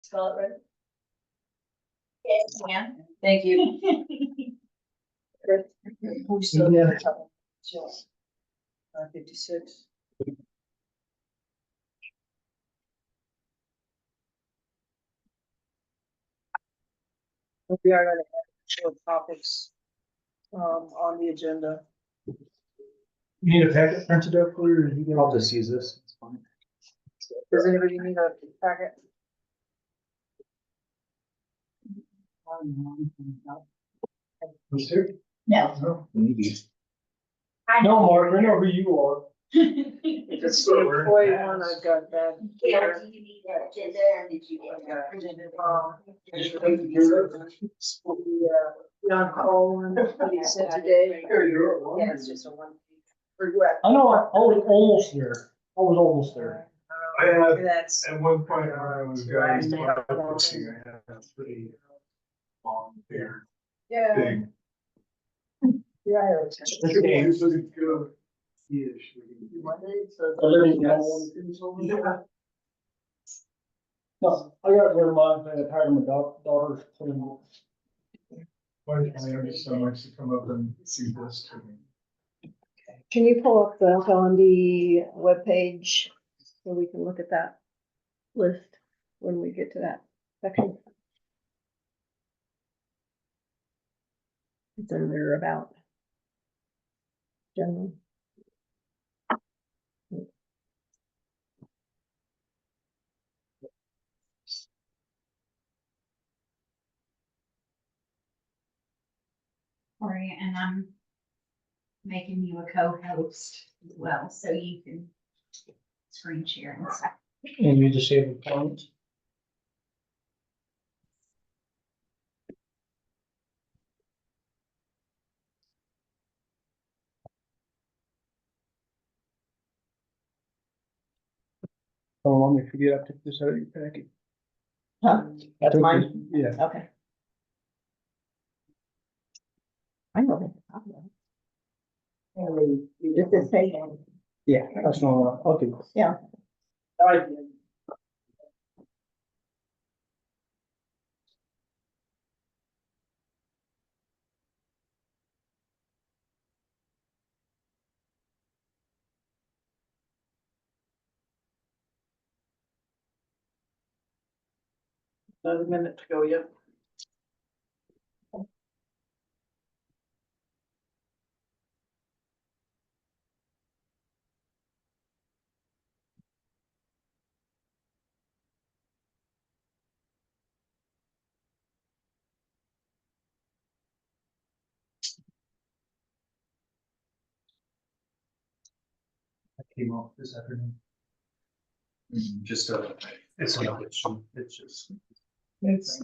Spell it right. Yes, ma'am. Thank you. We still have a couple. 56. We are going to have short topics on the agenda. You need a packet printed up for you, or you can? I'll just use this. It's fine. Does anybody need a packet? Who's here? No. No. Maybe. No, Mark, I know who you are. If it's the employee one, I've got that here. Do you need that agenda or did you get that? The on-call one that you sent today. Yeah, it's just a one. Or you at? I know, I was almost there. I was almost there. That's. At one point, I was guys, I had a pretty long beard, Yeah. big. Yeah. Okay, he was looking good. Ish. I live in Gallon. No, I got rid of mine, I tired of my daughter's cleaning. Why did my youngest son likes to come up and see this to me? Can you pull up the FLMD webpage so we can look at that list when we get to that section? It's in there about general. Corey, and I'm making you a co-host as well, so you can screen share and stuff. And you disabled comments? Don't want me to forget, I took this out of your packet. Huh? That's Took mine? this- Yeah. Okay. I know that. Just this page. Yeah, that's not, okay. Yeah. Another minute to go, yep. I came off this afternoon. Just It's not, it's just. It's.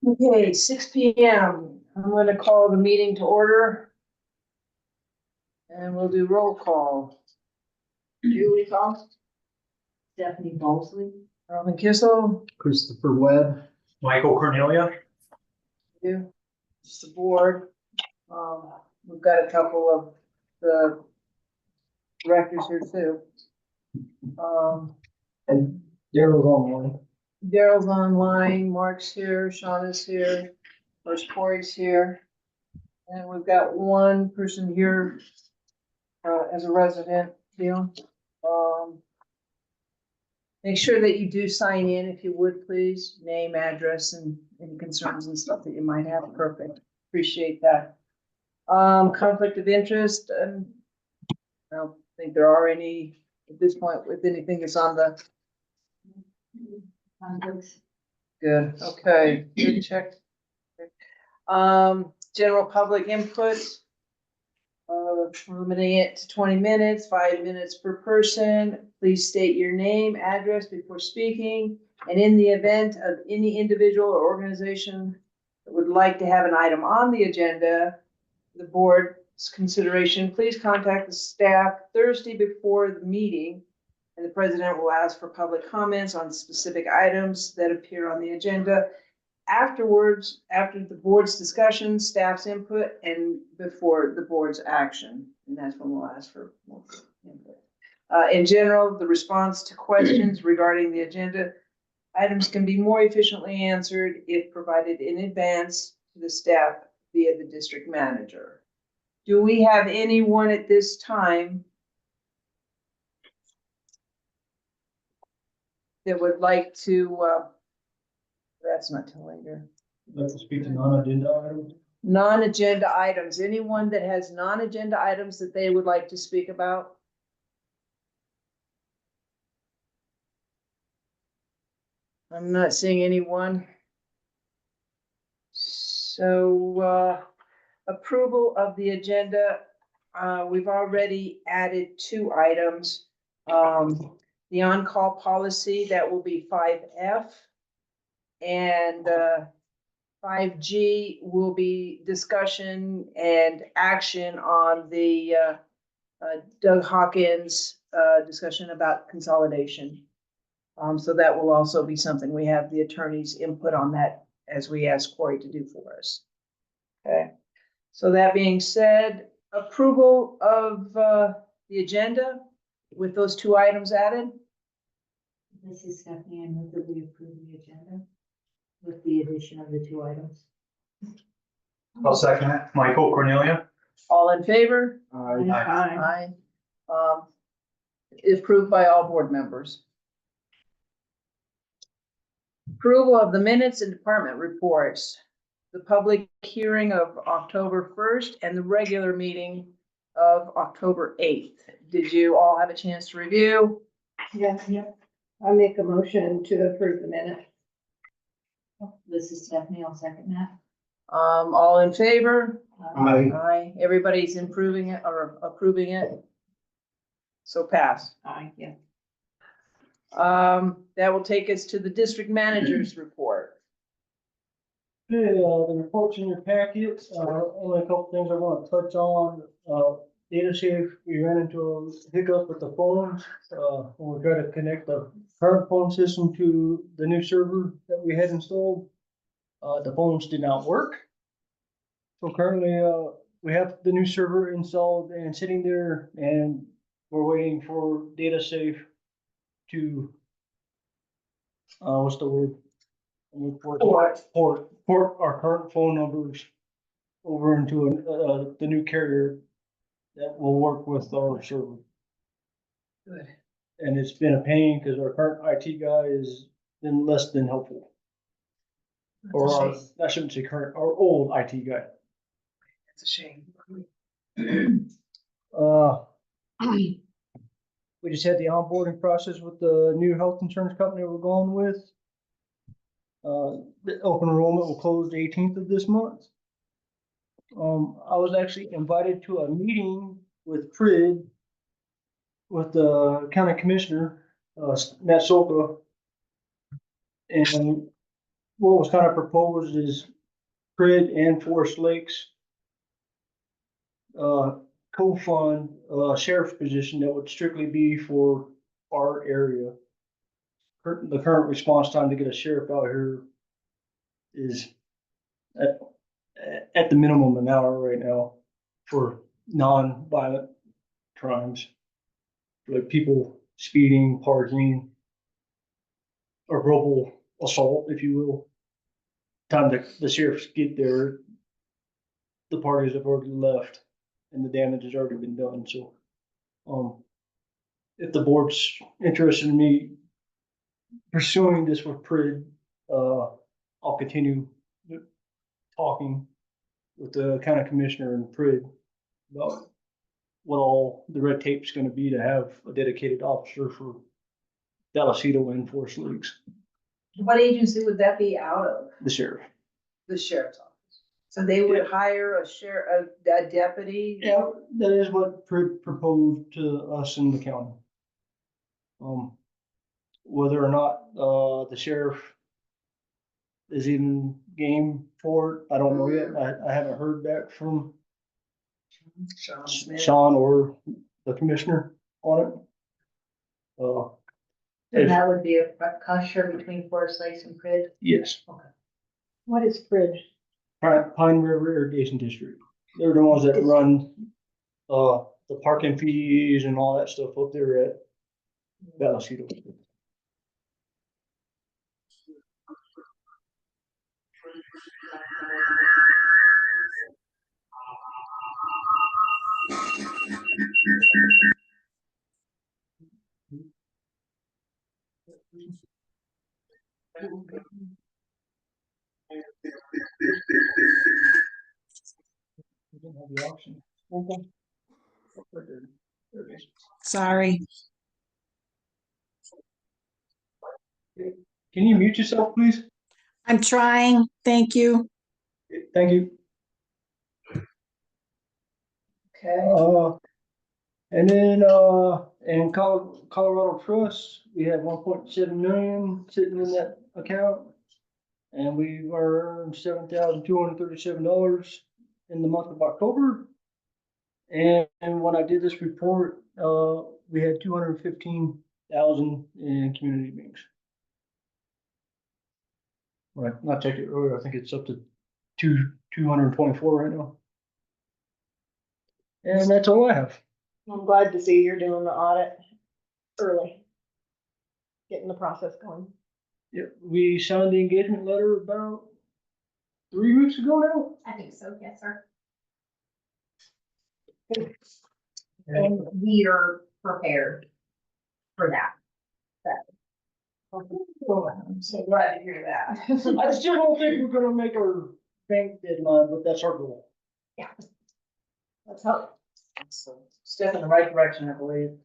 Okay, 6 PM. I'm gonna call the meeting to order. And we'll do roll call. Julie call. Stephanie Mosley. Robin Kissel. Christopher Webb. Michael Cornelia? You. Just the board. We've got a couple of the directors here too. And Daryl's online. Daryl's online, Mark's here, Sean is here, of course Corey's here. And we've got one person here, as a resident, Neil. Make sure that you do sign in if you would, please, name, address, and any concerns and stuff that you might have. Perfect, appreciate that. Conflict of interest, I don't think there are any at this point with anything that's on the. Good, okay, good check. General public input. Limiting it to 20 minutes, 5 minutes per person. Please state your name, address before speaking. And in the event of any individual or organization that would like to have an item on the agenda, the board's consideration, please contact the staff Thursday before the meeting. And the president will ask for public comments on specific items that appear on the agenda afterwards, after the board's discussion, staff's input, and before the board's action. And that's when we'll ask for more input. In general, the response to questions regarding the agenda items can be more efficiently answered if provided in advance to the staff via the district manager. Do we have anyone at this time that would like to, that's not till later. Let's speak to non-agenda items. Non-agenda items, anyone that has non-agenda items that they would like to speak about? I'm not seeing anyone. So, approval of the agenda, we've already added 2 items. The on-call policy, that will be 5F. And, 5G will be discussion and action on the, Doug Hawkins, discussion about consolidation. So that will also be something we have the attorney's input on that as we ask Corey to do for us. Okay, so that being said, approval of the agenda with those 2 items added. This is Stephanie. I move that we approve the agenda with the addition of the 2 items. I'll second it. Michael, Cornelia? All in favor? Aye. Aye. Approved by all board members. Approval of the minutes and department reports. The public hearing of October 1st and the regular meeting of October 8th. Did you all have a chance to review? Yes, I make a motion to approve the minute. This is Stephanie. I'll second that. All in favor? Aye. Aye. Everybody's improving it or approving it? So pass. Aye, yeah. That will take us to the district manager's report. Okay, the report's in your packet, only a couple things I want to touch on, data safe, we ran into a hiccup with the phones, when we tried to connect the current phone system to the new server that we had installed. The phones did not work. So currently, we have the new server installed and sitting there, and we're waiting for data safe to, what's the word? Port our current phone numbers over into the new carrier that will work with our server. Good. And it's been a pain because our current IT guy has been less than helpful. Or our, I shouldn't say current, our old IT guy. That's a shame. We just had the onboarding process with the new health insurance company we're going with. The open enrollment will close the 18th of this month. I was actually invited to a meeting with PRID, with the county commissioner, Matt Soka. And what was kind of proposed is PRID and Forest Lakes co-fund a sheriff's position that would strictly be for our area. The current response time to get a sheriff out here is at the minimum an hour right now for non-violent crimes, like people speeding, parking, or verbal assault, if you will. Time the sheriffs get there, the parties have already left and the damage has already been done. So, if the board's interested in me pursuing this with PRID, I'll continue talking with the county commissioner and PRID about what all the red tape's gonna be to have a dedicated officer for Dallasito and Forest Lakes, What agency would that be out of? the sheriff. The sheriff's office. So they would hire a deputy? Yeah, that is what PRID proposed to us in the county. Whether or not, the sheriff is even game for it, I don't know yet. I haven't heard back from Sean Smith. Sean or the commissioner on it. And that would be a cost share between Forest Lakes and PRID. Yes. Okay. What is Fridge? Pine River Irrigation District. They're the ones that run, the parking fees and all that stuff up there at Vallecito. We didn't have the auction. Okay. There it is. Sorry. Can you mute yourself, please? I'm trying. Thank you. Thank you. Okay. And then, in Colorado Trust, we have 1.7 million sitting in that account. And we earned $7,237 in the month of October. And when I did this report, we had 215,000 in community meetings. Right, I checked it earlier, I think it's up to 224 right now. And that's all I have. I'm glad to see you're doing the audit early. Getting the process going. Yeah, we signed the engagement letter about 3 weeks ago now. I think so, yes, sir. And And we are prepared for that. I'm so glad to hear that. I still don't think we're gonna make our bank deadline, but that's our goal. Let's hope. Step in the right direction, I believe.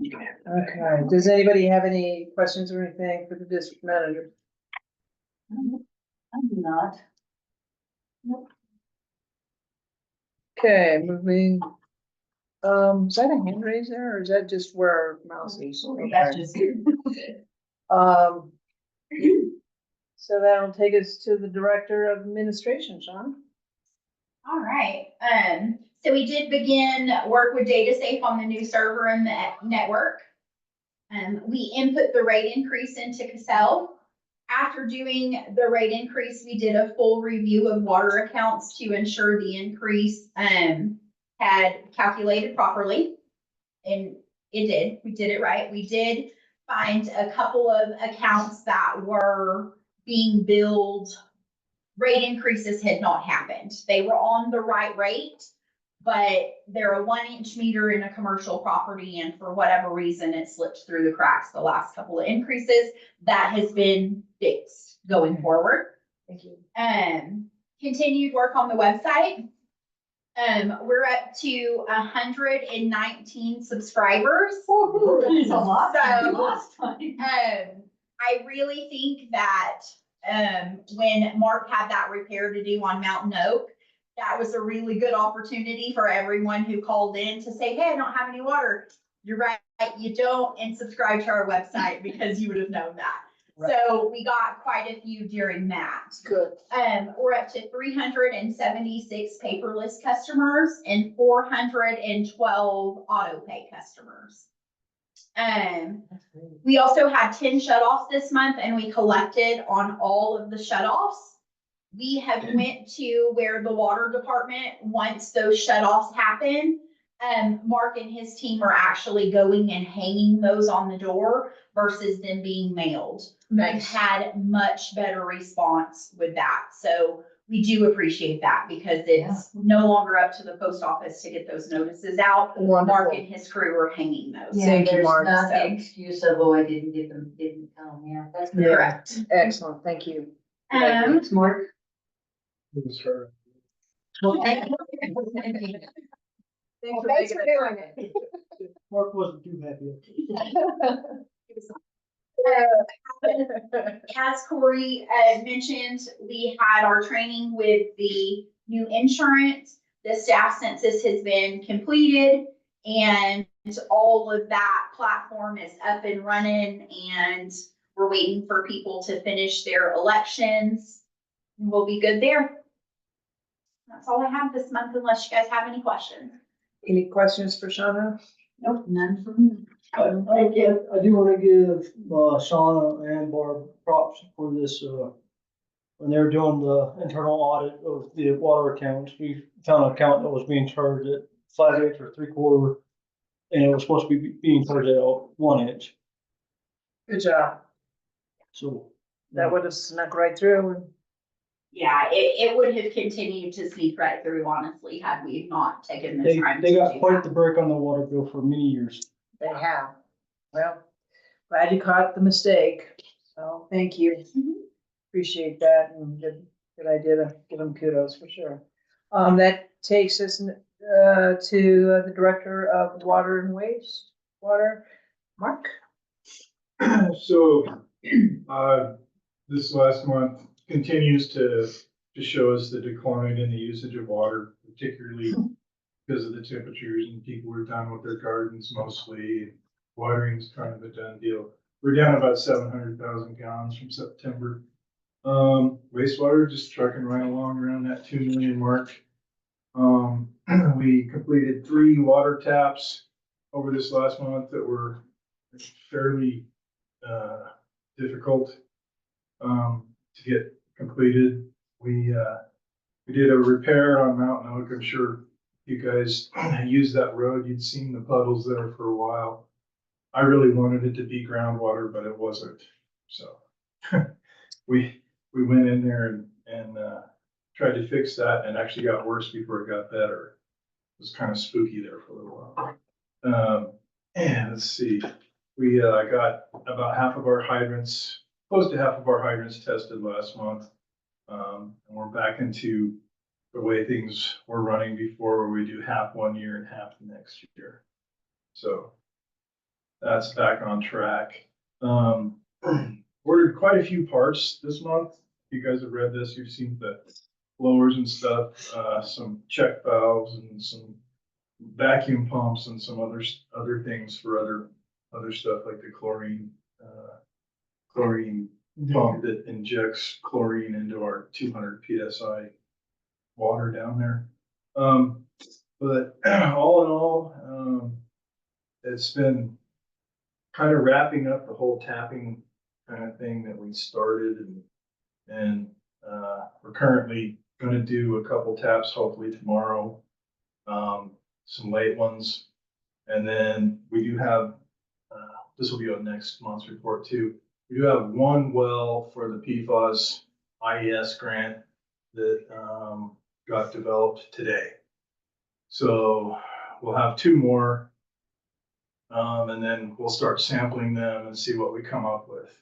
Okay, does anybody have any questions or anything for the district manager? I'm not. Okay, moving. Is that a hand raise there, or is that just where our mouse is? That's Okay. just. So that'll take us to the Director of Administration, Sean. All right, so we did begin work with DataSafe on the new server and the network. We input the rate increase into Cassell. After doing the rate increase, we did a full review of water accounts to ensure the increase, had calculated properly. And it did, we did it right. We did find a couple of accounts that were being billed. Rate increases had not happened. They were on the right rate, but they're a 1-inch meter in a commercial property, and for whatever reason, it slipped through the cracks the last couple of increases. That has been fixed going forward. Thank you. Continued work on the website. We're up to 119 subscribers. That's a lot. So, Last time. I really think that when Mark had that repair to do on Mountain Oak, that was a really good opportunity for everyone who called in to say, hey, I don't have any water. You're right, you don't, and subscribe to our website because you would have known that. Right. So we got quite a few during that. Good. We're up to 376 paperless customers and 412 auto pay customers. We also had 10 shutoffs this month, and we collected on all of the shutoffs. We have went to where the water department, once those shutoffs happen, Mark and his team are actually going and hanging those on the door versus them being mailed. We've had much better response with that. So we do appreciate that because it's no longer up to the post office to get those notices out. Mark Wonderful. and his crew are hanging those. Yeah, Thank you, there's Mark. not So- the excuse of, oh, I didn't get them, didn't come, yeah, that's Yeah. good. Correct. Excellent, thank you. Thanks, Mark. It was her. Thanks Well, for thanks making for it. doing it. Mark wasn't too happy. As Corey mentioned, we had our training with the new insurance. The staff census has been completed and all of that platform is up and running, and we're waiting for people to finish their elections. We'll be good there. That's all I have this month unless you guys have any questions. Any questions for Shauna? Nope, none from me. I do wanna give, Shauna and Barb props for this, when they were doing the internal audit of the water accounts, we found an account that was being charged at 5/8 or 3/4. And it was supposed to be being charged at 1 inch, Good job. so. That would have snuck right through and Yeah, it would have continued to sneak right through, honestly, had we not taken the They, time. they to got do quite that. the break on the water bill for many years. they have. Well, glad you caught the mistake. So thank you. Mhm. Appreciate that and good idea to give them kudos for sure. That takes us to the Director of Water and Wastewater, Mark. So, this last month continues to show us the decline in the usage of water, particularly because of the temperatures and people are done with their gardens mostly. Watering's kind of a done deal. We're down about 700,000 gallons from September. Wastewater just trucking right along around that 2 million mark. We completed 3 water taps over this last month that were fairly difficult to get completed. We did a repair on Mountain Oak. I'm sure you guys use that road. You'd seen the puddles there for a while. I really wanted it to be groundwater, but it wasn't. So we went in there and tried to fix that, and actually got worse before it got better. It was kind of spooky there for a little while. And let's see. We got about half of our hydrants, close to half of our hydrants tested last month. And we're back into the way things were running before, where we do half one year and half the next year. So that's back on track. Ordered quite a few parts this month. If you guys have read this, you've seen the blowers and stuff, some check valves and some vacuum pumps and some other things for other stuff like the chlorine pump that injects chlorine into our 200 PSI water down there. But all in all, it's been kind of wrapping up the whole tapping kind of thing that we started, and we're currently going to do a couple taps hopefully tomorrow, some late ones, and then we do have this will be on next month's report too. We do have one well for the PFAS IES grant that got developed today. So we'll have 2 more, and then we'll start sampling them and see what we come up with.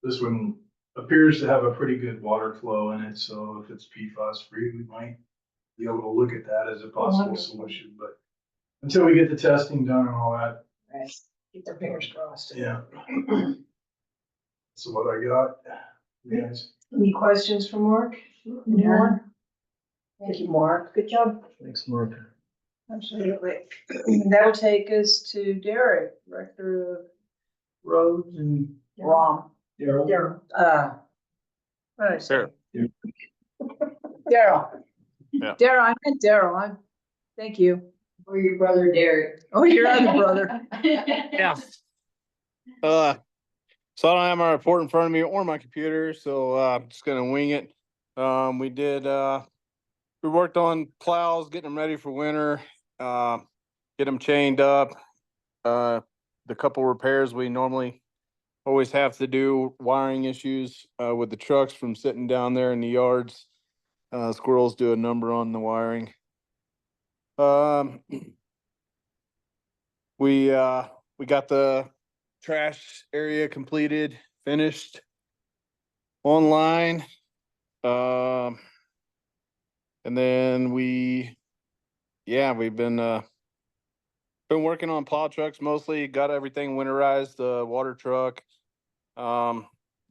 This one appears to have a pretty good water flow in it, so if it's PFAS free, we might be able to look at that as a possible solution. But until we get the testing done and all that, Right. Keep their fingers crossed. yeah. So what I got, you guys. Any questions for Mark? Anyone? Thank you, Mark. Good job. Thanks, Mark. Absolutely. That'll take us to Derek, Director of Roads and ROM. Daryl? What did I say? Daryl. Daryl. Yeah. Daryl, I meant Daryl. Thank you. Or your brother Derek. Oh, your other brother. Yeah. So I don't have my report in front of me or my computer, so I'm just gonna wing it. We worked on plows, getting them ready for winter, get them chained up. The couple repairs we normally always have to do, wiring issues with the trucks from sitting down there in the yards. Squirrels do a number on the wiring. We got the trash area completed, finished, online. And then we've been working on plow trucks mostly, got everything winterized, the water truck,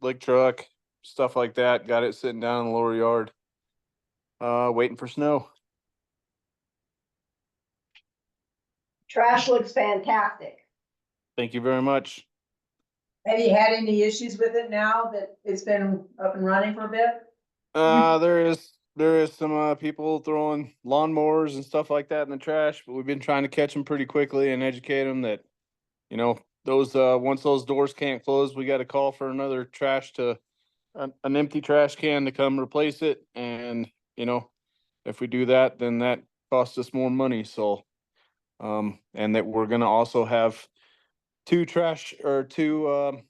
lick truck, stuff like that. Got it sitting down in the lower yard, waiting for snow. Trash looks fantastic. Thank you very much. Have you had any issues with it now that it's been up and running for a bit? There is some people throwing lawnmowers and stuff like that in the trash, but we've been trying to catch them pretty quickly and educate them that, those once those doors can't close, we got to call for another trash to an empty trash can to come replace it. And, you know, if we do that, then that costs us more money. So, and that we're gonna also have two dump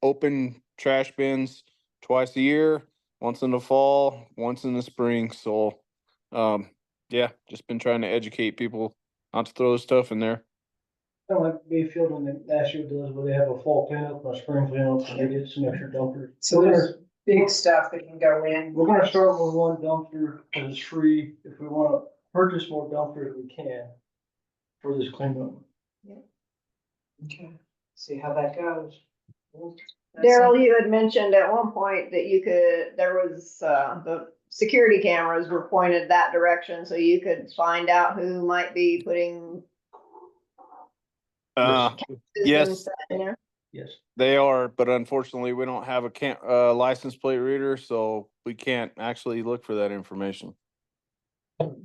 open trash bins twice a year, once in the fall, once in the spring. So, yeah, just been trying to educate people not to throw stuff in there. Kind of like Bayfield when the Nashville does, where they have a fall cleanup and a spring cleanup, and they get some extra dumpsters. So there's big stuff that can go in. We're gonna start with one dumpster, because it's free. If we wanna purchase more dumpsters, we can for this cleanup. Okay, see how that goes. Daryl, you had mentioned at one point that there was, the security cameras were pointed that direction, so you could find out who might be putting. Yes, systems in there. Yes. they are, but unfortunately, we don't have license plate reader, so we can't actually look for that information. Can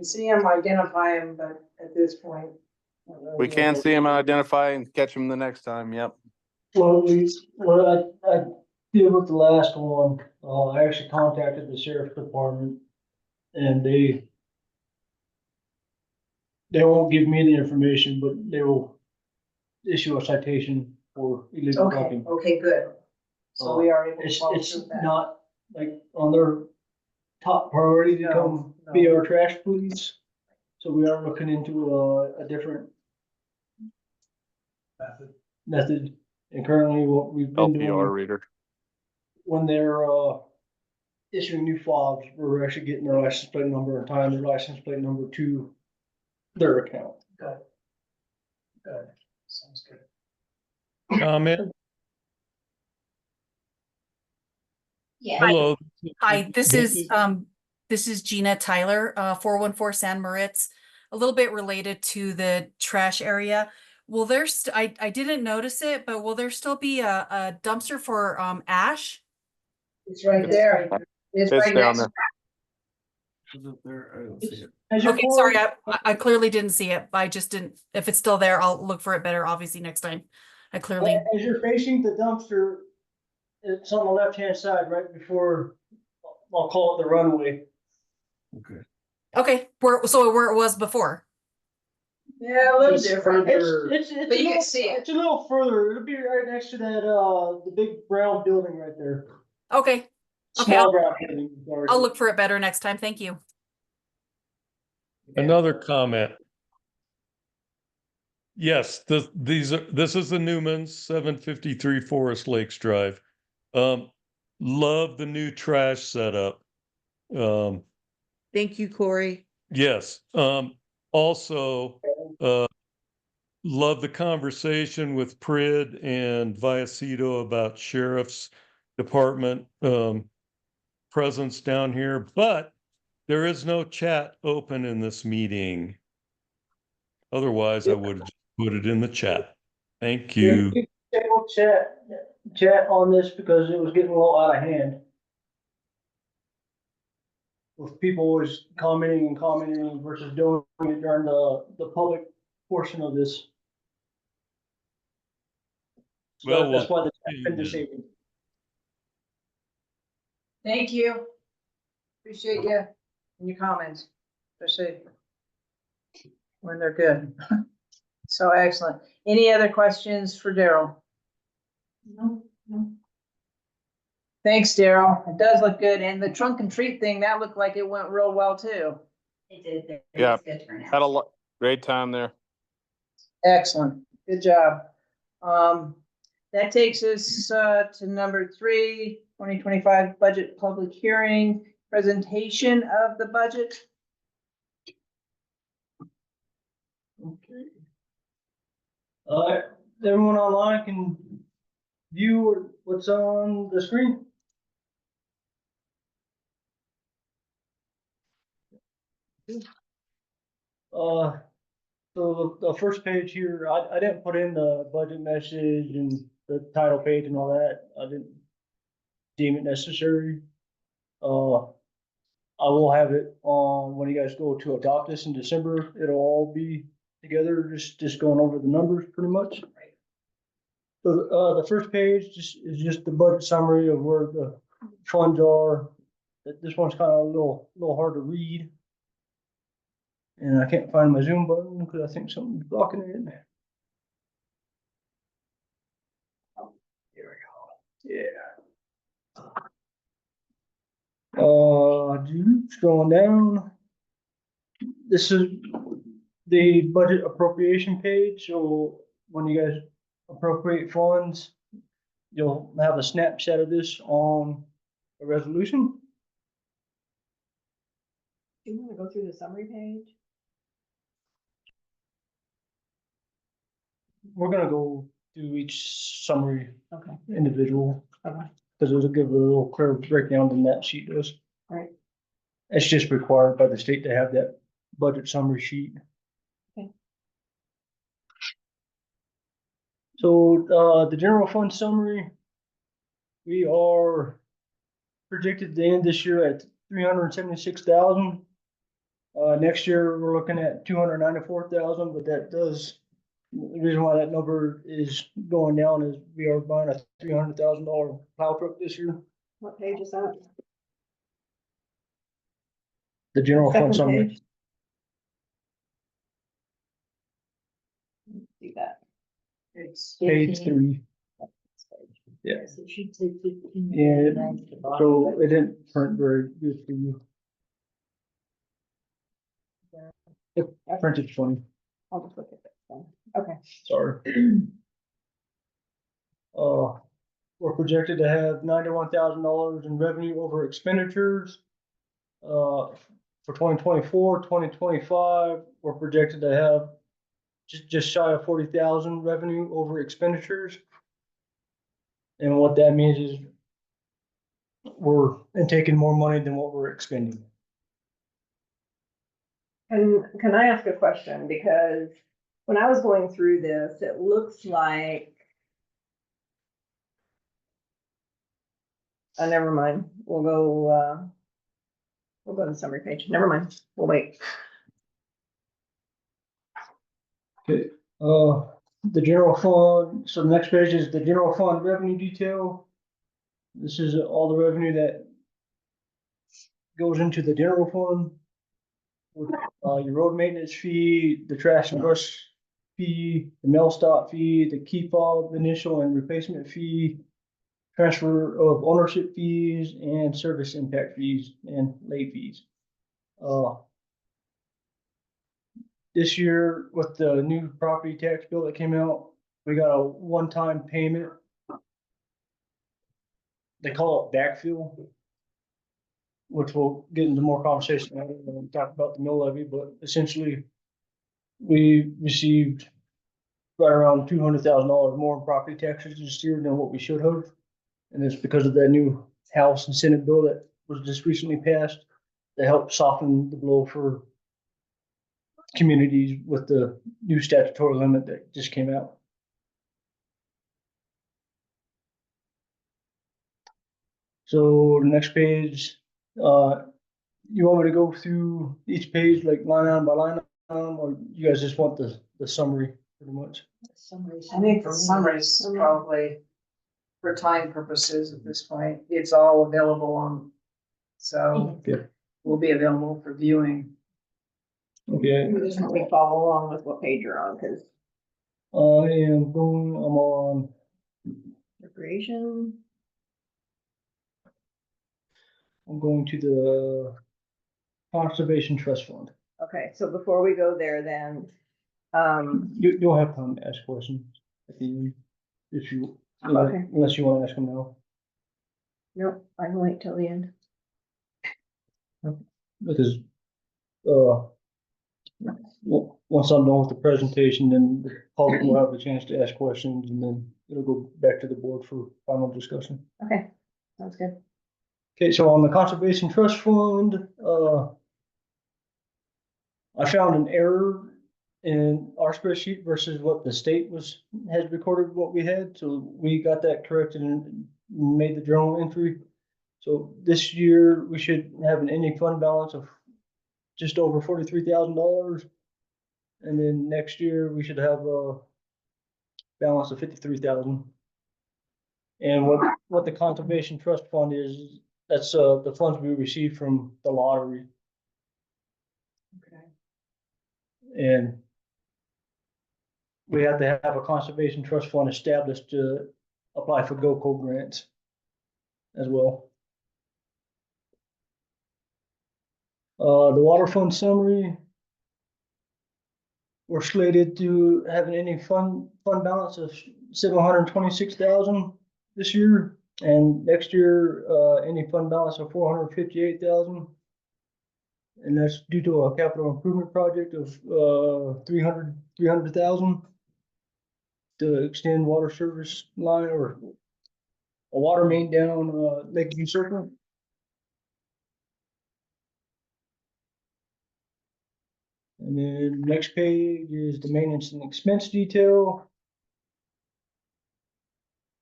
see them, identify them, but at this point. I don't really We can know. see them, identify and catch them the next time. Yep. Well, I did with the last one, I actually contacted the sheriff's department, and they won't give me the information, but they will issue a citation for illegal Okay, dumping. okay, good. So we are able to It's, follow it's through with that. not like on their top priority to No, come no. be our trash police. So we are looking into a different method. And currently what we've been LPR doing, reader. when they're, issuing new fobs, we're actually getting their license plate number and tying their license plate number to their account. Good. Good, sounds good. Comment? Yeah. Hello. Hi, this is Gina Tyler, 414 San Moritz. A little bit related to the trash area. Will there, I didn't notice it, but will there still be a dumpster for, ash? It's right there. It's right down next. there. Has your Okay, sorry, I clearly didn't see it. I just didn't, if it's still there, I'll look for it better, obviously, next time. I clearly, As you're facing the dumpster, it's on the left-hand side, right before, I'll call it the runway. okay, where it was before. Yeah, a little It's different. It's But you can see it. It's a little further. It'll be right next to that, the big brown building right there. Okay, okay, Small brown building. I'll look for it better next time. Thank you. Another comment. Yes, this is the Newman's 753 Forest Lakes Drive. Love the new trash setup. Thank you, Corey. Yes, also, love the conversation with Prid and Viacito about sheriff's department, presence down here, but there is no chat open in this meeting. Otherwise, I would have put it in the chat. Thank you. We'll chat on this because it was getting a little out of hand. With people always commenting versus doing it during the public portion of this. So that's why the chat's been disabled. Thank you. Appreciate you and your comments, especially when they're good. So excellent. Any other questions for Daryl? No. Thanks, Daryl. It does look good. And the trunk and treat thing, that looked like it went real well too. It did. It Yeah. was good turnout. Had a great time there. Excellent. Good job. That takes us to number 3, 2025 budget public hearing, presentation of the budget. Okay. Everyone online can view what's on the screen. So the first page here, I didn't put in the budget message and the title page and all that. I didn't deem it necessary. I will have it on when you guys go to adopt this in December. It'll all be together, just going over the numbers pretty much. So, the first page is just the budget summary of where the funds are. This one's kind of a little hard to read. And I can't find my Zoom button because I think something's blocking it. Here we go. Yeah. Scrolling down. This is the budget appropriation page. So when you guys appropriate funds, you'll have a snapshot of this on a resolution. Do you wanna go through the summary page? We're gonna go through each summary Okay. individual. Okay. Because it'll give a little clearer breakdown than that sheet does. Right. It's just required by the state to have that budget summary sheet. Okay. So, the general fund summary, we are projected to end this year at 376,000. Next year, we're looking at 294,000, but that does, the reason why that number is going down is we are buying a $300,000 plow truck this year. What page is that? The general fund Second summary. page. See that. It's Page 15. 3. Yeah. Yes, it should say 15. Yeah, Down at the bottom, So but- it didn't print very good for you. It printed funny, I'll just look at this then. Okay. sorry. We're projected to have $91,000 in revenue over expenditures. For 2024, 2025, we're projected to have just shy of 40,000 revenue over expenditures. And what that means is we're taking more money than what we're expending. Can I ask a question? Because when I was going through this, it looks like. Never mind, we'll go to the summary page. Never mind, we'll wait. Okay, the general fund, so the next page is the general fund revenue detail. This is all the revenue that goes into the general fund. With, your road maintenance fee, the trash and brush fee, the mail stop fee, the key fob initial and replacement fee, transfer of ownership fees, and service impact fees and late fees. This year with the new property tax bill that came out, we got a one-time payment. They call it backfill, which we'll get into more conversation when we talk about the mill levy, but essentially we received right around $200,000 more in property taxes this year than what we should have. And it's because of that new House and Senate bill that was just recently passed to help soften the blow for communities with the new statutory limit that just came out. So the next page, you want me to go through each page like line item by line item, or you guys just want the summary pretty much? I think the summary is probably for time purposes at this point. It's all available on, so Yeah. will be available for viewing. Okay, We just want to follow along with what page you're on, because I'm on, recreation. I'm going to the Conservation Trust Fund. Okay, so before we go there then, You'll have time to ask questions at the end, if you, Okay. unless you want to ask them now. nope, I can wait till the end. Because, once I'm done with the presentation, then the public will have a chance to ask questions, and then it'll go back to the board for final discussion. Okay, sounds good. Okay, so on the Conservation Trust Fund, I found an error in our spreadsheet versus what the state has recorded what we had, so we got that corrected and made the journal entry. So this year, we should have an ending fund balance of just over $43,000. And then next year, we should have balance of 53,000. And what the conservation trust fund is, that's, the funds we received from the lottery. Okay. And we have to have a conservation trust fund established to apply for GoCo grants as well. The water fund summary. We're slated to have an ending fund balance of 726,000 this year, and next year, ending fund balance of 458,000. And that's due to a capital improvement project of 300,000 to extend water service line or a water main down Lakeview Circle. And then next page is the maintenance and expense detail.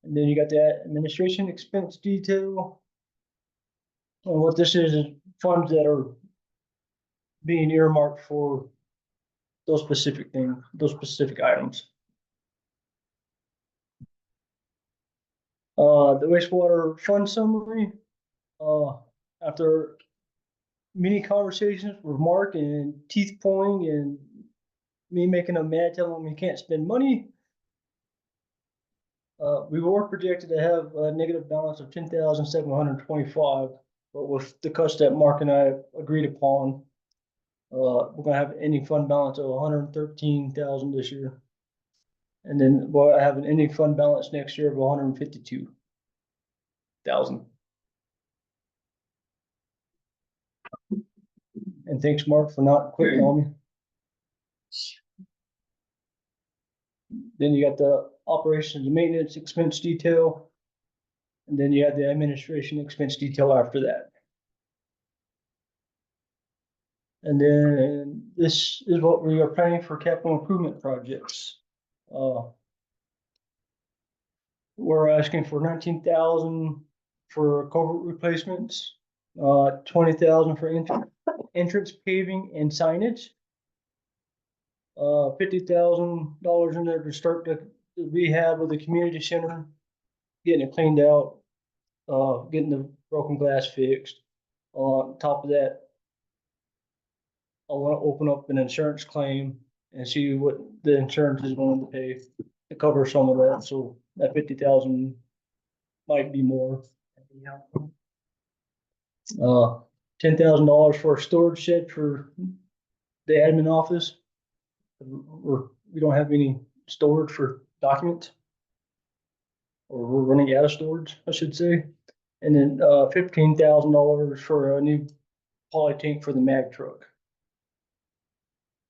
And then you got the administration expense detail. And what this is funds that are being earmarked for those specific things, those specific items. The wastewater fund summary, after many conversations with Mark and teeth pulling and me making him mad, telling him he can't spend money. We were projected to have a negative balance of 10,725, but with the cuts that Mark and I agreed upon, we're gonna have an ending fund balance of 113,000 this year. And then we'll have an ending fund balance next year of 152,000. And thanks, Mark, for not quitting on me. Then you got the operations and maintenance expense detail. And then you have the administration expense detail after that. And then this is what we are planning for capital improvement projects. We're asking for 19,000 for culvert replacements, 20,000 for entrance paving and signage. $50,000 in there to start the rehab of the community center, getting it cleaned out, getting the broken glass fixed. On top of that, I want to open up an insurance claim and see what the insurance is going to pay to cover some of that. So that 50,000 might be more. $10,000 for a storage shed for the admin office. We don't have any storage for documents, or we're running out of storage, I should say. And then $15,000 for a new poly tank for the mag truck,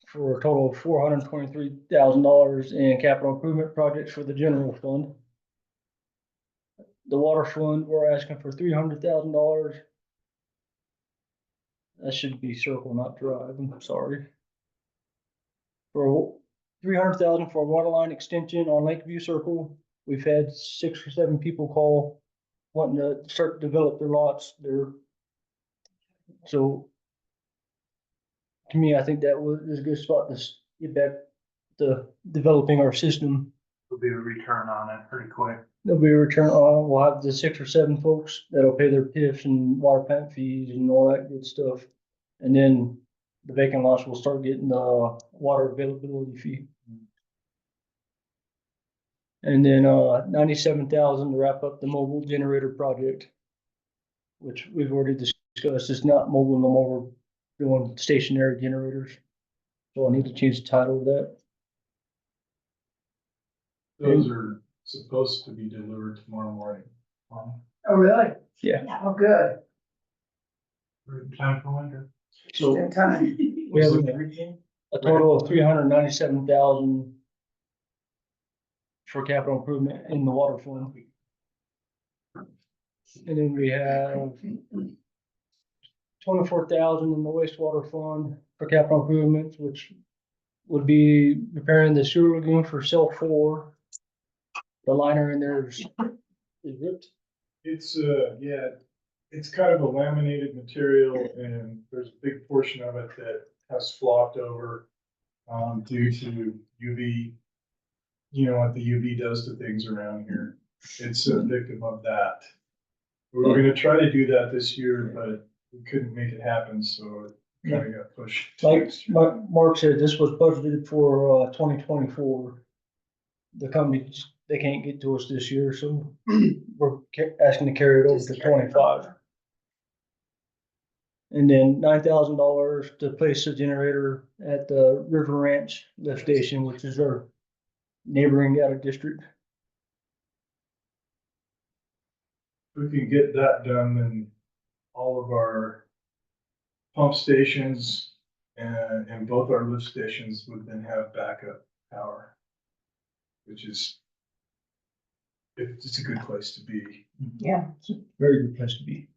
for a total of $423,000 in capital improvement projects for the general fund. The water fund, we're asking for $300,000. That should be circle, not drive. I'm sorry. For 300,000 for a water line extension on Lakeview Circle. We've had 6 or 7 people call wanting to start to develop their lots there. So to me, I think that is a good spot to get back to developing our system. There'll be a return on it pretty quick. There'll be a return on, we'll have the 6 or 7 folks that'll pay their PIFs and water plant fees and all that good stuff. And then the vacant lots will start getting the water availability fee. And then 97,000 to wrap up the mobile generator project, which we've already discussed. It's not mobile no more, we're doing stationary generators. So I need to change the title of that. Those are supposed to be delivered tomorrow morning. Oh, really? Yeah. Oh, good. Time for winter. So In time. we have a total of 397,000 for capital improvement in the water fund. And then we have 24,000 in the wastewater fund for capital improvements, which would be repairing the sewer lagoon for cell 4. The liner in there is ripped. It's yeah, it's kind of a laminated material, and there's a big portion of it that has flopped over due to UV you know, what the UV does to things around here. It's a victim of that. We were gonna try to do that this year, but we couldn't make it happen, so it kind of got pushed. to Like next year. Mark said, this was budgeted for 2024. The company, they can't get to us this year, so we're asking to carry it over Just to carry it 25. And then $9,000 to place a generator at the River Ranch lift station, which is our neighboring out of district. If we can get that done, then all of our pump stations and both our lift stations would then have backup power, which is, it's a good place to be. Yeah. It's a very good place to be.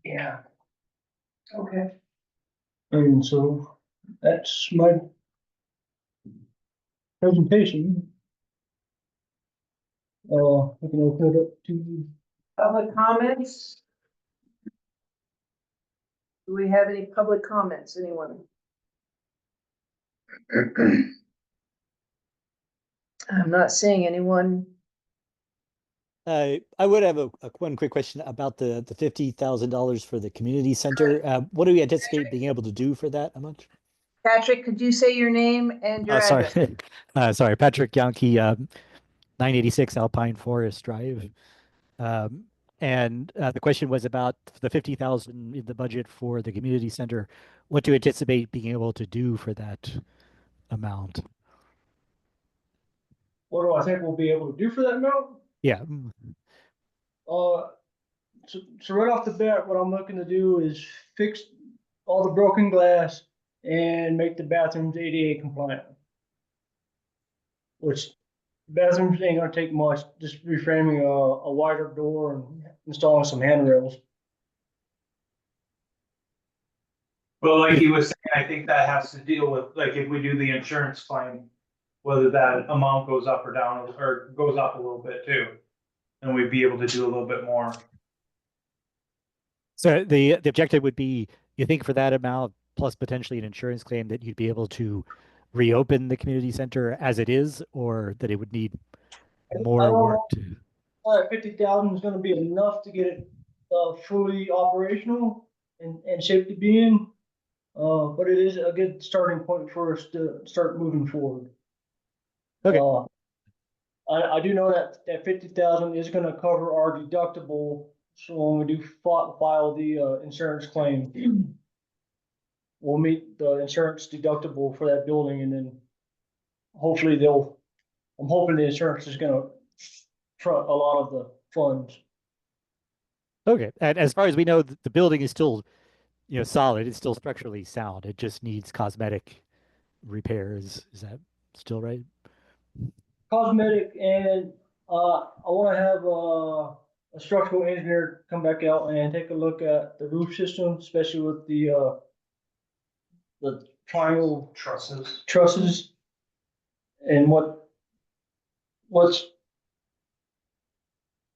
Yeah. Okay. And so that's my presentation. We can open it up to, Public comments? Do we have any public comments, anyone? I'm not seeing anyone. I would have a one quick question about the $50,000 for the community center. What do we anticipate being able to do for that amount? Patrick, could you say your name and your Sorry, address? sorry, Patrick Yankee, 986 Alpine Forest Drive. And the question was about the 50,000 in the budget for the community center. What do you anticipate being able to do for that amount? what do I think we'll be able to do for that amount? Yeah. So right off the bat, what I'm looking to do is fix all the broken glass and make the bathrooms ADA compliant. Which bathrooms ain't gonna take much, just reframing a wider door and installing some handrails. Well, like he was saying, I think that has to deal with, like, if we do the insurance claim, whether that amount goes up or down, or goes up a little bit too. And we'd be able to do a little bit more. So the objective would be, you think for that amount, plus potentially an insurance claim, that you'd be able to reopen the community center as it is, or that it would need more work to? 50,000 is gonna be enough to get it fully operational and shape to be in. But it is a good starting point for us to start moving forward. Okay. I do know that 50,000 is gonna cover our deductible, so when we do file the insurance claim, we'll meet the insurance deductible for that building, and then hopefully I'm hoping the insurance is gonna front a lot of the funds. Okay, and as far as we know, the building is still, solid. It's still structurally sound. It just needs cosmetic repairs. Is that still right? Cosmetic, and I wanna have a structural engineer come back out and take a look at the roof system, especially with the triangle trusses. And what's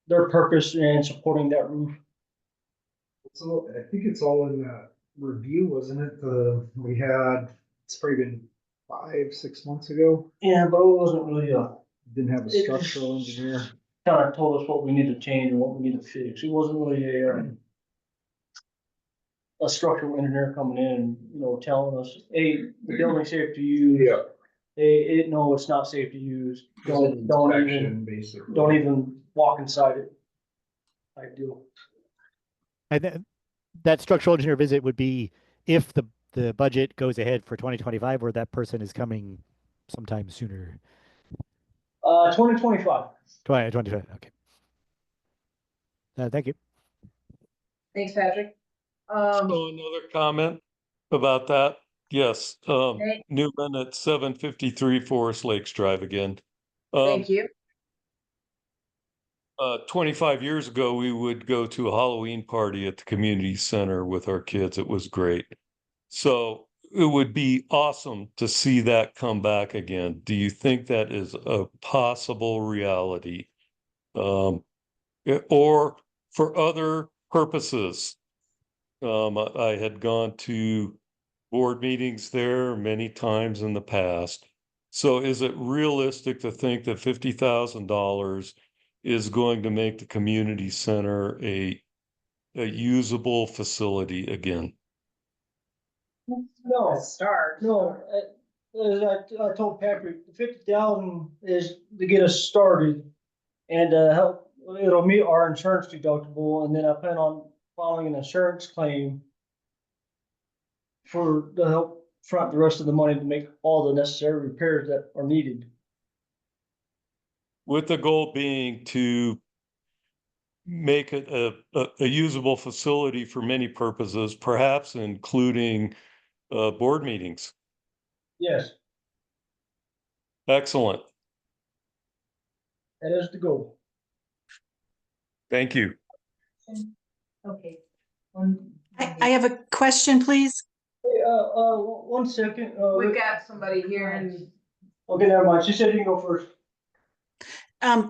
their purpose in supporting that roof. So I think it's all in that review, wasn't it? It's probably been 5-6 months ago. Yeah, but it wasn't really Didn't have a structural engineer. kind of told us what we need to change and what we need to fix. It wasn't really a structural engineer coming in, telling us, hey, the building's safe to use. Yeah. Hey, no, it's not safe to use. Don't even, Basically. don't even walk inside it. Ideal. And that structural engineer visit would be if the budget goes ahead for 2025, or that person is coming sometime sooner. 2025. 2025. Okay. Thank you. Thanks, Patrick. So another comment about that. Yes, Okay. Newman at 753 Forest Lakes Drive again. Thank you. 25 years ago, we would go to a Halloween party at the community center with our kids. It was great. So it would be awesome to see that come back again. Do you think that is a possible reality? Or for other purposes? I had gone to board meetings there many times in the past. So is it realistic to think that $50,000 is going to make the community center a usable facility again? No, Start. no, as I told Patrick, the 50,000 is to get us started and help, it'll meet our insurance deductible, and then I plan on filing an insurance claim to help front the rest of the money to make all the necessary repairs that are needed. With the goal being to make it a usable facility for many purposes, perhaps including board meetings. Yes, Excellent. that is the goal. Thank you. Okay. I have a question, please. Hey, 1 second. We've got somebody here and Okay, never mind. She said you can go first.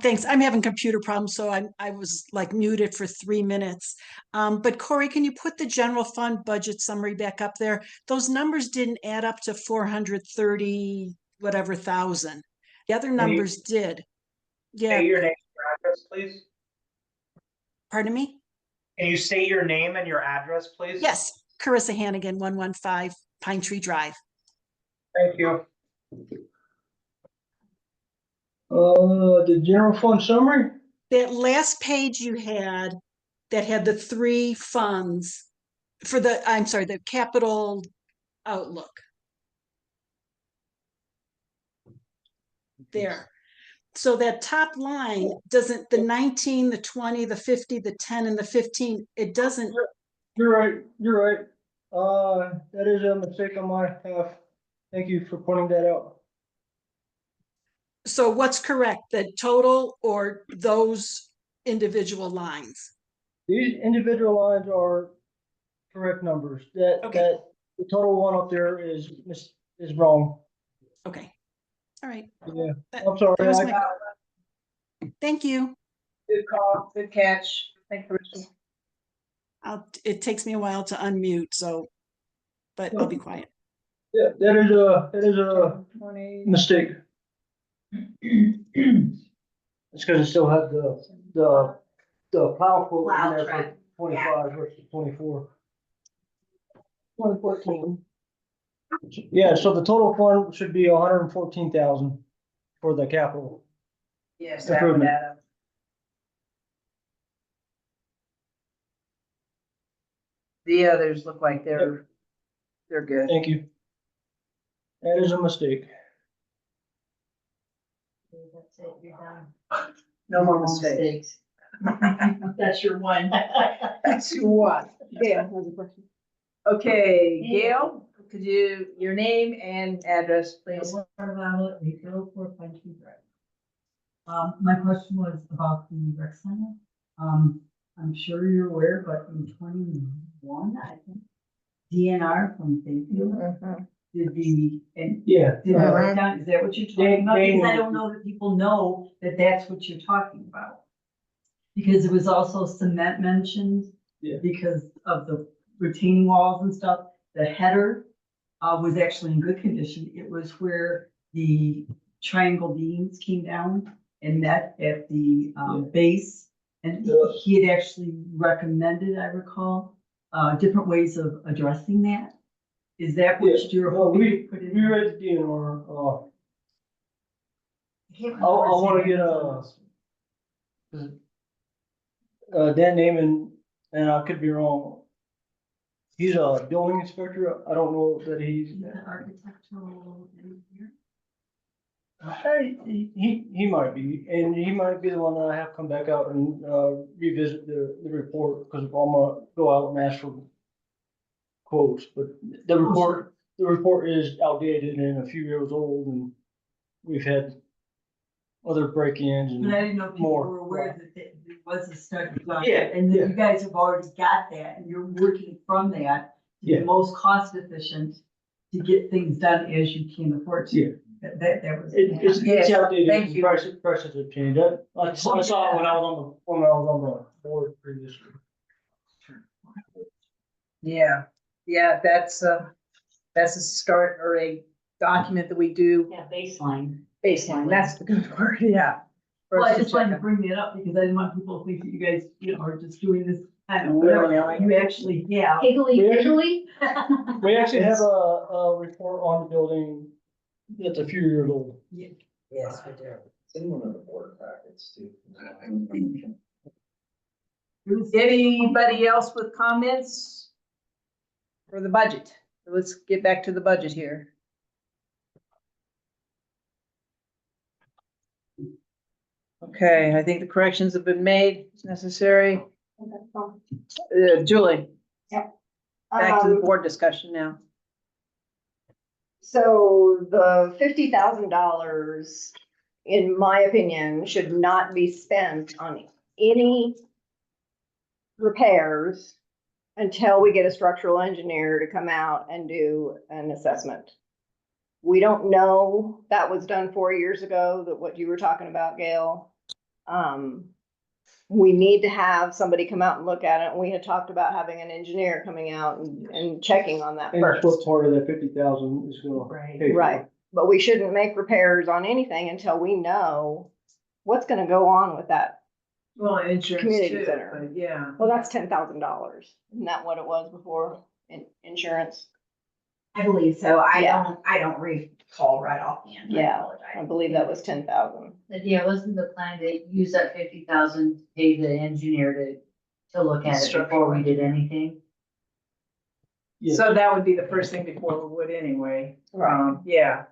Thanks. I'm having computer problems, so I was like muted for 3 minutes. But Corey, can you put the general fund budget summary back up there? Those numbers didn't add up to 430 whatever thousand. The other numbers did. Yeah, State your name and address, please. pardon me? Can you state your name and your address, please? Yes, Carissa Hannigan, 115 Pine Tree Drive. Thank you. The general fund summary? That last page you had that had the 3 funds for the capital outlook. There. So that top line doesn't, the 19, the 20, the 50, the 10, and the 15, it doesn't. You're right, you're right. That is a mistake on my half. Thank you for pointing that out. So what's correct, the total or those individual lines? These individual lines are correct numbers. Okay. That the total one up there is wrong. Okay, all right. Yeah, That- I'm sorry. that was my- Thank you. good call, good catch. Thank you. It takes me a while to unmute, so, but I'll be quiet. Yeah, that is a 20. mistake. It's because it still has the plow quote in Plow there for track. 25 versus 24. 114. Yeah, so the total fund should be 114,000 for the capital. Yes, that would Improvement. add up. The others look like they're good. Thank you. That is a mistake. That's it, you're done. No more mistakes. That's your one. That's what. Gail has a question. Okay, Gail, could you, your name and address, please? My question was about the rec center. I'm sure you're aware, but in 21, I think, DNR from Bayfield did the, and Yeah. did the breakdown, is that what you're talking about? They- Because I don't know that people know that that's what you're talking about. Because there was also cement mentioned. Yeah. Because of the retaining walls and stuff. The header was actually in good condition. It was where the triangle beams came down and met at the base. And he had actually recommended, I recall, different ways of addressing that. Is that what you're Well, hoping we to put in? read the DNR. Can't I remember his want to name. get Dan name and I could be wrong. He's a building inspector. I don't know that he's. He's an architectural engineer. He might be, and he might be the one that I have come back out and revisit the report, because I'm gonna go out and ask for quotes, but the report is outdated and a few years old, and we've had other break-ins But I and didn't know if people more. were aware that there was a study done. Yeah, And yeah. that you guys have already got that and you're working from that to be Yeah. most cost efficient to get things done as you can afford to. Yeah. That was. It's Yes, outdated. thank you. Prices have changed. I saw it when I was on the board previously. Yeah, that's a start or a document that we do, Yeah, baseline. baseline, that's the good word, yeah. for Well, us I to just wanted check to on. bring that up because I didn't want people to think that you guys, are just doing this kind of whatever. You actually, yeah. Higgly piggly. We actually have a report on the building that's a few years old. Yes, we do. It's in one of the board packets too. Anybody else with comments for the budget? Let's get back to the budget here. Okay, I think the corrections have been made, it's necessary. Julie, back to the board discussion now. So the $50,000, in my opinion, should not be spent on any repairs until we get a structural engineer to come out and do an assessment. We don't know, that was done 4 years ago, that what you were talking about, Gail. We need to have somebody come out and look at it. We had talked about having an engineer coming out and checking on that And that's first. what part of that 50,000 is gonna pay for. Right, but we shouldn't make repairs on anything until we know what's gonna go on with that. Well, insurance Community too, center. but yeah. Well, that's $10,000. Isn't that what it was before in insurance? I believe so. Yeah. I don't recall right offhand. I Yeah, apologize. I believe that was 10,000. But yeah, wasn't the plan to use that 50,000 to pay the engineer to look at it before we did anything? Yes. So that would be the first thing before we would anyway. Right. Yeah,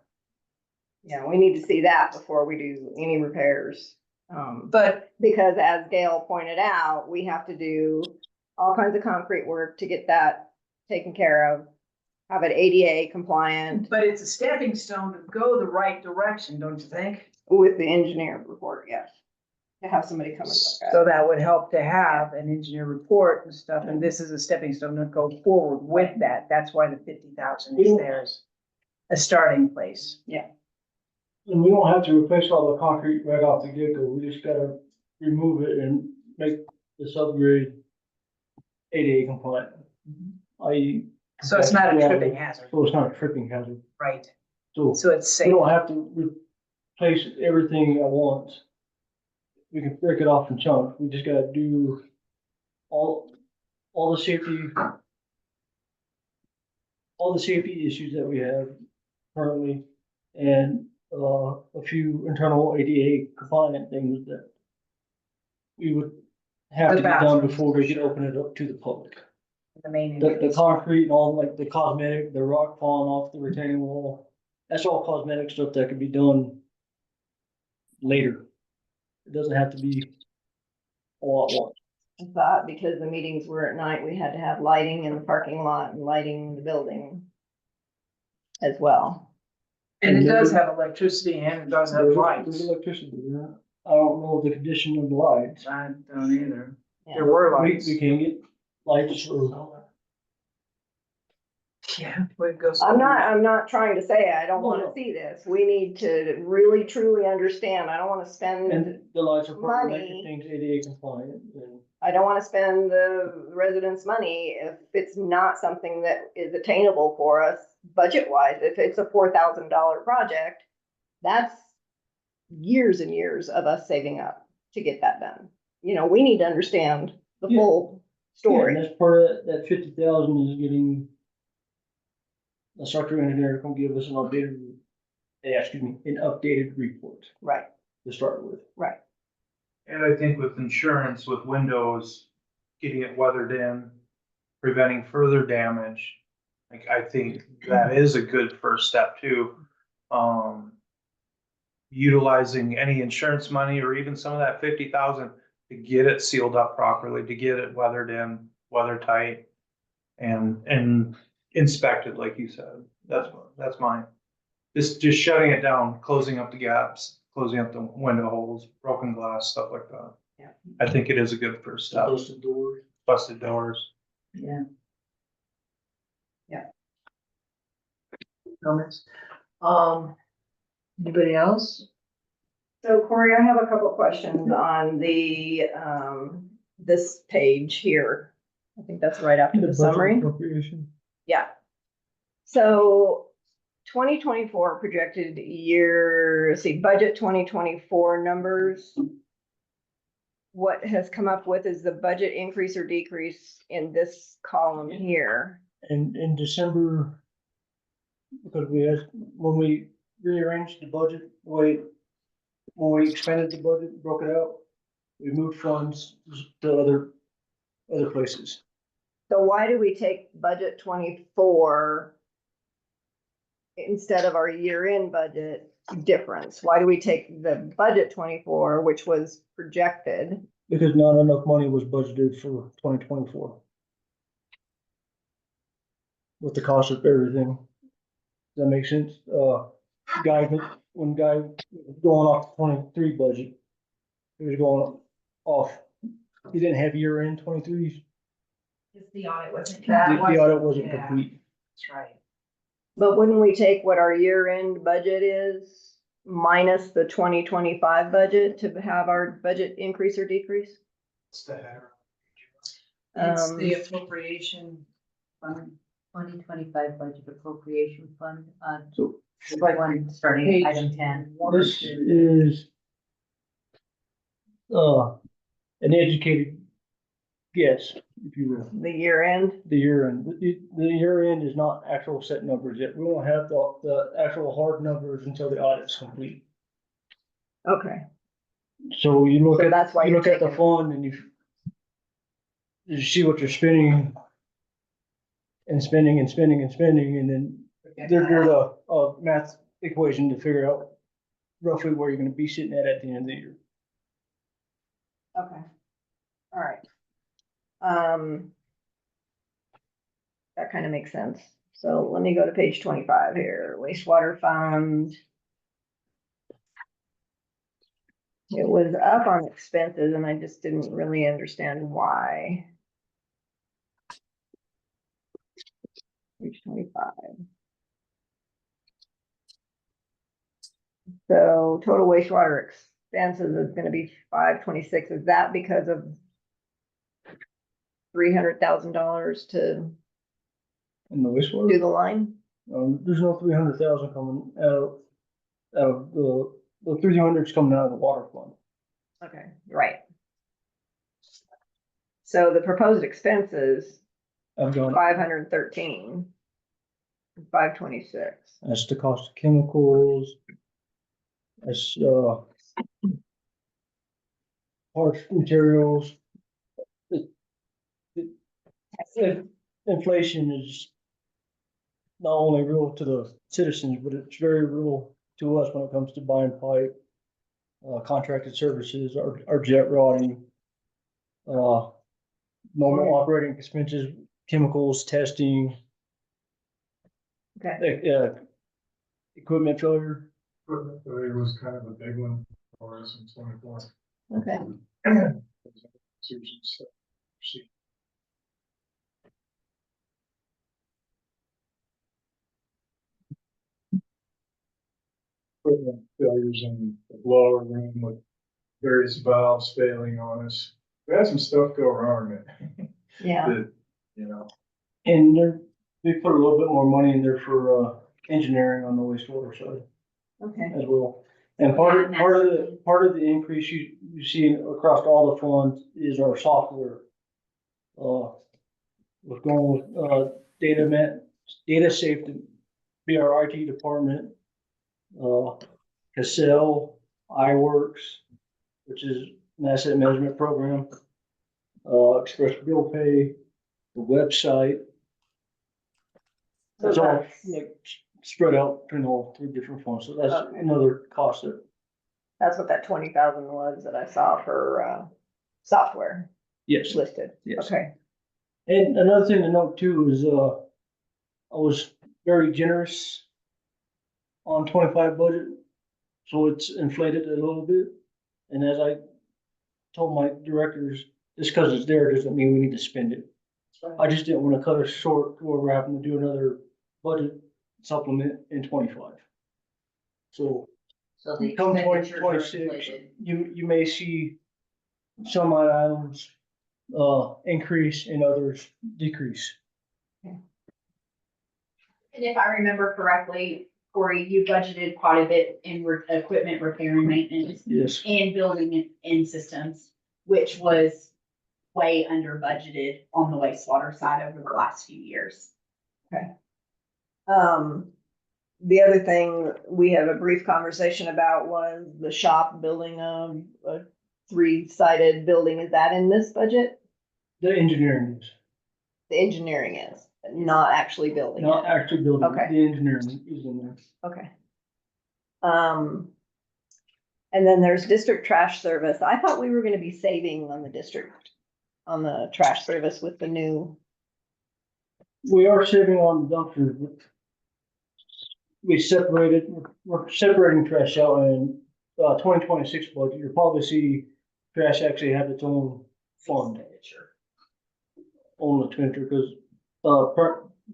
Yeah, we need to see that before we do any repairs. but Because as Gail pointed out, we have to do all kinds of concrete work to get that taken care of. Have it ADA compliant it's a stepping stone to go the right direction, don't you think? with the engineer report, yes. To have somebody come and look at So it. that would help to have an engineer report and stuff, and this is a stepping stone to go forward with that. That's why the 50,000 is there as a starting place. And we don't have to replace all the concrete right off the get-go. We just gotta remove it and make this upgrade ADA compliant. I.e. So it's not a Yeah, tripping hazard, So it's not a tripping hazard. right? So So it's we safe. don't have to replace everything at once. We can break it off in chunks. We just gotta do all the safety, issues that we have currently, and a few internal ADA compliant things that we would have The to be done bathrooms, before we can sure. open it up to the public. The main. The concrete and all like the cosmetic, the rock falling off the retaining wall, that's all cosmetic stuff that can be done later. It doesn't have to be all at once. I thought because the meetings were at night, we had to have lighting in the parking lot and lighting in the building as well. And it does have electricity and it does have There's lights. electricity, yeah. I don't know the condition of the lights. I don't either. Yeah. There were We lights. can get lights or. Yeah, we'd go. I'm not trying to say I don't No, wanna no. see this. We need to really truly understand. I don't wanna spend, And the lights are probably Money. making things ADA compliant and. I don't wanna spend the residents' money if it's not something that is attainable for us budget wise. If it's a $4,000 project, that's years and years of us saving up to get that done. You know, we need to understand the Yeah. full Yeah, story. and that's part of that 50,000 is getting. The structural engineer can give us an updated, an updated report Right, to start with. right. And I think with insurance, with windows, getting it weathered in, preventing further damage. Like, I think that is a good first step too. Utilizing any insurance money or even some of that 50,000 to get it sealed up properly, to get it weathered in, weather tight. And inspected, like you said. That's mine. Just shutting it down, closing up the gaps, closing up the window holes, broken glass, stuff like that. Yeah. I think it is a good first step. Busted doors. Busted doors. Yeah. Yeah. Comments? Anybody else? So Corey, I have a couple questions on the, this page here. I think that's right after the summary. Appropriation. Yeah. So 2024 projected year, let's see, budget 2024 numbers. What has come up with is the budget increase or decrease in this column here. And in December, because we had, when we rearranged the budget, when we expanded the budget, broke it out, we moved funds to other places. So why do we take budget 24 instead of our year-end budget difference? Why do we take the budget 24, which was projected? Because not enough money was budgeted for 2024. With the cost of everything. Does that make sense? When Guy was going off the 23 budget, he was going off, he didn't have year-end 23. Just the audit wasn't. The audit wasn't complete. That's right. But wouldn't we take what our year-end budget is minus the 2025 budget to have our budget increase or decrease? It's the header. It's the Um, appropriation fund. 2025 budget appropriation fund on So one, starting Page at item 10. this is an educated guess, if you will. the year-end, The year end, the year end is not actual set numbers yet. We won't have the actual hard numbers until the audit's complete. okay. So you look So at, that's why you you're look at the taking- fund and you see what you're spending and spending and spending and spending, and then there's a math equation to figure out roughly where you're gonna be sitting at the end of the year. Okay. All right. That kind of makes sense. So let me go to page 25 here, wastewater fund. It was up on expenses and I just didn't really understand why. Page 25. So total wastewater expenses is gonna be 526. Is that because of $300,000 to And the do wastewater, the line? there's no 300,000 coming out of the 300's coming out of the water fund. Okay, right. So the proposed expenses, I've gone, 513, 526. that's the cost of chemicals. That's, parts, materials. Inflation is not only real to the citizens, but it's very real to us when it comes to buying pipe, contracted services, our jet rotting, normal operating expenses, chemicals, testing, Okay, equipment failure. Equipment failure was kind of a big one for us in 24. okay. Equipment failures in the blower room with various valves failing on us. We had some stuff go wrong that, Yeah, that, you know, And they put a little bit more money in there for, engineering on the wastewater side okay. as well. And part of the increase you see across all the funds is our software. We're going with, data safety, be our IT department. Cassell, iWorks, which is an asset management program. Express Bill Pay, the website. So It's all that's- like spread out between all three different funds, so that's Okay. another cost that, That's what that 20,000 was that I saw for, software yes. listed. Yes. Okay, And another thing to note too is, I was very generous on 25 budget, so it's inflated a little bit. And as I told my directors, just because it's there doesn't mean we need to spend it. I just didn't want to cut us short where we're having to do another budget supplement in 25. So So the come expenditures are 2026, inflated. you may see some items, increase and others decrease. And if I remember correctly, Corey, you budgeted quite a bit in equipment repair and maintenance Yes. and building and systems, which was way under budgeted on the wastewater side over the last few years. The other thing we had a brief conversation about was the shop building a 3-sided building. Is that in this budget? The engineering is, The engineering is, not actually building not it. actually building, Okay. the engineering is in there. Okay. And then there's district trash service. I thought we were gonna be saving on the district, on the trash service with the new. We are saving on the dumpsters, but we're separating trash out in 2026 budget. You'll probably see trash actually have its own fund on the expenditure, because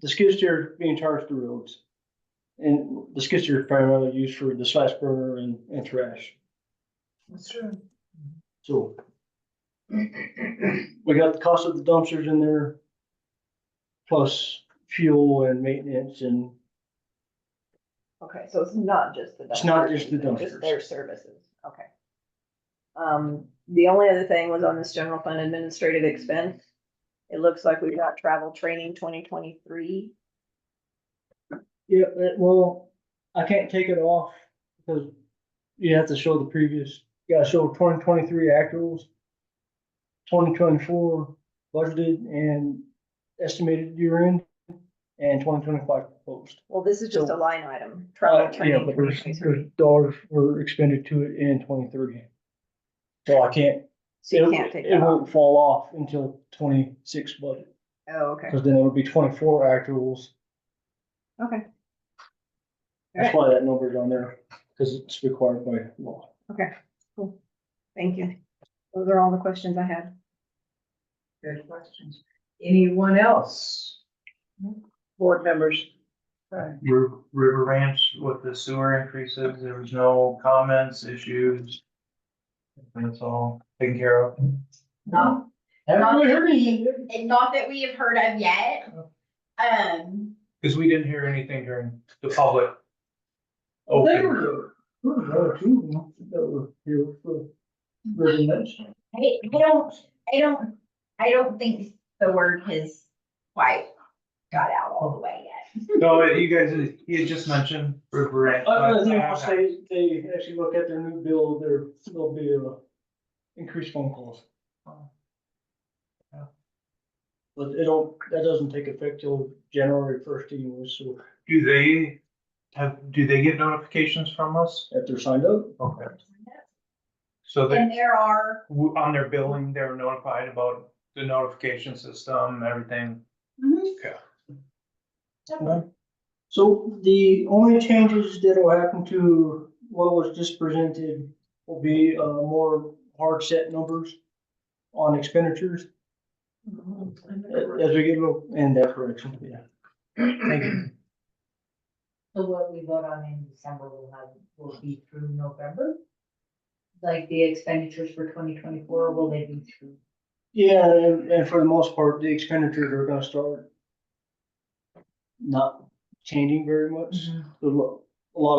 the skid steer is being charged to roads. And the skid steer is primarily used for the slash burner and trash. That's true. So we got the cost of the dumpsters in there, plus fuel and maintenance, and Okay, so it's not just the dumpsters. It's not just the it's dumpsters. their services, okay. The only other thing was on this general fund administrative expense. It looks like we've got travel training 2023. yeah, well, I can't take it off because you have to show the previous, you gotta show 2023 actuals, 2024 budgeted and estimated year end, and 2025 proposed. Well, this is just a So- line item, travel Yeah, training but there's 2023. dollars were expended to it in 23. So I can't, So you can't take it that off. won't fall off until 26 budget, Oh, okay, because then it'll be 24 actuals. okay, That's why that number's on there, because it's required by law. okay, cool. Thank you. Those are all the questions I had. Good questions. Anyone else? Board members? Okay. River Ranch with the sewer increases, there was no comments, issues. That's all taken care of. Not, not that we, and not that we have heard of yet. Cause we didn't hear anything during the public. Oh, they open. were, there were two that were here for residents. I don't think the word has quite got out all the way yet. No, you guys, he had just mentioned River Ranch. Once they actually look at their new bill, there'll be increased phone calls. Yeah. But that doesn't take effect till January 1st anyway, so Do they get notifications from us? if they're signed up. Okay. So they, And there are, on their billing, they're notified about the notification system, everything. Okay. So the only changes that will happen to what was just presented will be more hard set numbers on expenditures. As we get a little in that direction, yeah. Thank you. So what we vote on in December will be through November? Like the expenditures for 2024, will they be through? Yeah, and for the most part, the expenditures are gonna start not changing very much. A lot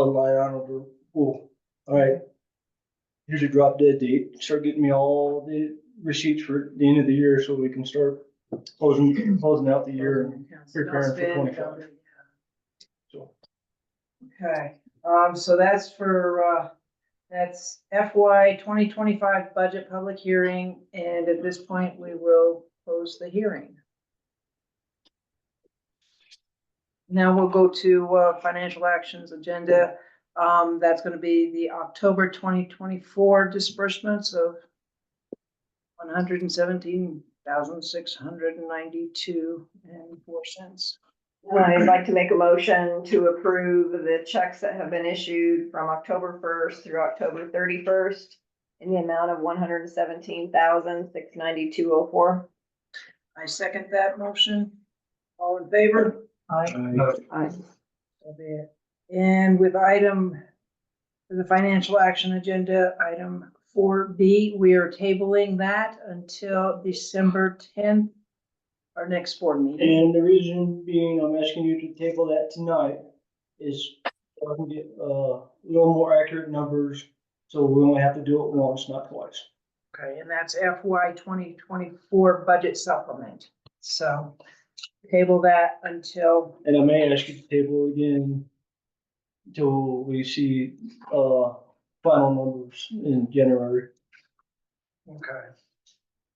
of line items are, oh, all right. Here's a drop dead date. Start getting me all the receipts for the end of the year so we can start closing out the year and preparing for 25. So. Okay, so that's for, that's FY 2025 budget public hearing, and at this point, we will close the hearing. Now we'll go to, financial actions agenda. That's gonna be the October 2024 disbursements of $117,692.04. I'd like to make a motion to approve the checks that have been issued from October 1st through October 31st in the amount of $117,692.04. I second that motion. All in favor? Aye. Aye. So be it. And with item, for the financial action agenda, item 4B, we are tabling that until December 10th, our next board meeting. And the reason being I'm asking you to table that tonight is so I can get, a little more accurate numbers, so we only have to do it once, not twice. Okay, and that's FY 2024 budget supplement. So table that until, And I may ask you to table again until we see, final numbers in January. okay.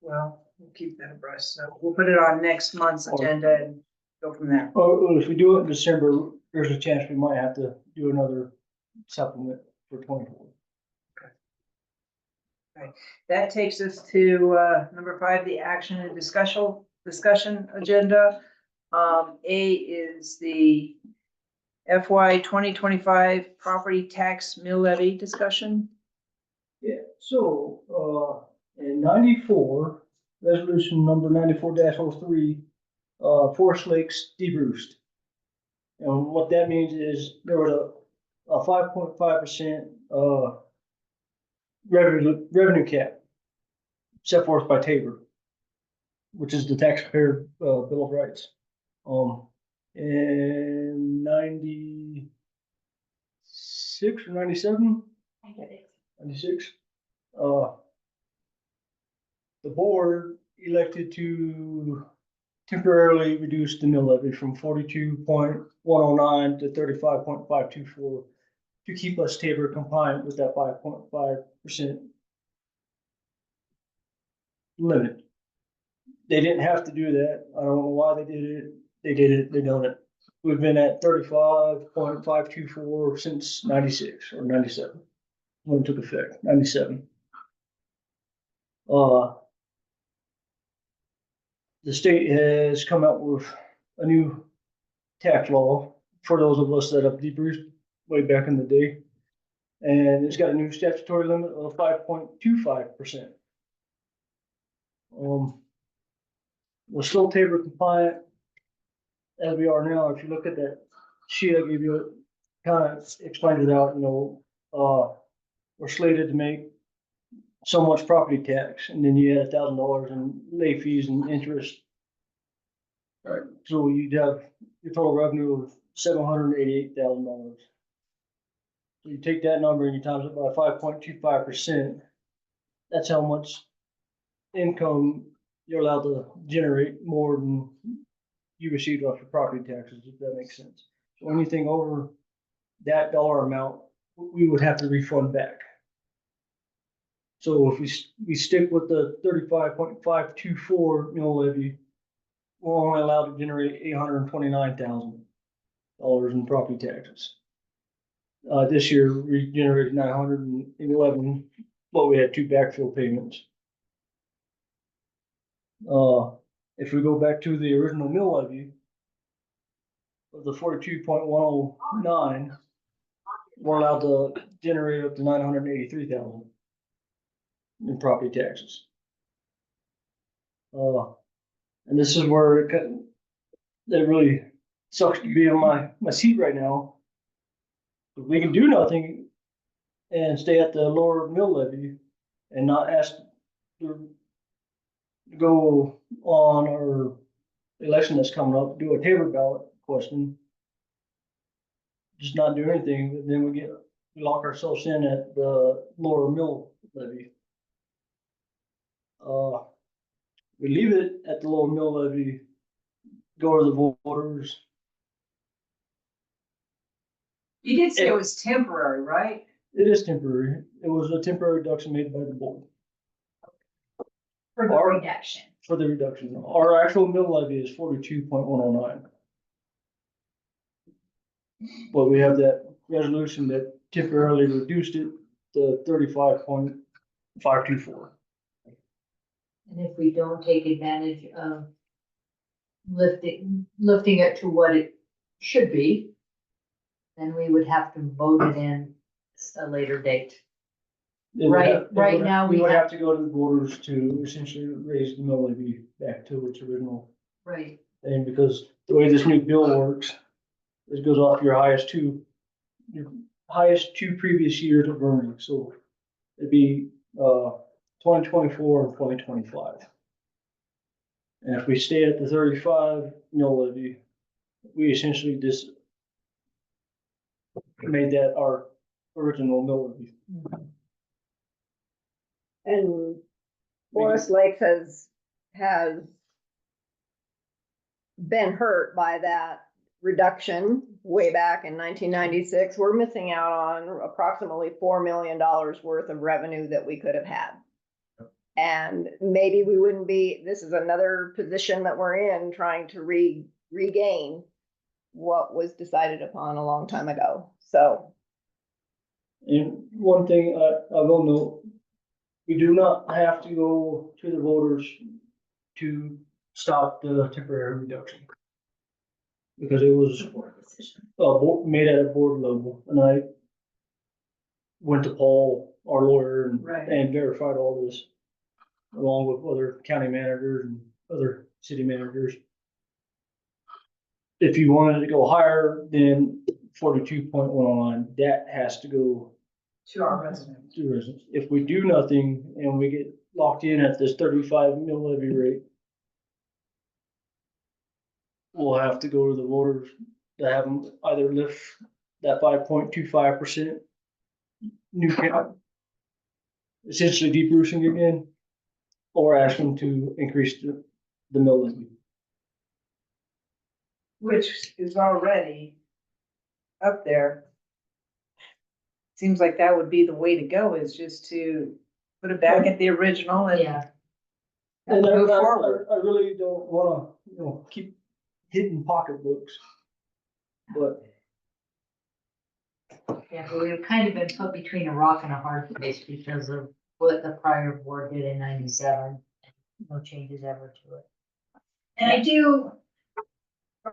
Well, we'll keep that abreast. So we'll put it on next month's agenda and go from there. Or if we do it in December, there's a chance we might have to do another supplement for 24. That takes us to number 5, the action and discussion agenda. A is the FY 2025 property tax mill levy discussion. Yeah, so, in 94, resolution number 94-03, Forest Lakes debruced. And what that means is there was a 5.5%, revenue cap set forth by Tabor, which is the taxpayer, bill of rights. In 96 or 97, 96, the board elected to temporarily reduce the mill levy from 42.109 to 35.524 to keep us Tabor compliant with that 5.5% limit. They didn't have to do that. I don't know why they did it. They did it, they done it. We've been at 35.524 since 96 or 97, when it took effect, 97. The state has come out with a new tax law for those of us that have debruced way back in the day. And it's got a new statutory limit of 5.25%. We're still Tabor compliant as we are now. If you look at that sheet I gave you, it kind of explains it out, we're slated to make so much property tax, and then you add $1,000 in late fees and interest. All right, so you'd have your total revenue of $788,000. So you take that number and you times it by 5.25%. That's how much income you're allowed to generate more than you received off your property taxes, if that makes sense. So anything over that dollar amount, we would have to refund back. So if we stick with the 35.524 mill levy, we're only allowed to generate $829,000 in property taxes. This year we generated 911, but we had 2 backfill payments. If we go back to the original mill levy of the 42.109, we're allowed to generate up to 983,000 in property taxes. And this is where it really sucks to be on my seat right now. We can do nothing and stay at the lower mill levy and not ask to go on our election that's coming up, do a Tabor ballot question. Just not do anything, but then we lock ourselves in at the lower mill levy. We leave it at the lower mill levy, go to the voters. You did say it was temporary, right? It is temporary. It was a temporary reduction made by the board. For the Or- reduction. For the reduction. Our actual mill levy is 42.109. But we have that resolution that temporarily reduced it to 35.524. And if we don't take advantage of lifting it to what it should be, then we would have to vote it in a later date. Right now we we would have- have to go to the voters to essentially raise the mill levy back to its original Right. thing, because the way this new bill works, it goes off your highest two previous years of earnings. So it'd be 2024 and 2025. And if we stay at the 35 mill levy, we essentially just made that our original mill levy. And Forest Lakes has been hurt by that reduction way back in 1996. We're missing out on approximately $4 million worth of revenue that we could have had. And maybe we wouldn't be, this is another position that we're in, trying to regain what was decided upon a long time ago. So And one thing I will note, we do not have to go to the voters to stop the temporary reduction. Because it was made at a board level, and I went to Paul, our lawyer, Right. and verified all this, along with other county managers and other city managers. If you wanted to go higher than 42.109, that has to go To our residents. to residents. If we do nothing and we get locked in at this 35 mill levy rate, we'll have to go to the voters to have them either lift that 5.25% new cap, essentially de-brucing again, or ask them to increase the mill levy. Which is already up there. Seems like that would be the way to go, is just to put it back at the original and Yeah. And move forward. I really don't wanna, keep hitting pocketbooks. But Yeah, but we've kind of been put between a rock and a hard place because of what the prior board did in 97. No changes ever to it. And I do,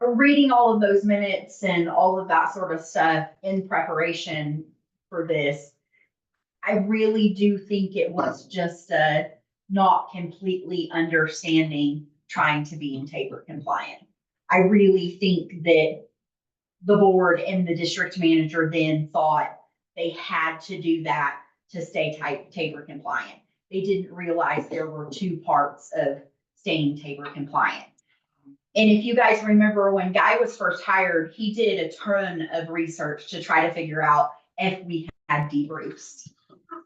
reading all of those minutes and all of that sort of stuff in preparation for this, I really do think it was just a not completely understanding trying to be in TABOR compliant. I really think that the board and the district manager then thought they had to do that to stay TABOR compliant. They didn't realize there were two parts of staying TABOR compliant. And if you guys remember when Guy was first hired, he did a ton of research to try to figure out if we had debriefs.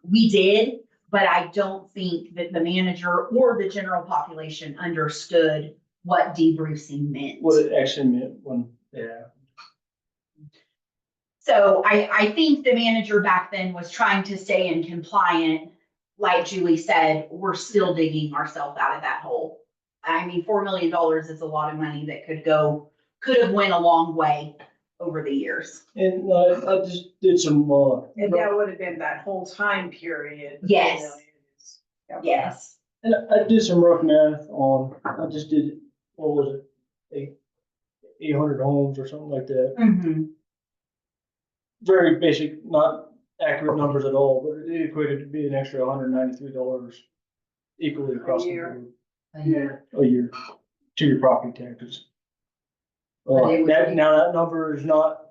We did, but I don't think that the manager or the general population understood what debriefing meant. what it actually meant when, So I think the manager back then was trying to stay in compliant. Like Julie said, we're still digging ourselves out of that hole. I mean, $4 million is a lot of money that could have went a long way over the years. and I just did some, And that would have been that whole time period. Yes. Yes. and I did some rough math on, I just did, what was it? 800 homes or something like that. Mm-hmm. Very basic, not accurate numbers at all, but it equated to be an extra $193 equally across the year. board. A year. A year to your property taxes. But it would be- Now that number is not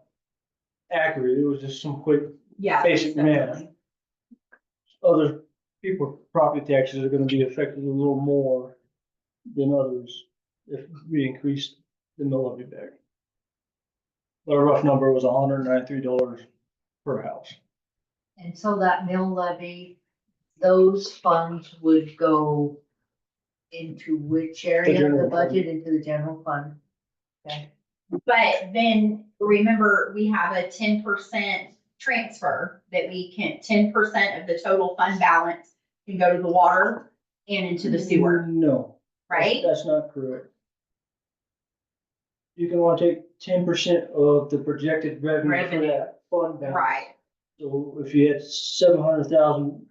accurate, it was just some quick Yeah. basic math. definitely. Other people's property taxes are gonna be affected a little more than others if we increase the mill levy back. But a rough number was $193 per house. And so that mill levy, those funds would go into which area of the general fund. budget, into the general fund? Okay. But then remember, we have a 10% transfer that we can, 10% of the total fund balance can go to the water and into the sewer, No. right? That's not correct. You can only take 10% of the projected revenue for that fund balance. Right. So if you had 700,000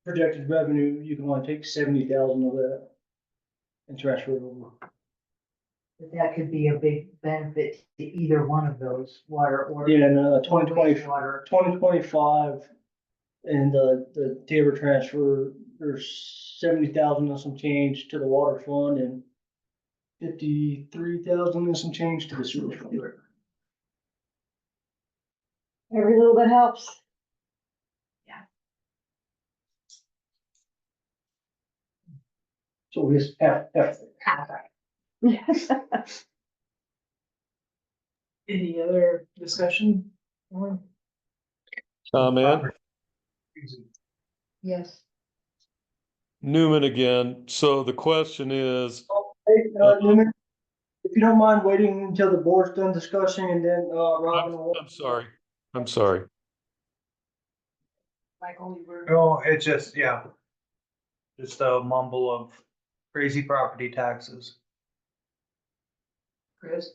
projected revenue, you can only take 70,000 of that and transfer it over. But that could be a big benefit to either one of those, water or. Yeah, and or 2020, wastewater. 2025 and the TABOR transfer, there's 70,000 and some change to the water fund and 53,000 and some change to the sewer fund. every little bit helps. So we just have. Any other discussion? Comment? Yes. Newman again. So the question is, Hey, Newman, if you don't mind waiting until the board's done discussing and then, Robin will. I'm sorry. I'm sorry. Michael, you were. No, it's just, yeah. Just a mumble of crazy property taxes. Chris?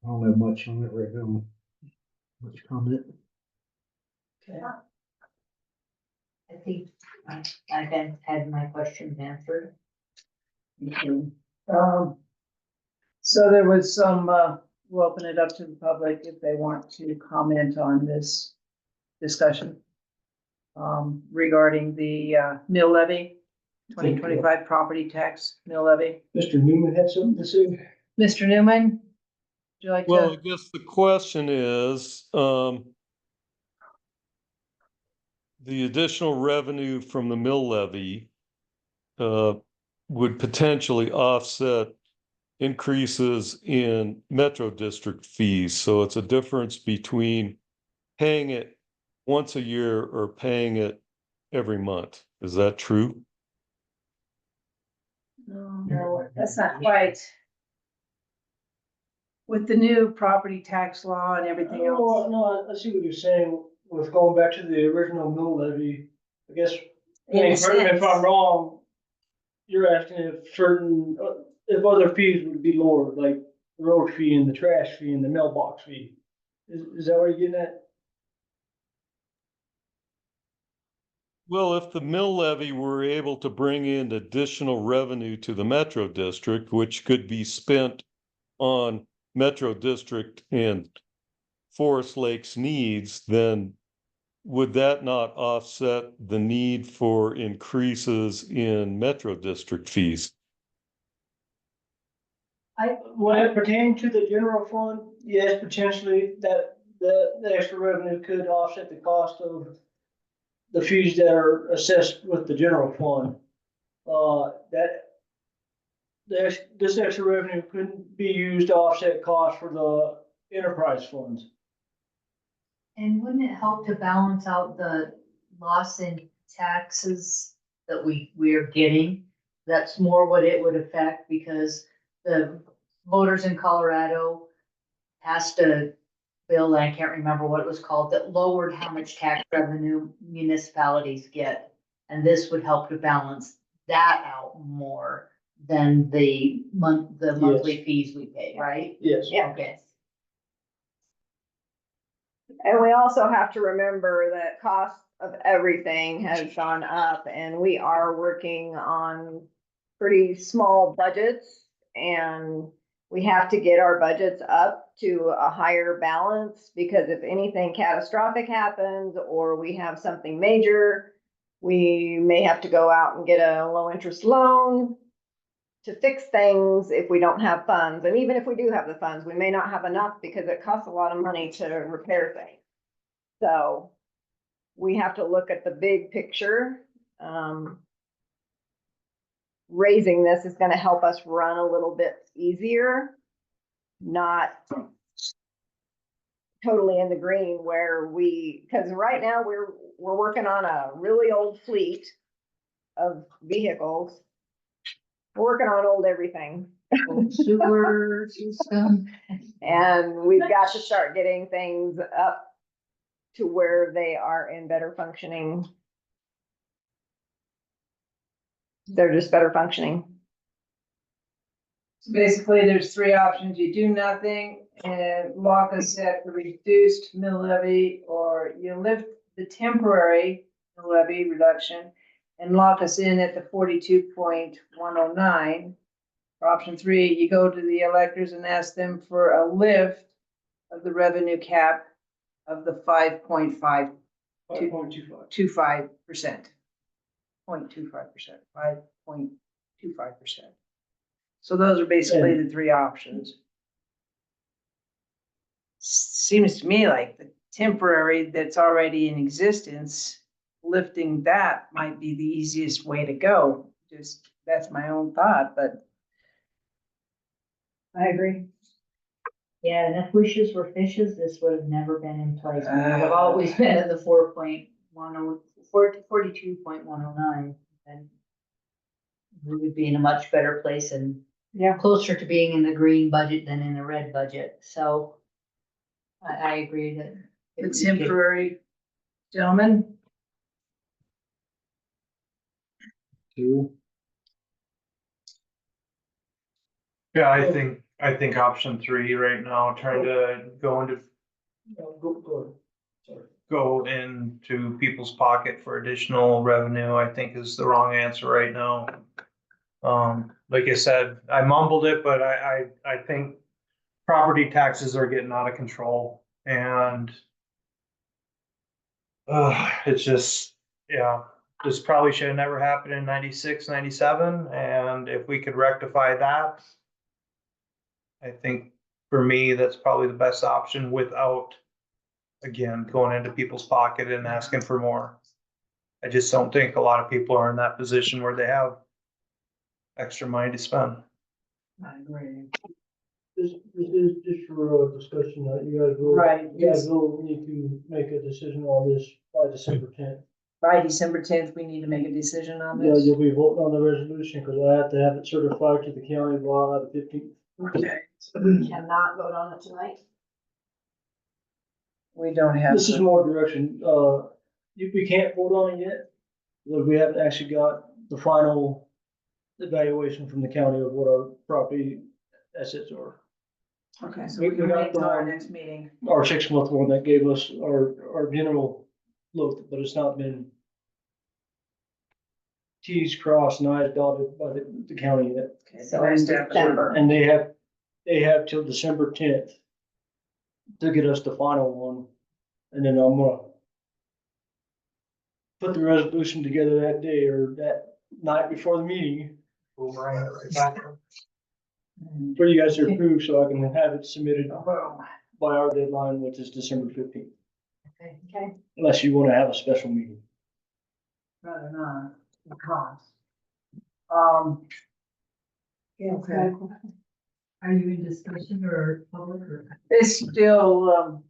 I don't have much on it right now. Much comment. I think I've had my questions answered. So there was some, we'll open it up to the public if they want to comment on this discussion. Regarding the, mill levy, 2025 property tax mill levy. Mr. Newman had something to say? Mr. Newman, would you like Well, I to? guess the question is, the additional revenue from the mill levy would potentially offset increases in Metro District fees. So it's a difference between paying it once a year or paying it every month. Is that true? No, that's not quite. With the new property tax law and everything else. No, I see what you're saying with going back to the original mill levy. I guess, In a correct me if sense. I'm wrong, you're asking if certain, if other fees would be lower, like the road fee and the trash fee and the mailbox fee. Is that what you're getting at? Well, if the mill levy were able to bring in additional revenue to the Metro District, which could be spent on Metro District and Forest Lakes needs, then would that not offset the need for increases in Metro District fees? When it pertains to the general fund, yes, potentially that the extra revenue could offset the cost of the fees that are assessed with the general fund. This extra revenue couldn't be used to offset costs for the enterprise funds. And wouldn't it help to balance out the loss in taxes that we're getting? That's more what it would affect because the voters in Colorado passed a bill, I can't remember what it was called, that lowered how much tax revenue municipalities get. And this would help to balance that out more than the monthly fees we pay, right? Yes. Yeah. Okay. And we also have to remember that cost of everything has gone up and we are working on pretty small budgets. And we have to get our budgets up to a higher balance because if anything catastrophic happens or we have something major, we may have to go out and get a low interest loan to fix things if we don't have funds. And even if we do have the funds, we may not have enough because it costs a lot of money to repair things. So we have to look at the big picture. Raising this is going to help us run a little bit easier, not totally in the green where because right now we're working on a really old fleet of vehicles. We're working on old everything. Sewer system. And we've got to start getting things up to where they are in better functioning. They're just better functioning. So basically, there's three options. You do nothing and lock us at the reduced mill levy, or you lift the temporary mill levy reduction and lock us in at the 42.109. For option three, you go to the electors and ask them for a lift of the revenue cap of the 5.525%. 0.25%, 5.25%. So those are basically the three options. Seems to me like the temporary that's already in existence, lifting that might be the easiest way to go. Just, that's my own thought, but. I agree. Yeah, and if wishes were fishes, this would have never been in place. We would have always been at the 42.109, and we would be in a much better place and Yeah. closer to being in the green budget than in the red budget. So I agree that. The if we could- temporary, gentlemen, Two. Yeah, I think option 3 right now, trying to go into, Go. Sorry. go into people's pocket for additional revenue, I think is the wrong answer right now. Like I said, I mumbled it, but I think property taxes are getting out of control and it's just, yeah, this probably should have never happened in 96, 97, and if we could rectify that, I think for me, that's probably the best option without, again, going into people's pocket and asking for more. I just don't think a lot of people are in that position where they have extra money to spend. I agree. This is just for a discussion that you guys will. Right, You guys yes. will need to make a decision on this by December 10th. By December 10th, we need to make a decision on Yeah, this. you'll be voting on the resolution, because I have to have it certified to the county by the 15th. Okay, We cannot vote on it tonight. we don't have. This is more direction, we can't vote on it yet, because we haven't actually got the final evaluation from the county of what our property assets are. Okay, so we we can got wait until our the- next meeting. Our 6-month one that gave us our general look, but it's not been T's crossed and I's dotted by the county yet. Okay, So the in next step- December. And they have till December 10th to get us the final one. And then I'm gonna put the resolution together that day or that night before the meeting We'll bring it right back. for you guys to approve, so I can have it submitted Boom. by our deadline, which is December 15th. Okay. Unless you wanna have a special meeting. Rather not, because. Yeah, okay. Are you in discussion or public or? It's still,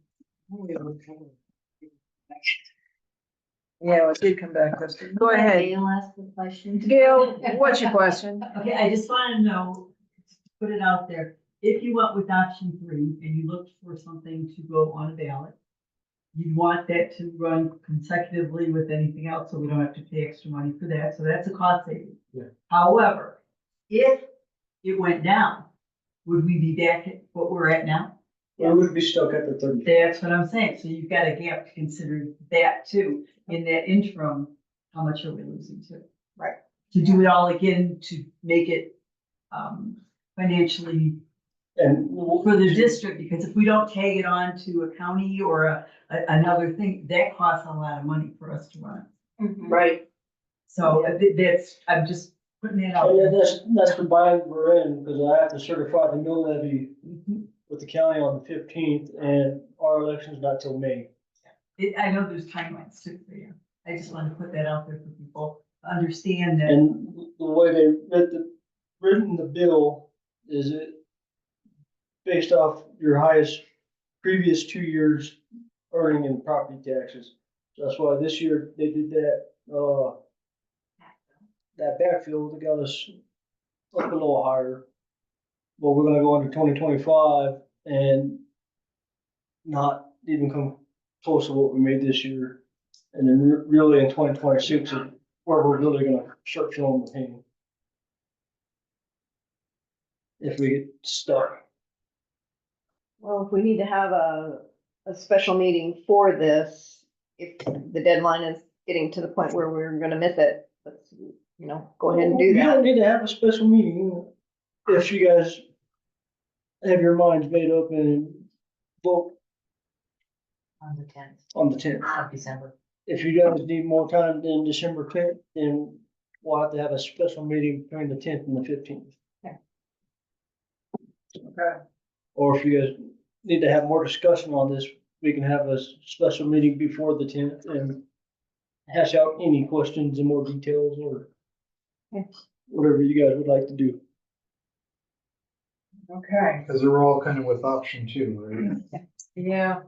yeah, it did come back, Kristen. Go ahead. Gail asked the question. Gail, what's your question? Okay, I just want to know, put it out there, if you went with option 3 and you looked for something to go on a ballot, you'd want that to run consecutively with anything else, so we don't have to pay extra money for that, so that's a cost saving. Yeah. However, if it went down, would we be back at what we're at now? We would be stuck at the 30. That's what I'm saying, so you've got a gap to consider that too, in that interim, how much are we losing to? Right. To do it all again, to make it, financially And for the district, because if we don't tag it on to a county or another thing, that costs a lot of money for us to run. Right. So that's, I'm just putting it out Oh, yeah, there. that's the bind we're in, because I have to certify the mill levy Mhm. with the county on the 15th, and our election's not till May. I know there's timelines too for you. I just want to put that out there for people to understand that. And the way they written the bill is it based off your highest previous 2 years earning in property taxes. So that's why this year they did that, that backfill that got us up a little higher. But we're gonna go into 2025 and not even come close to what we made this year. And then really in 2026 is where we're really gonna start feeling the pain. If we get stuck. Well, if we need to have a special meeting for this, if the deadline is getting to the point where we're gonna miss it, let's, go ahead and do You don't that. need to have a special meeting if you guys have your minds made up and vote On the 10th on the 10th. of December. If you guys need more time than December 10th, then we'll have to have a special meeting between the 10th and the 15th. Okay. Or if you guys need to have more discussion on this, we can have a special meeting before the 10th and hash out any questions in more details or whatever you guys would like to do. Okay, Cause they're all kind of with option two, right? yeah,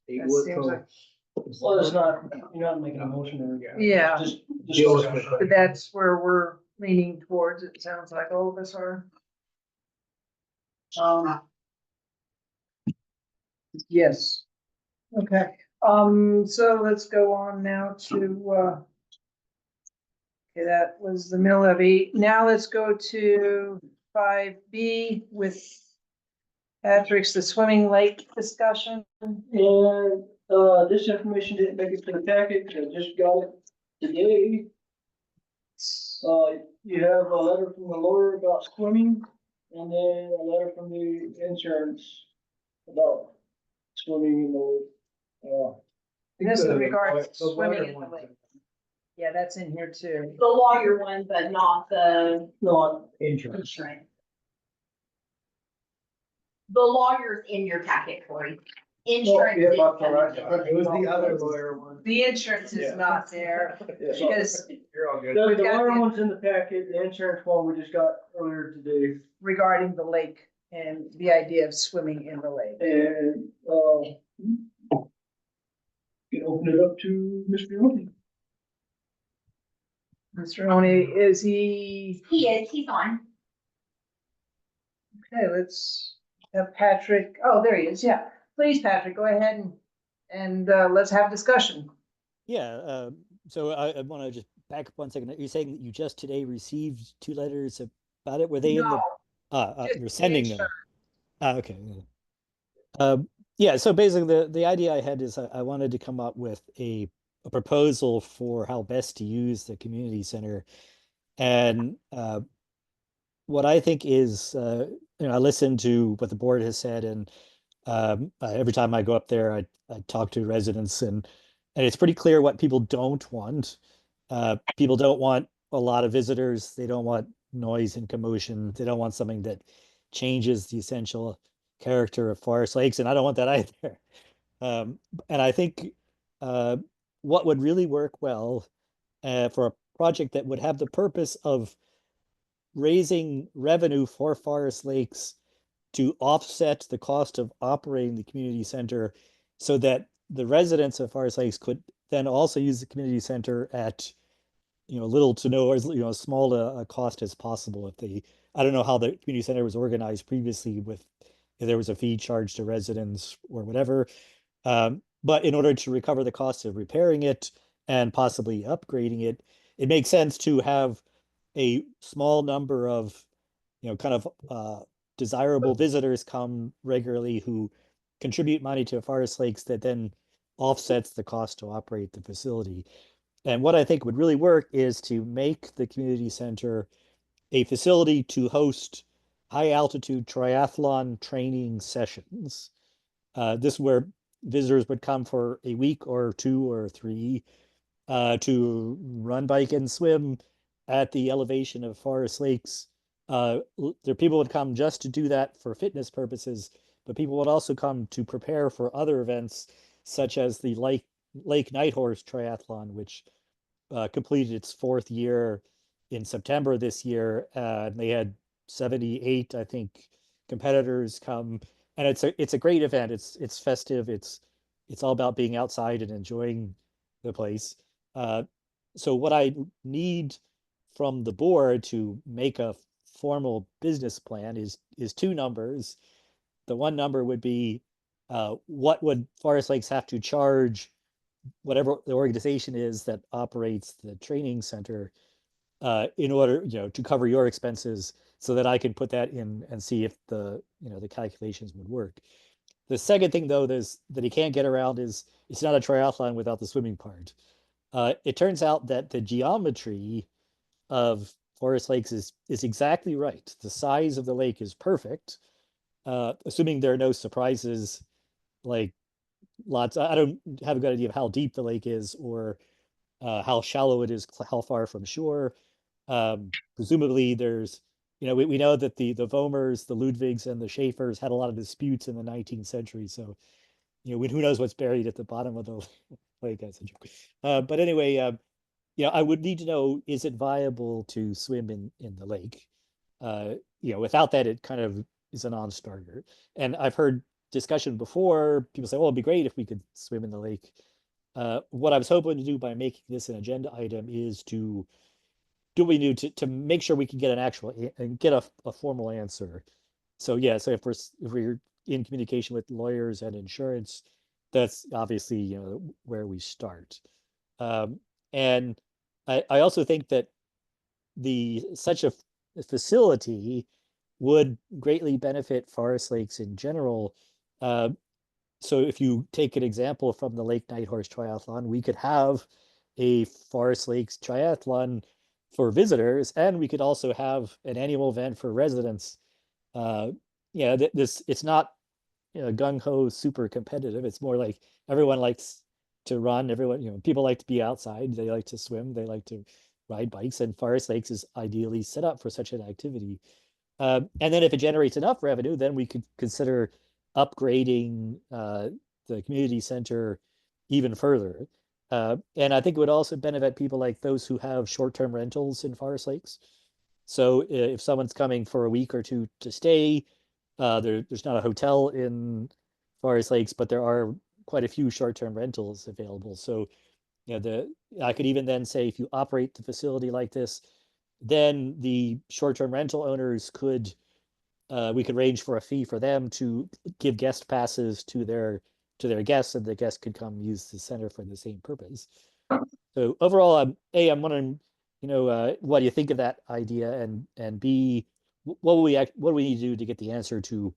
Eight that wood, seems so- like, Well, it's not, you're not making a motion or. yeah, Just. Deal with it. but that's where we're leaning towards, it sounds like all of us are. Yes. Okay, so let's go on now to, okay, that was the mill levy. Now let's go to 5B with Patrick's, the swimming lake discussion. And, this information didn't make it to the packet, I just got it today. You have a letter from the lawyer about swimming, and then a letter from the insurance about swimming in the, This is regards to The swimming water in the one. lake. Yeah, that's in here too. The lawyer one, but not the not Insurance. insurance. The lawyer's in your packet, Cory. Insurance. yeah, is that's all right. coming. It was the other lawyer one. The insurance Yeah. is not there Yeah. because You're all good. The We've got lawyer the- one's in the packet, the insurance one we just got earlier today, regarding the lake and the idea of swimming in the lake. and, can open it up to Mr. Young. Mr. Oni, is he, He's on. okay, let's have Patrick, oh, there he is, yeah. Please, Patrick, go ahead and let's have discussion. Yeah, so I want to just back up 1 second. You're saying that you just today received 2 letters about it? Were they in the? Just You're sending them. insurance. Okay. Yeah, so basically the idea I had is I wanted to come up with a proposal for how best to use the community center. And what I think is, I listen to what the board has said, and every time I go up there, I talk to residents, and it's pretty clear what people don't want. People don't want a lot of visitors. They don't want noise and commotion. They don't want something that changes the essential character of Forest Lakes, and I don't want that either. And I think what would really work well for a project that would have the purpose of raising revenue for Forest Lakes to offset the cost of operating the community center, so that the residents of Forest Lakes could then also use the community center at little to no, or as small a cost as possible. If they, I don't know how the community center was organized previously, with if there was a fee charged to residents or whatever. But in order to recover the cost of repairing it and possibly upgrading it, it makes sense to have a small number of kind of desirable visitors come regularly who contribute money to Forest Lakes that then offsets the cost to operate the facility. And what I think would really work is to make the community center a facility to host high altitude triathlon training sessions. This is where visitors would come for a week or 2 or 3 to run, bike, and swim at the elevation of Forest Lakes. There people would come just to do that for fitness purposes, but people would also come to prepare for other events, such as the Lake Nighthorse Triathlon, which completed its 4th year in September this year. And they had 78, I think, competitors come, and it's a great event. It's festive. It's all about being outside and enjoying the place. So what I need from the board to make a formal business plan is 2 numbers. The one number would be what would Forest Lakes have to charge whatever the organization is that operates the training center in order, to cover your expenses, so that I can put that in and see if the calculations would work. The second thing, though, that he can't get around is it's not a triathlon without the swimming part. It turns out that the geometry of Forest Lakes is exactly right. The size of the lake is perfect, assuming there are no surprises, like lots. I don't have a good idea of how deep the lake is, or how shallow it is, how far from shore. Presumably there's, we know that the Vomers, the Ludwigs, and the Schaefers had a lot of disputes in the 19th century. So, who knows what's buried at the bottom of the lake. That's a joke. But anyway, I would need to know, is it viable to swim in the lake? without that, it kind of is a non-starter. And I've heard discussion before, people say, oh, it'd be great if we could swim in the lake. What I was hoping to do by making this an agenda item is to do what we need to make sure we can get an actual and get a formal answer. So yeah, so if we're in communication with lawyers and insurance, that's obviously where we start. And I also think that such a facility would greatly benefit forest lakes in general. So if you take an example from the Lake Nighthorse Triathlon, we could have a Forest Lakes Triathlon for visitors, and we could also have an annual event for residents. It's not gung ho super competitive. It's more like everyone likes to run. Everyone, people like to be outside. They like to swim. They like to ride bikes, and Forest Lakes is ideally set up for such an activity. And then if it generates enough revenue, then we could consider upgrading the community center even further. And I think it would also benefit people like those who have short-term rentals in Forest Lakes. So if someone's coming for a week or two to stay, there's not a hotel in Forest Lakes, but there are quite a few short-term rentals available. So I could even then say if you operate the facility like this, then the short-term rental owners we could arrange for a fee for them to give guest passes to their guests, and the guests could come use the center for the same purpose. So overall, I'm wondering, what do you think of that idea, and B, what do we need to do to get the answer to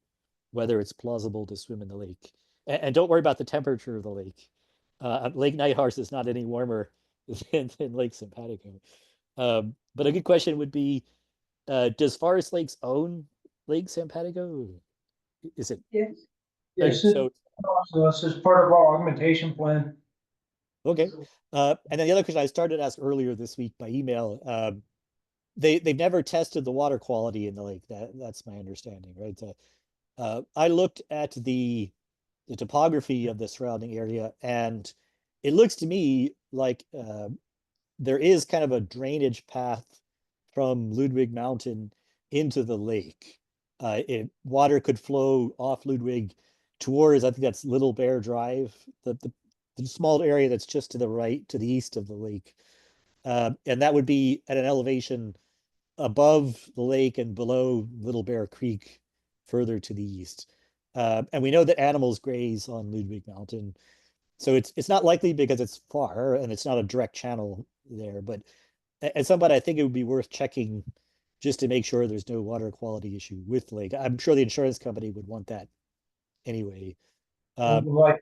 whether it's plausible to swim in the lake? And don't worry about the temperature of the lake. Lake Nighthorse is not any warmer than Lake Simpatico. But a good question would be, does Forest Lakes own Lake Simpatico? Is it? Yes. Yes, So this is part of our augmentation plan. okay. And then the other question I started to ask earlier this week by email, they've never tested the water quality in the lake. That's my understanding, right? I looked at the topography of the surrounding area, and it looks to me like there is kind of a drainage path from Ludwig Mountain into the lake. Water could flow off Ludwig towards, I think that's Little Bear Drive, the small area that's just to the right, to the east of the lake. And that would be at an elevation above the lake and below Little Bear Creek, further to the east. And we know that animals graze on Ludwig Mountain. So it's not likely because it's far and it's not a direct channel there. But at some point, I think it would be worth checking just to make sure there's no water quality issue with the lake. I'm sure the insurance company would want that anyway. Like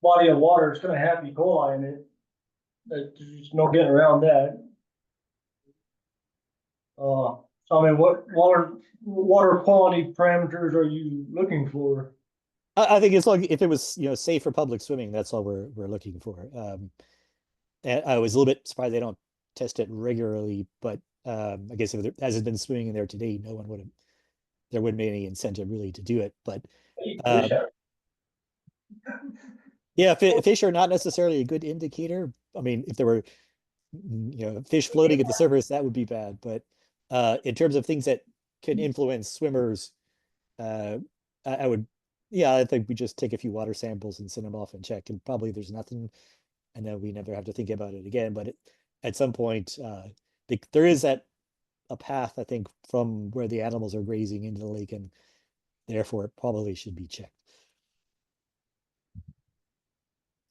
body of water, it's gonna have E. coli in it. There's no getting around that. So I mean, what water quality parameters are you looking for? I think it's like if it was safe for public swimming, that's all we're looking for. And I was a little bit surprised they don't test it regularly, but I guess if there hasn't been swimming in there today, there wouldn't be any incentive really to do it. But yeah, fish are not necessarily a good indicator. I mean, if there were fish floating at the surface, that would be bad. But in terms of things that can influence swimmers, I would, yeah, I think we just take a few water samples and send them off and check, and probably there's nothing, and then we never have to think about it again. But at some point, there is a path, I think, from where the animals are grazing into the lake, and therefore it probably should be checked.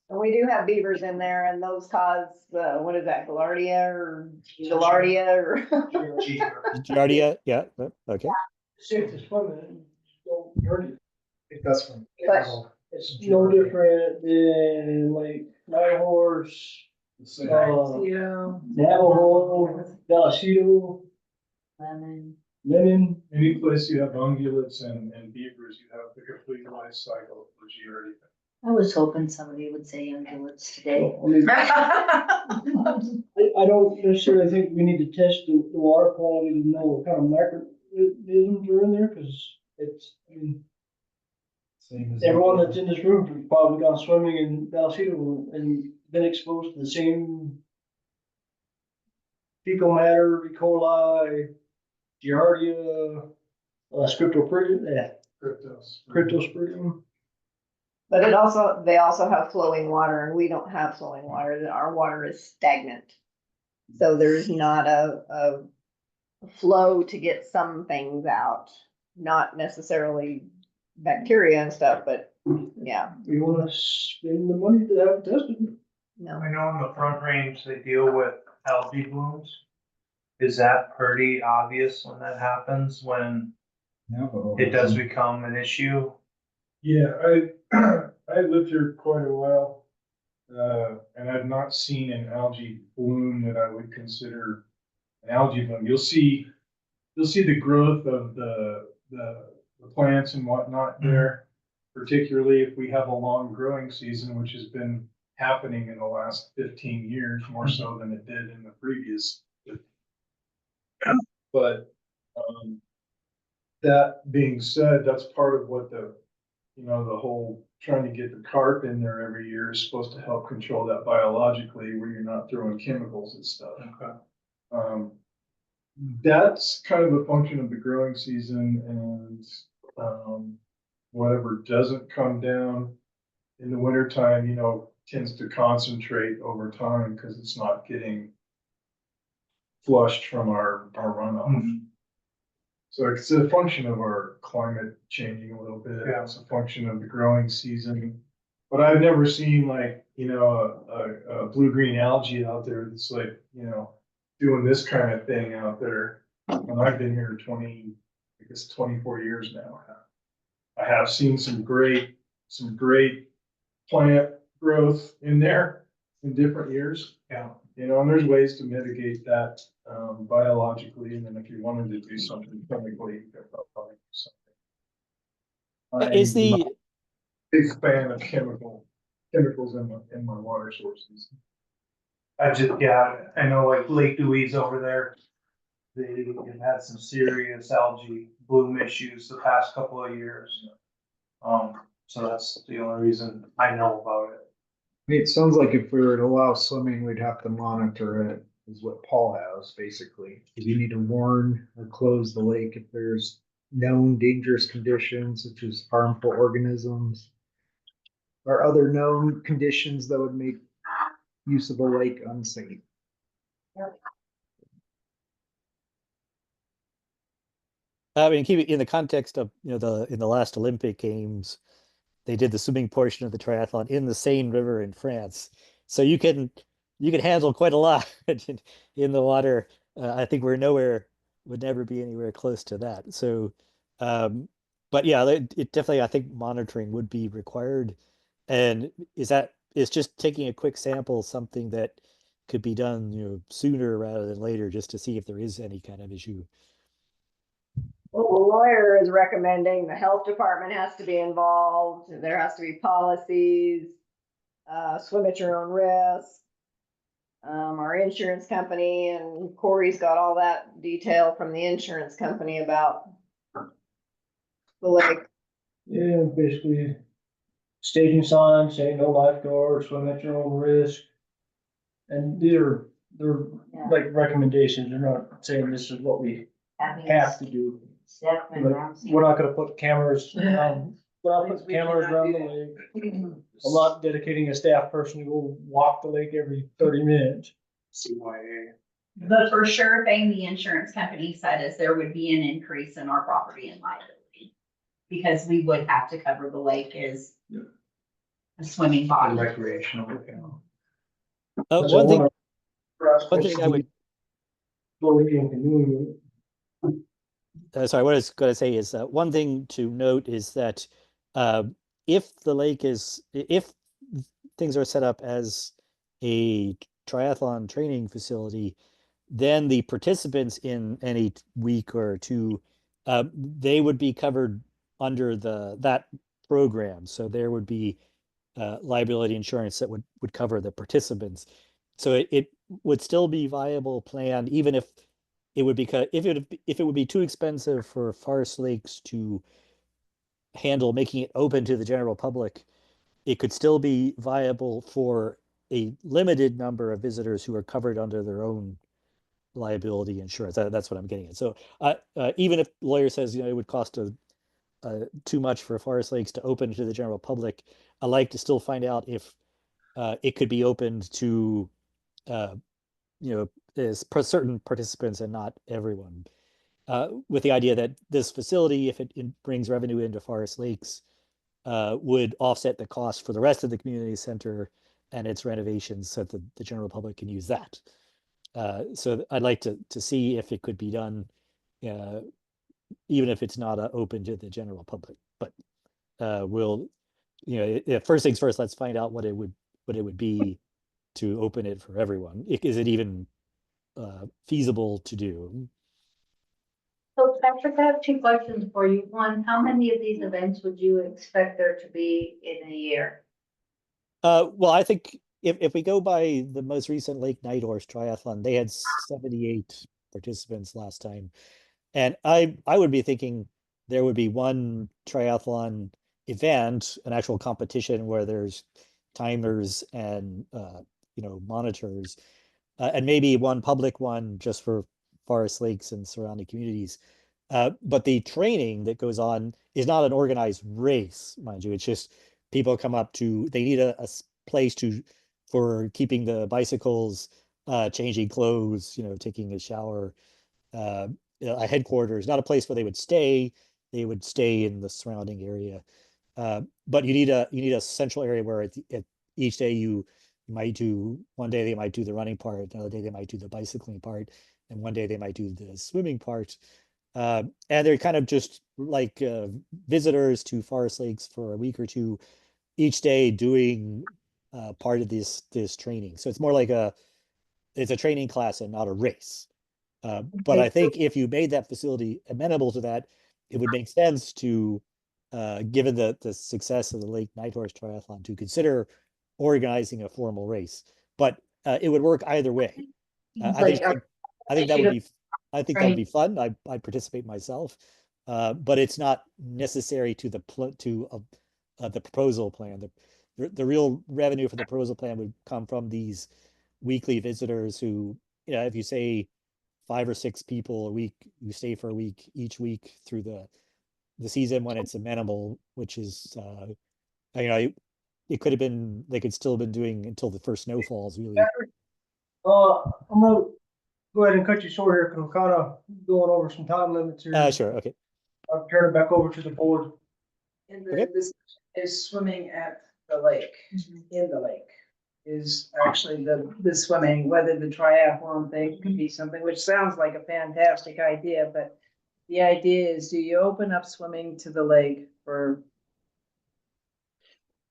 And we do have beavers in there, and those cause, what is that, Gaillardia or Giardia or? Giardia, yeah, okay. Safe to swim in, don't hurt it. It does from. But It's no different than like Nighthorse, Yeah. Navajo, Vallecito, Lemon. Lemon. Any place you have ungulates and beavers, you have the complete life cycle of Giardia. I was hoping somebody would say ungulates today. I mean, I don't necessarily think we need to test the water quality to know what kind of microorganisms are in there, because I mean, Same as. everyone that's in this room has probably gone swimming in Vallecito and been exposed to the same fecal matter, E. coli, Giardia, Cryptosporidium. But they also have flowing water and we don't have flowing water. Our water is stagnant. So there's not a flow to get some things out, not necessarily bacteria and stuff, but yeah, We wanna spend the money to have it tested. no. I know in the Front Range, they deal with algae blooms. Is that pretty obvious when that happens, when it does become an issue? Yeah, I lived here quite a while, and I've not seen an algae bloom that I would consider an algae bloom. You'll see the growth of the plants and whatnot there, particularly if we have a long growing season, which has been happening in the last 15 years, more so than it did in the previous. But that being said, that's part of what the whole trying to get the carp in there every year is supposed to help control that biologically, where you're not throwing chemicals and stuff. Okay. That's kind of a function of the growing season, and whatever doesn't come down in the wintertime, tends to concentrate over time because it's not getting flushed from our runoff. Mhm. So it's a function of our climate changing a little bit. Yeah. It's a function of the growing season. But I've never seen a blue-green algae out there that's doing this kind of thing out there. And I've been here 24 years now. I have seen some great plant growth in there in different years. Yeah. And there's ways to mitigate that biologically, and then if you wanted to do something chemically, you could probably do something. Is I'm the not a big fan of chemicals in my water sources. I know like Lake Louise over there, they have had some serious algae bloom issues the past couple of years. So that's the only reason I know about it. It sounds like if we were to allow swimming, we'd have to monitor it, is what Paul has, basically. You need to warn or close the lake if there's known dangerous conditions, such as harmful organisms, or other known conditions that would make use of a lake unsafe. I mean, keep it in the context of, in the last Olympic Games, they did the swimming portion of the triathlon in the Seine River in France. So you can handle quite a lot in the water. I think would never be anywhere close to that. So, but yeah, it definitely, I think monitoring would be required. And is just taking a quick sample something that could be done, sooner rather than later, just to see if there is any kind of issue. Well, the lawyer is recommending the health department has to be involved, there has to be policies, swim at your own risk. Our insurance company, and Corey's got all that detail from the insurance company about the lake. Yeah, basically staging signs saying no lifeguard, swim at your own risk. And they're like recommendations. They're not saying this is what we have to do. We're not gonna put cameras, around the lake. I'm not dedicating a staff person to go walk the lake every 30 minutes. CYA. The for sure thing the insurance company said is there would be an increase in our property and liability. Because we would have to cover the lake as a swimming body. Recreational. One thing I would sorry, what I was going to say is one thing to note is that if things are set up as a triathlon training facility, then the participants in any week or two, they would be covered under that program. So there would be liability insurance that would cover the participants. So it would still be viable plan, even if it would be if it would be too expensive for Forest Lakes to handle making it open to the general public, it could still be viable for a limited number of visitors who are covered under their own liability insurance. That's what I'm getting at. So even if the lawyer says, it would cost too much for Forest Lakes to open to the general public, I like to still find out if it could be opened to certain participants and not everyone. With the idea that this facility, if it brings revenue into Forest Lakes, would offset the cost for the rest of the community center and its renovations so that the general public can use that. So I'd like to see if it could be done, even if it's not open to the general public. But we'll, first things first, let's find out what it would be to open it for everyone. Is it even feasible to do? So Patrick, I have two questions for you. One, how many of these events would you expect there to be in a year? Well, I think if we go by the most recent Lake Night Horse Triathlon, they had 78 participants last time. And I would be thinking there would be one triathlon event, an actual competition where there's timers and monitors, and maybe one public one just for Forest Lakes and surrounding communities. But the training that goes on is not an organized race, mind you. It's just people come up they need a place for keeping the bicycles, changing clothes, taking a shower, a headquarters, not a place where they would stay. They would stay in the surrounding area. But you need a central area where at each day you might do, one day they might do the running part, another day they might do the bicycling part, and one day they might do the swimming part. And they're kind of just like visitors to Forest Lakes for a week or two, each day doing part of this training. So it's more like it's a training class and not a race. But I think if you made that facility amenable to that, it would make sense to, given the success of the Lake Night Horse Triathlon, to consider organizing a formal race. But it would work either way. I think that would be that would be fun. I'd participate myself, but it's not necessary to the proposal plan. The real revenue for the proposal plan would come from these weekly visitors who, if you say 5 or 6 people a week, you stay for a week each week through the season when it's amenable, which is it could have been, they could still have been doing until the first snow falls, really. I'm gonna go ahead and cut you short here because we're kind of going over some time limits here. Sure, okay. I'll turn it back over to the board. And Okay. this is swimming at the lake, in the lake is actually the swimming, whether the triathlon thing could be something, which sounds like a fantastic idea, but the idea is, do you open up swimming to the lake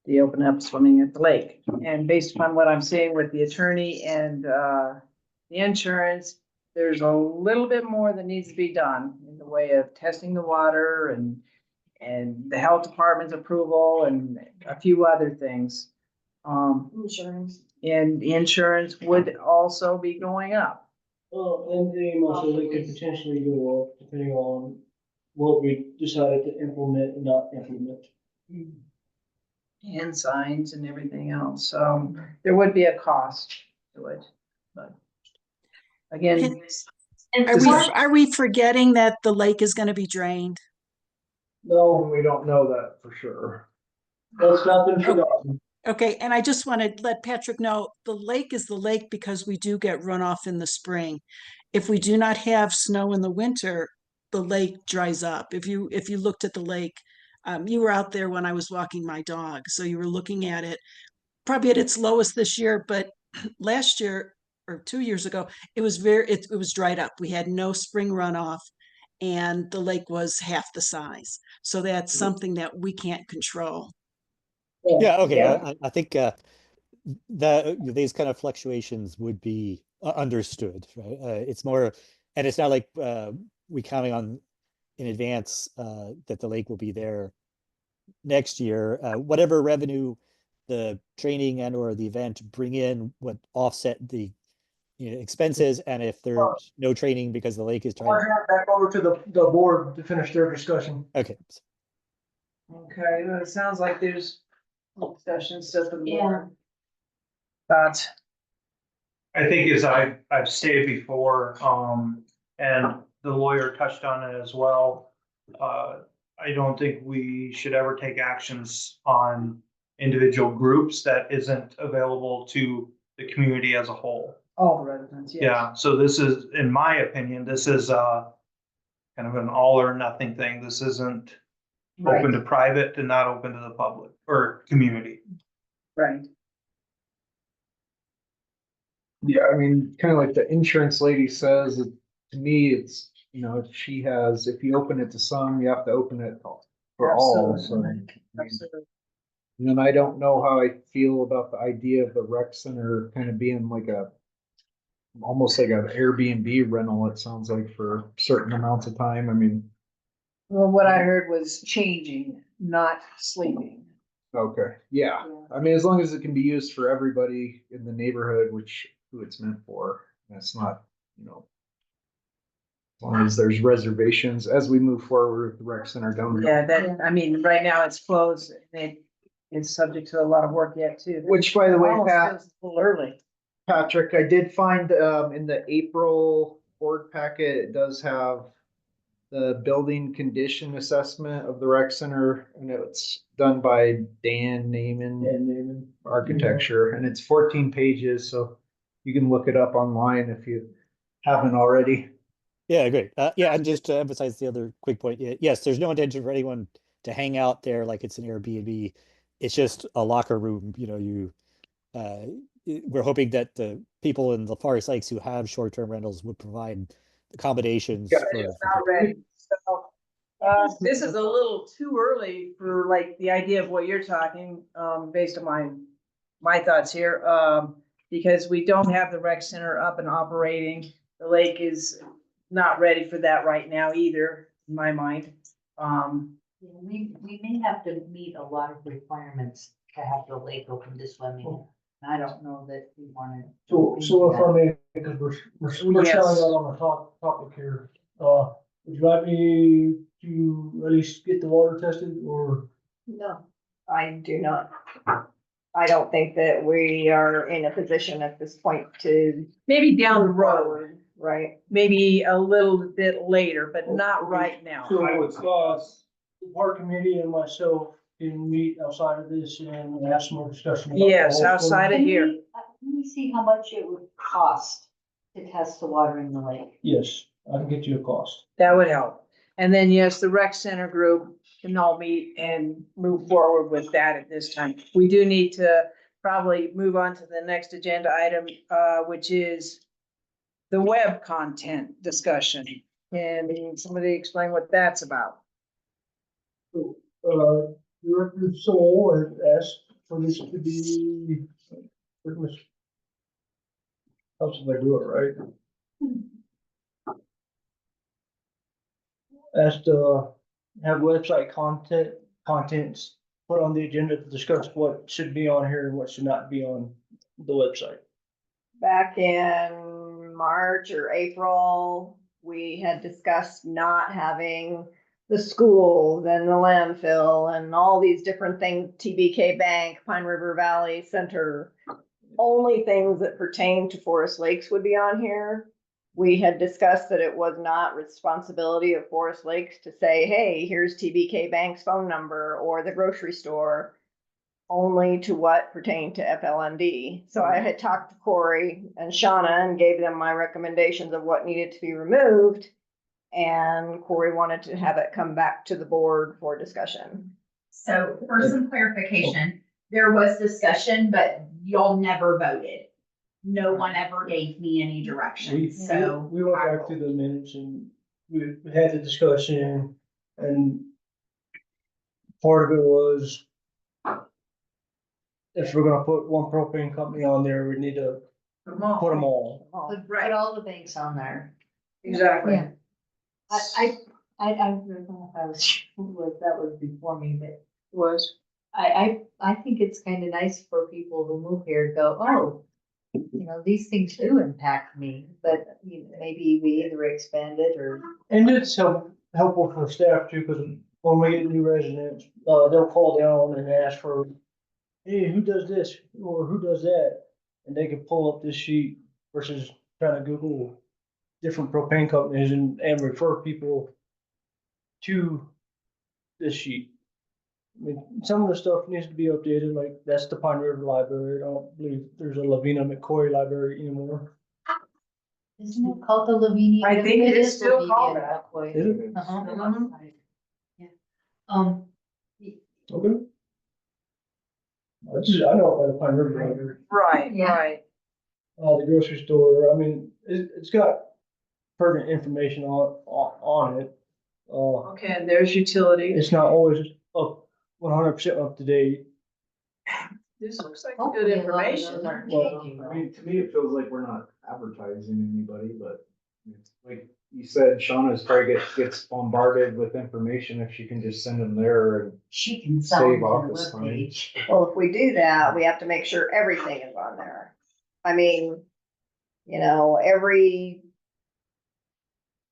do you open up swimming at the lake? And based upon what I'm seeing with the attorney and the insurance, there's a little bit more that needs to be done in the way of testing the water and the health department's approval and a few other things. Insurance. And insurance would also be going up. Well, and they also they could potentially go up depending on what we decided to implement and not implement. And signs and everything else, so there would be a cost to it, but again. Are we forgetting that the lake is gonna be drained? No, We don't know that for sure. that's not been forgotten. Okay, and I just want to let Patrick know, the lake is the lake because we do get runoff in the spring. If we do not have snow in the winter, the lake dries up. If you looked at the lake, you were out there when I was walking my dog, so you were looking at it, probably at its lowest this year, but last year or 2 years ago, it was it was dried up. We had no spring runoff and the lake was half the size. So that's something that we can't control. Yeah, okay. I think that these kind of fluctuations would be understood, right? It's more, and it's not like we counting on in advance that the lake will be there next year. Whatever revenue the training and or the event bring in would offset the expenses, and if there's no training because the lake is I'll trying. turn it back over to the board to finish their discussion. Okay. Okay, well, it sounds like there's discussion stuff for the board. Thoughts? I think as I've stated before, and the lawyer touched on it as well. I don't think we should ever take actions on individual groups that isn't available to the community as a whole. All the residents, yes. Yeah, so this is, in my opinion, this is kind of an all or nothing thing. This isn't open to private and not open to the public or community. Right. Yeah, I mean, kind of like the insurance lady says, to me, it's, you know, if you open it to some, you have to open it for all, so. I mean, Absolutely. and then I don't know how I feel about the idea of the rec center kind of being like almost like an Airbnb rental, it sounds like, for certain amounts of time. I mean, Well, what I heard was changing, not sleeping. okay, yeah. I mean, as long as it can be used for everybody in the neighborhood, who it's meant for, that's not, you know, as long as there's reservations as we move forward with the rec center down there. Yeah, I mean, right now it's closed. It's subject to a lot of work yet too. Which, by the way, Almost Pat, feels a little early. Patrick, I did find in the April board packet, it does have the building condition assessment of the rec center, and it's done by Dan Naaman And then, Architecture, and it's 14 pages, so you can look it up online if you haven't already. Yeah, great. Yeah, and just to emphasize the other quick point, yes, there's no intention for anyone to hang out there like it's an Airbnb. It's just a locker room, you know, we're hoping that the people in the Forest Lakes who have short-term rentals would provide accommodations Yeah, for. it's not ready. So, this is a little too early for like the idea of what you're talking, based on my thoughts here. Because we don't have the rec center up and operating. The lake is not ready for that right now either, in my mind. We may have to meet a lot of requirements to have the lake open to swimming. I don't know that we wanna. so if I may, because we're Yes. selling out on a topic here, would you like me to at least get the water tested or? No, I do not. I don't think that we are in a position at this point to. Maybe down the move road, forward, Right? maybe a little bit later, but not right now. So, the park committee and myself can meet outside of this and have some more discussion. about the Yes, whole outside of thing. here. Let me see how much it would cost to test the water in the lake. Yes, I can get you a cost. That would help. And then, yes, the rec center group can all meet and move forward with that at this time. We do need to probably move on to the next agenda item, which is the web content discussion. Can somebody explain what that's about? Director Soul has asked for this to be. Pretty much. How should I do it, right? Asked to have website contents put on the agenda to discuss what should be on here and what should not be on the website. Back in March or April, we had discussed not having the schools and the landfill and all these different things, TBK Bank, Pine River Valley Center. Only things that pertain to Forest Lakes would be on here. We had discussed that it was not responsibility of Forest Lakes to say, hey, here's TBK Bank's phone number or the grocery store. Only to what pertained to FLMD. So I had talked to Corey and Shauna and gave them my recommendations of what needed to be removed. And Corey wanted to have it come back to the board for discussion. So for some clarification, there was discussion, but y'all never voted. No one ever gave me any direction, so. We went back through the minutes and we had the discussion and part of it was if we're gonna put one propane company on there, we need to put them all. Put all the banks on there. Exactly. Yeah. I don't know if I that was before me, but Was. I think it's kind of nice for people who move here to go, oh, you know, these things do impact me, but you know, maybe we either expand it or. And it's helpful for staff too, because when we get new residents, they'll call down and ask for, hey, who does this or who does that? And they can pull up this sheet versus trying to Google different propane companies and refer people to this sheet. I mean, some of the stuff needs to be updated, like that's the Pine River Library. I don't believe there's a Lavina McCoy Library anymore. Isn't it called the Lavinia? I think it is still Lavinia called that. McCoy. Is it? Uh-huh. Mhm. Yeah. Um, Okay. I know about the Pine River Library. Right, Yeah. right. The grocery store, I mean, it's got pertinent information on it. Okay, and there's utilities. It's not always up 100% up to date. This looks like hopefully good a lot of those information. aren't Well, changing. I mean, to me, it feels like we're not advertising anybody, but it's like you said, Shauna's probably gets bombarded with information if she can just send them there and She can save sell them to the office time. webpage. Well, if we do that, we have to make sure everything is on there. I mean, you know,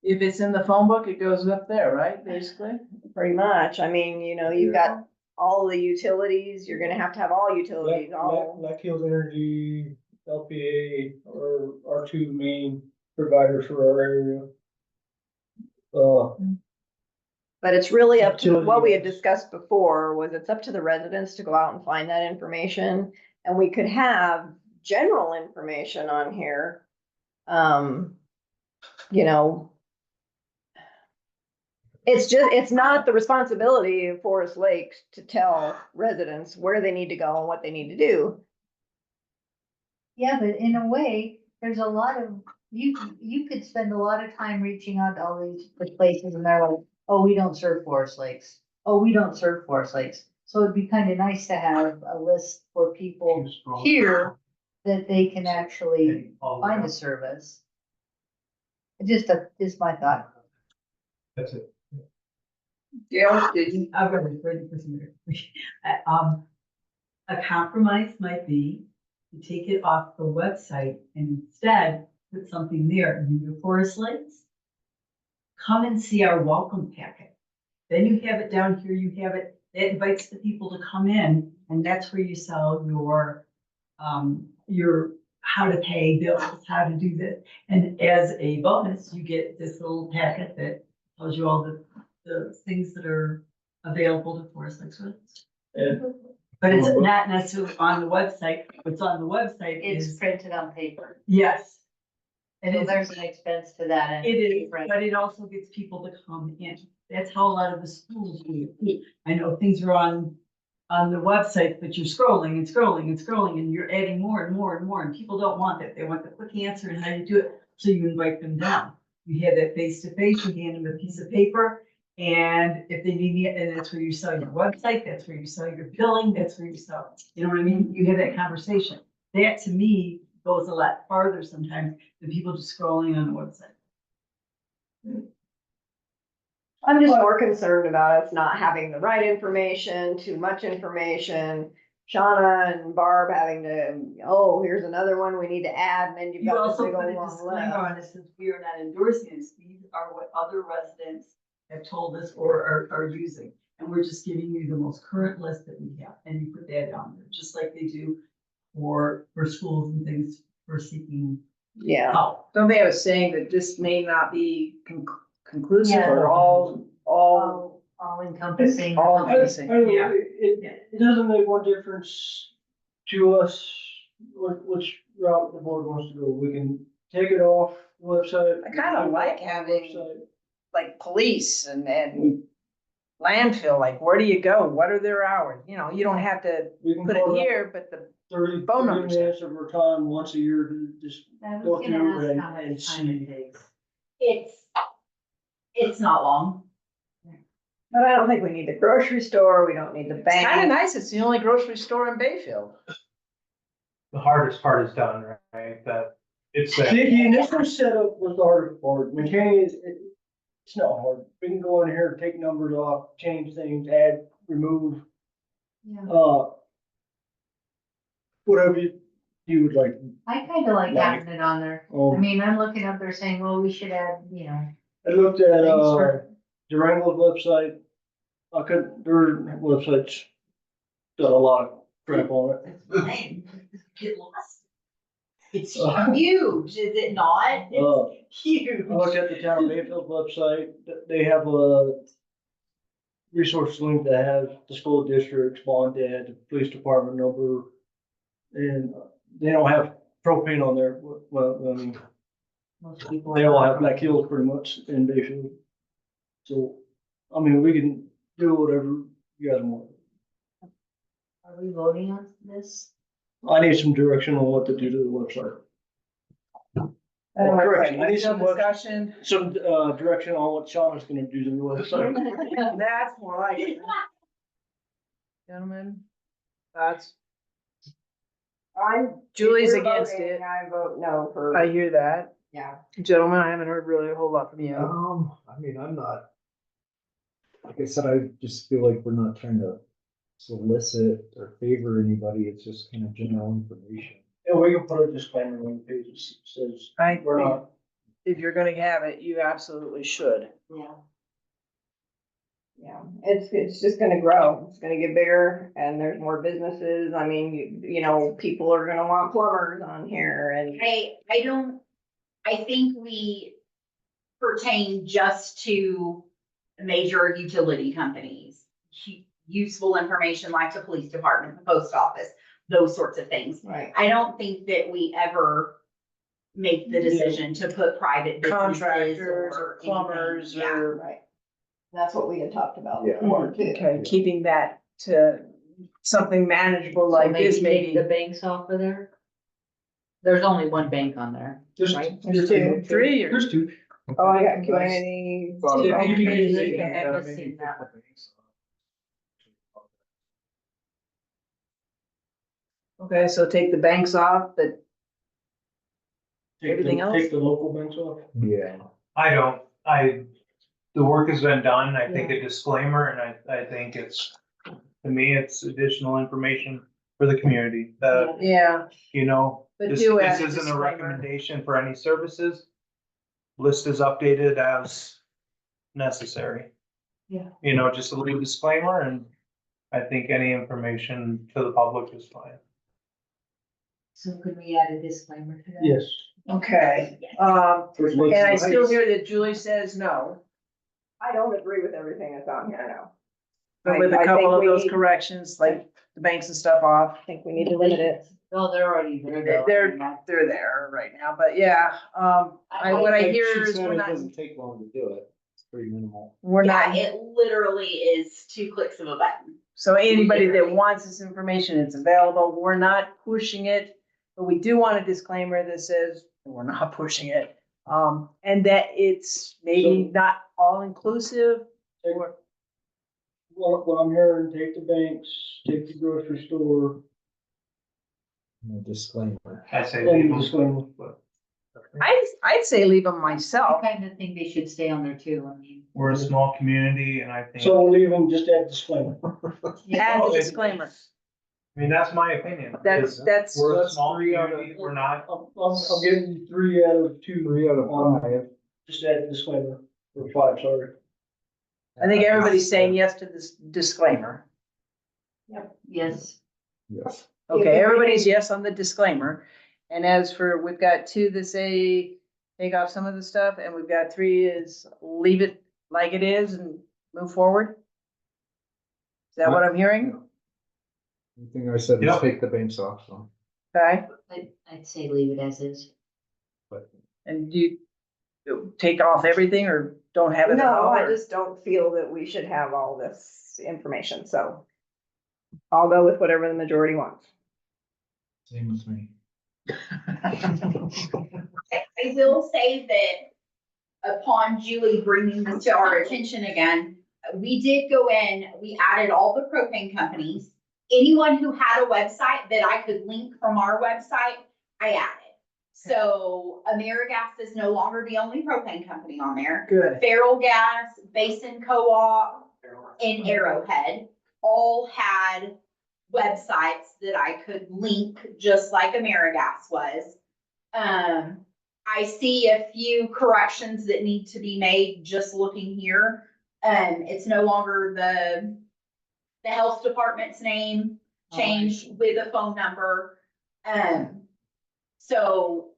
If it's in the phone book, it goes up there, right, basically? pretty much, I mean, you know, you've got all the utilities, you're gonna have all utilities, all. Black Hills Energy, LPA, or our two main providers for our area. But it's really up to, Utility what we had wise. discussed before was it's up to the residents to go out and find that information. And we could have general information on here. You know. It's not the responsibility of Forest Lakes to tell residents where they need to go and what they need to do. Yeah, but in a way, there's a lot of, you could spend a lot of time reaching out to all these places and they're like, oh, we don't serve Forest Lakes. Oh, we don't serve Forest Lakes. So it'd be kind of nice to have a list for people here that they can actually find a service. Just my thought. That's it. Gail, did you? I've got a great person. A compromise might be to take it off the website and instead put something there, New Forest Lakes. Come and see our welcome packet. Then you have it down here, you have it, that invites the people to come in, and that's where you sell your how to pay bills, how to do this. And as a bonus, you get this little packet that tells you all the things that are available to Forest Lakes residents. And But it's not necessarily on the website. What's on the website It's is, printed on paper. yes. And there's an expense to that. And It is, right. but it also gets people to come in. That's how a lot of the schools do it. I know things are on the website, but you're scrolling and scrolling and scrolling and you're adding more and more and more, and people don't want that. They want the quick answer and how to do it, so you invite them down. You have that face to face, you hand them a piece of paper, and if they need it, and that's where you sell your website, that's where you sell your billing, that's where you sell, you know what I mean? You have that conversation. That to me goes a lot farther sometimes than people just scrolling on the website. I'm just more concerned about us not having the right information, too much information. Shauna and Barb having to, oh, here's another one we need to add, and then you've You got this also big put old a long disclaimer list. on it, since we are not endorsing this, these are what other residents have told us or are using. And we're just giving you the most current list that we have, and you put that down there, just like they do for schools and things for seeking Yeah, help. Don't they have a saying that this may not be conclusive Yeah. or all All encompassing. all I encompassing? don't know, Yeah. it doesn't make one difference to us which route the board wants to go. We can take it off the website. I kinda like having- Like police and landfill, like where do you go? What are their hours? You know, you don't have to We can put it carve out here, but the 30 phone numbers. minutes of our time once a year to just I was go gonna through ask how and much time it see. takes. It's not long. but I don't think we need the grocery store, we don't need the It's kinda bank. nice, it's the only grocery store in Bayfield. The hardest part is done, right? That it's The initial setup was the hardest part. Maintaining it's not hard. We can go in here, take numbers off, change things, add, remove, Yeah. whatever you would like. I kind of like Like- having it on there. I Oh, mean, I'm looking up there saying, well, we should add, you know. I looked at, things for- Durango's website. Their website's got a lot of crap on it. Get lost. It's huge, is it not? Uh, It's huge. I looked at the town of Bayfield's website, they have a resource link that has the school districts, bond debt, the police department number. And they don't have propane on there, well, I mean, Most people. they all have Black Hills pretty much in Bayfield. So, I mean, we can do whatever you guys want. Are we voting on this? I need some direction on what to do to the website. Correction, I need Still some, discussion, some, direction on what Shauna's gonna do to the website. that's more like it. Gentlemen, thoughts? Julie's against it. I vote no for, I hear that. yeah. Gentlemen, I haven't heard really a whole lot from you. I mean, I'm not, like I said, I just feel like we're not trying to solicit or favor anybody. It's just kind of general information. And we can put a disclaimer on the page that says, I we're think not, if you're gonna have it, you absolutely should. Yeah. Yeah, it's just gonna grow. It's gonna get bigger and there's more businesses. I mean, you know, people are gonna want plumbers on here and. I think we pertain just to major utility companies. Useful information like the police department, the post office, those sorts of things. Right. I don't think that we ever make the decision to put private businesses Contractors or anything. plumbers Yeah. or, Right. That's what we had talked about Yeah. before too. okay, keeping that to something manageable So like maybe this take maybe. the banks off of there? There's only one bank on there. there's, Right. there's Two. two. Three or- There's two. Oh, I got community. Thought about Yeah, maybe yeah, taking yeah, that, I've maybe seen that put the banks on. Okay, so take the banks off, but Everything else? Take the local banks off. Yeah. The work has been done. I think a disclaimer, and I think it's, to me, it's additional information for the community that, yeah, you know, But this do add a isn't a disclaimer. recommendation for any services. List is updated as necessary. Yeah. You know, just a little disclaimer, and I think any information to the public is fine. So could we add a disclaimer to that? Yes. okay. It looks And I still nice. hear that Julie says no, I don't agree with everything that's on here now. but with I a think couple of we those need- corrections, like the banks and stuff off. I think we need to limit it. No, they're already there. though. They're there right now, but yeah, what I Like hear she is said, we're it not, doesn't take long to do it. It's pretty minimal. we're Yeah, not, it literally is 2 clicks of a button. so anybody that wants this information, it's available. We're not pushing it. But we do want a disclaimer that says we're not pushing it. And that it's maybe not all inclusive. or- What I'm hearing, take the banks, take the grocery store, No disclaimer. I say and leave the them. disclaimer. I'd say leave them I myself. kind of think they should stay on there too. I mean. We're a small community, and I think, So we'll leave them, just add disclaimer. Add Oh, the it- disclaimer. I mean, that's my opinion. That's, is that's, We're a that's small 3 out of- community, we're not, I'm giving you 3 out of 2. 3 out of on 5. Just add a disclaimer, or 5, sorry. I think everybody's saying yes to this disclaimer. Yes. Yes. Okay, everybody's yes on the disclaimer. And as for, we've got 2 that say take off some of the stuff, and we've got 3 is leave it like it is and move forward. Is that what I'm hearing? The thing I said was Yep. take the banks off, so. Okay, I'd say leave it as is. and you take off everything or don't have it at No, all? I or- just don't feel that we should have all this information, so. I'll go with whatever the majority wants. Same with me. I will say that upon Julie bringing this to our attention again, we did go in, we added all the propane companies. Anyone who had a website that I could link from our website, I added. So AmeriGas is no longer the only propane company on there. Good. Feral Gas, Basin Co-op, and Arrowhead all had websites that I could link just like AmeriGas was. I see a few corrections that need to be made just looking here. It's no longer the health department's name changed with a phone number. So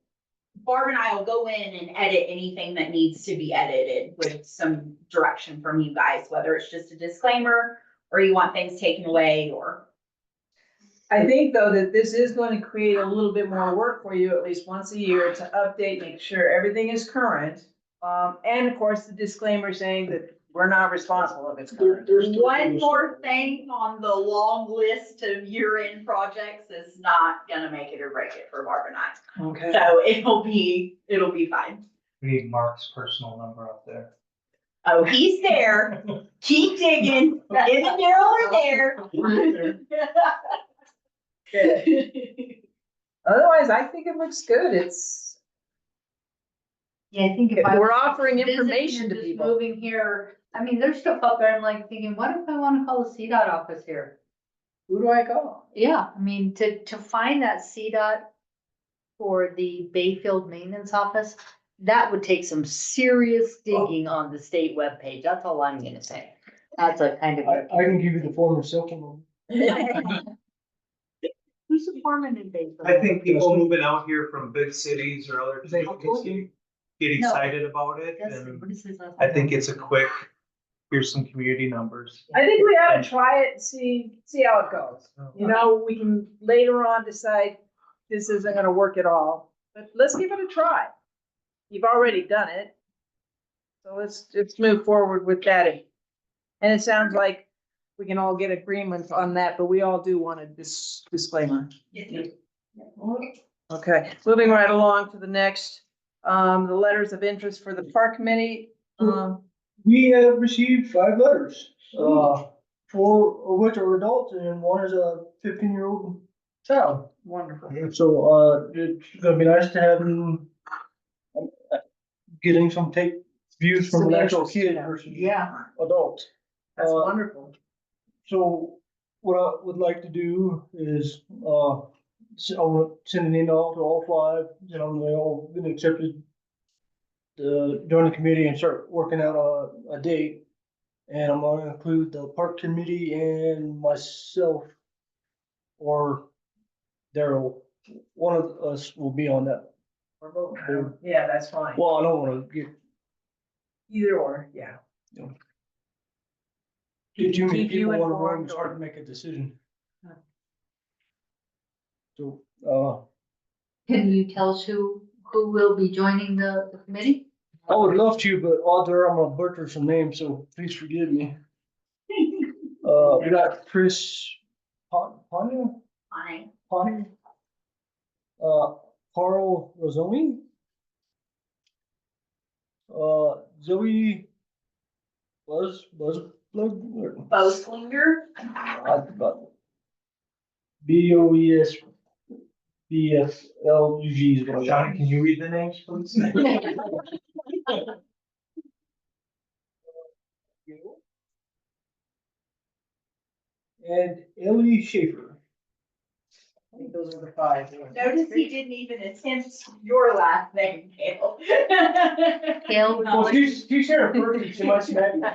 Barb and I will go in and edit anything that needs to be edited with some direction from you guys, whether it's just a disclaimer or you want things taken away or. I think though that this is going to create a little bit more work for you at least once a year to update, make sure everything is current. And of course, the disclaimer saying that we're not responsible if it's current. One more thing on the long list of year-end projects is not gonna make it or break it for Barb and I. Okay. So it'll be fine. We need Mark's personal number up there. Oh, he's there. Keep digging. Get there over there. Otherwise, I think it looks good. It's, Yeah, I think if I. we're was offering visiting information and to just people. Moving here, I mean, there's stuff up there, I'm like thinking, what if I wanna call the CDOT office here? Who do I call? Yeah, I mean, to find that CDOT for the Bayfield Maintenance Office, that would take some serious digging on the state webpage. That's all I'm gonna say. That's a kind of. I can give you the former cell phone. Who's the foreman in Bayfield? I think people moving out here from big cities or other communities get excited about it, Yes, and what is his last I name? think it's a quick, here's some community numbers. I think we ought to try it and see how it goes. You know, we can later on decide this isn't gonna work at all, but let's give it a try. You've already done it. So let's move forward with that. And it sounds like we can all get agreement on that, but we all do want a disclaimer. Okay, moving right along to the next, the letters of interest for the park committee. We have received 5 letters, 4 of which are adults and 1 is a 15-year-old child. Wonderful. So, it's gonna be nice to have them getting some views from Some an actual interest, kid yeah. versus Yeah, adult. that's Uh, wonderful. So what I would like to do is, I'll send an email to all 5, you know, they all been accepted to join the committee and start working out a date. And I'm gonna include the park committee and myself or Daryl. One of us will be on that. Or both. Yeah, that's fine. Well, I don't wanna get Either or, yeah. too many Keep you people on the road informed and start or- to make a decision. Huh. So, Can you tell us who will be joining the committee? I would love to, but odds are I'm gonna butcher some names, so please forgive me. We got Chris Ponyo, Fine. Carl Rosoni. Zoe Buzzplug. Boslinger. BOES BFLUG is what I got. Johnny, can you read the names, please? And Ellie Schaefer. I think those are the 5. Notice he didn't even attempt your last name, Gail. Gail, Well, she's here first, she might smack me.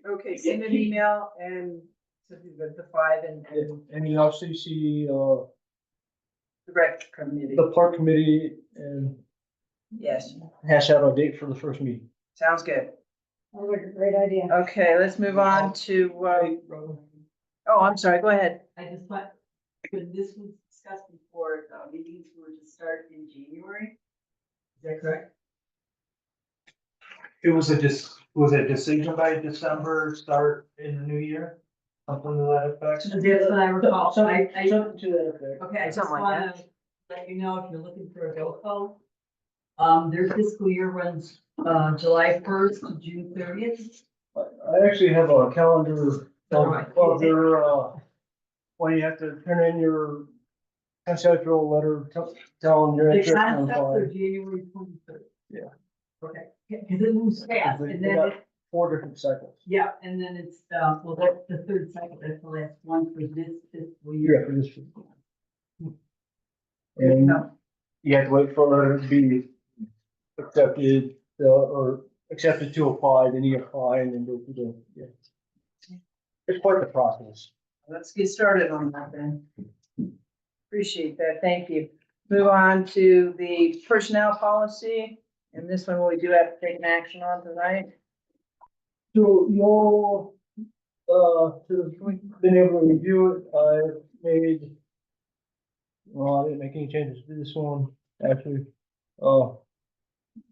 Okay, send an email and to the 5 and And you also see, the rec committee. the park committee and Yes, hash out a date for the first meeting. sounds good. Sounds like a great idea. Okay, let's move on to, oh, I'm sorry, go ahead. I just want, when this was discussed before, meetings were to start in January. Is that correct? It was a decision by December, start in the new year, something to that effect. That's what I recall. Something to that effect. Okay, I just Something like wanna let you know if you're looking for a bill code. Their fiscal year runs, July 1st to June 30th. I actually have a calendar Alright. of their, when you have to turn in your conceptual letter, telling your The interest on concepts are file. January 23rd. Yeah. Okay, cause it moves fast, They and then got it, 4 different cycles. yeah, and then it's, well, that's the 3rd cycle, that's the last one for this fiscal year. Yeah, for this. And you have to wait for it to be accepted, or accepted to apply, then you apply and then go through the, yeah. It's quite the process. Let's get started on that then. Appreciate that, thank you. Move on to the personnel policy, and this one we do have to take an action on tonight. So y'all, been able to review it, I made, well, I didn't make any changes to this one, actually.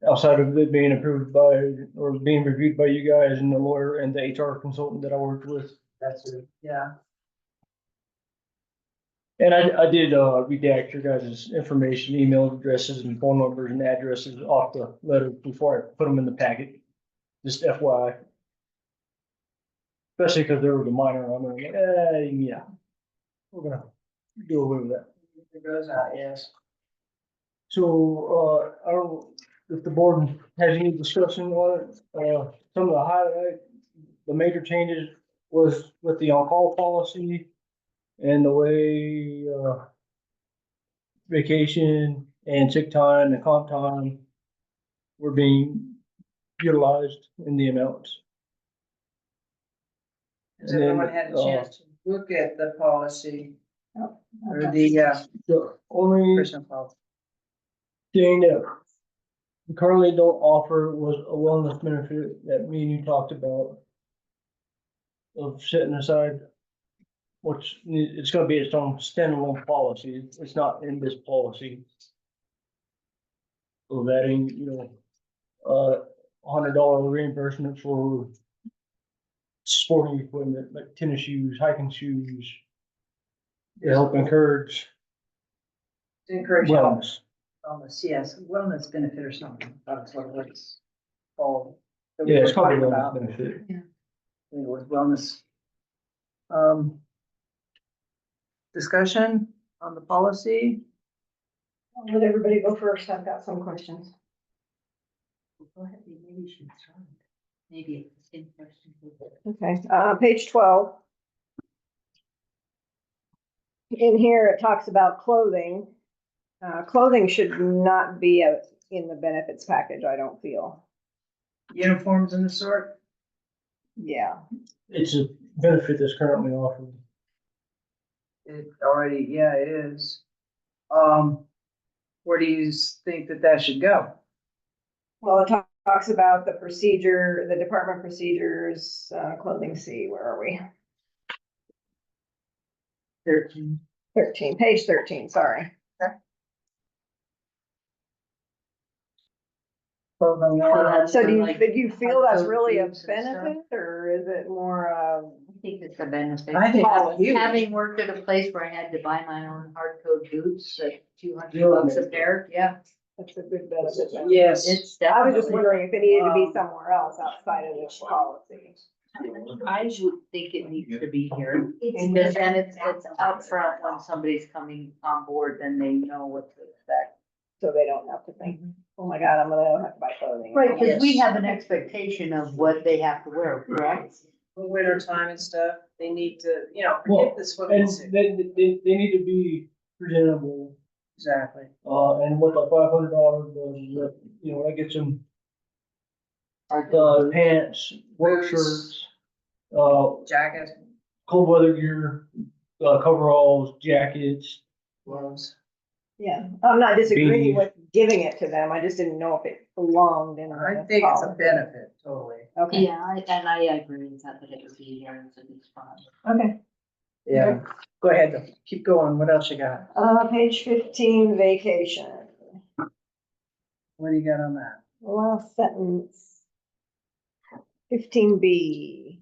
Outside of it being approved by, or being reviewed by you guys and the lawyer and the HR consultant that I worked with. That's it. Yeah. And I did, redact your guys' information, email addresses and phone numbers and addresses off the letter before I put them in the packet. Just FYI. Especially because there was a minor on there, like, yeah. We're gonna do away with that. It goes out, yes. So, I don't know if the board has any discussion on it, some of the highlight, the major changes was with the on-call policy and the way, vacation and sick time and comp time were being utilized in the amounts. Has And then, everyone had a chance to look at the policy? Oh, Or the, The only personnel policy? thing that we currently don't offer was a wellness benefit that me and you talked about. Of setting aside, which it's gonna be its own standalone policy, it's not in this policy. So that ain't, $100 reimbursement for sporting equipment, like tennis shoes, hiking shoes. To help encourage To encourage wellness. wellness, yes, wellness benefit or something, that's what it's called. that we Yeah, were it's called a talking wellness about. benefit. I think it was wellness. Discussion on the policy? I'll let everybody go first. I've got some questions. Go ahead, maybe you should start. Maybe it's the same question. Okay, page 12. In here, it talks about clothing. Clothing should not be in the benefits package, I don't feel. Uniforms and the sort? Yeah, It's a benefit that's currently offered. It already, yeah, it is. Where do you think that should go? well, it talks about the procedure, the department procedures, clothing C, where are we? 13. 13, page 13, sorry. So do you feel that's really a benefit, or is it more, I think it's a benefit. I think it's huge. Having worked at a place where I had to buy my own hard code boots, like $200 a pair, yeah. that's a good benefit? then? Yes. It's I was just definitely, wondering if it needed to be somewhere else outside of this policy. I would think it needs to be here. Because then it's upfront when somebody's coming on board, then they know what to expect. So they don't have to think, oh my God, I'm gonna have to buy clothing. Right, because we have an expectation of what they have to wear, correct? Winter time and stuff, they need to, Well, predict the swimming And suit. they need to be presentable, Exactly. and what the $500 does, is that, that gets them, pants, work Boots. shirts, Jacket, cold weather gear, coveralls, jackets. gloves. Yeah, I'm not disagreeing Beanies. with giving it to them, I just didn't know if it belonged in. I the think it's a policy. benefit, totally. Okay, Yeah, and I agree with that it would be here, it's a good spot. okay. Yeah, go ahead, though. Keep going, what else you got? Page 15, vacation. What do you got on that? The last sentence. 15B.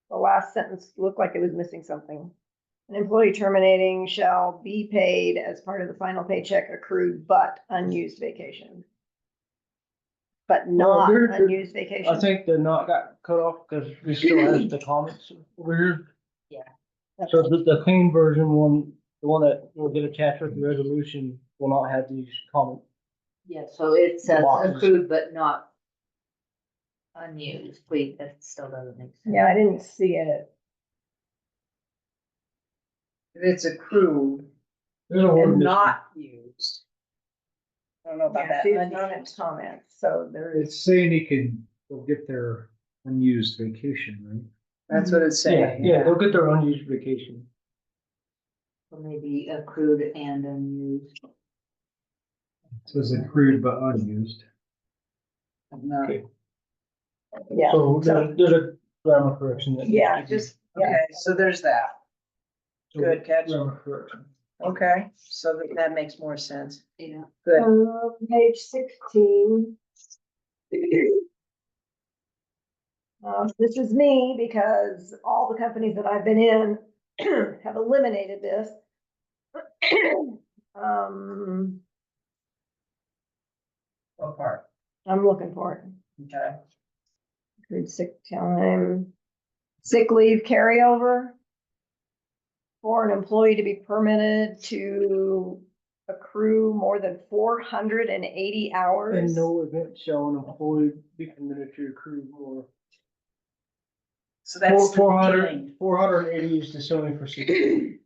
The last sentence looked like it was missing something. An employee terminating shall be paid as part of the final paycheck accrued but unused vacation. But Well, not there- unused vacation. I think the knot got cut off because we still have the comments over here. So the clean version one, the one that will get attached with the resolution will not have these comments. Yeah, so it says Boxes. accrued but not unused. Wait, that still doesn't make sense. Yeah, I didn't see it. If it's accrued There's a word and missing. not used. I don't know about Yeah, that. see, it's not in comments, so there is. It's saying he can, they'll get their unused vacation, right? That's what it's Yeah, saying. yeah, they'll get their unused vacation. Or maybe accrued and unused. So it's accrued but unused. No. Okay. Yeah. So there's a grammar correction that. needs Yeah, to be- just, Okay, so there's that. so good catch. Grammar correction. Okay, so that makes more sense. Yeah. Good. Page 16. This is me because all the companies that I've been in have eliminated this. What part? I'm looking for it. Okay. Accrued sick time, sick leave carryover. For an employee to be permitted to accrue more than 480 hours. In no event shall an employee be permitted to accrue more. So that's the 400 feeling. 480 is the ceiling for sick leave.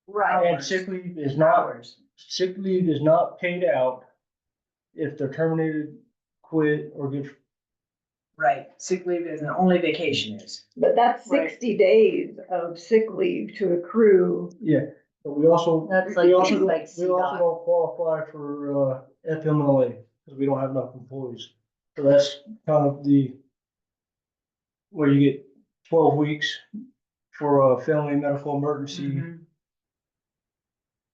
Right, And sick leave is not, sick leave is not paid out if they're terminated, quit, or get. Right, sick leave isn't, only vacation is. but that's Right. 60 days of sick leave to accrue. Yeah, but we also, That's like- we also, like we also CDOT. don't qualify for, FMLA, because we don't have enough employees. So that's kind of where you get 12 weeks for a family medical emergency. Mhm.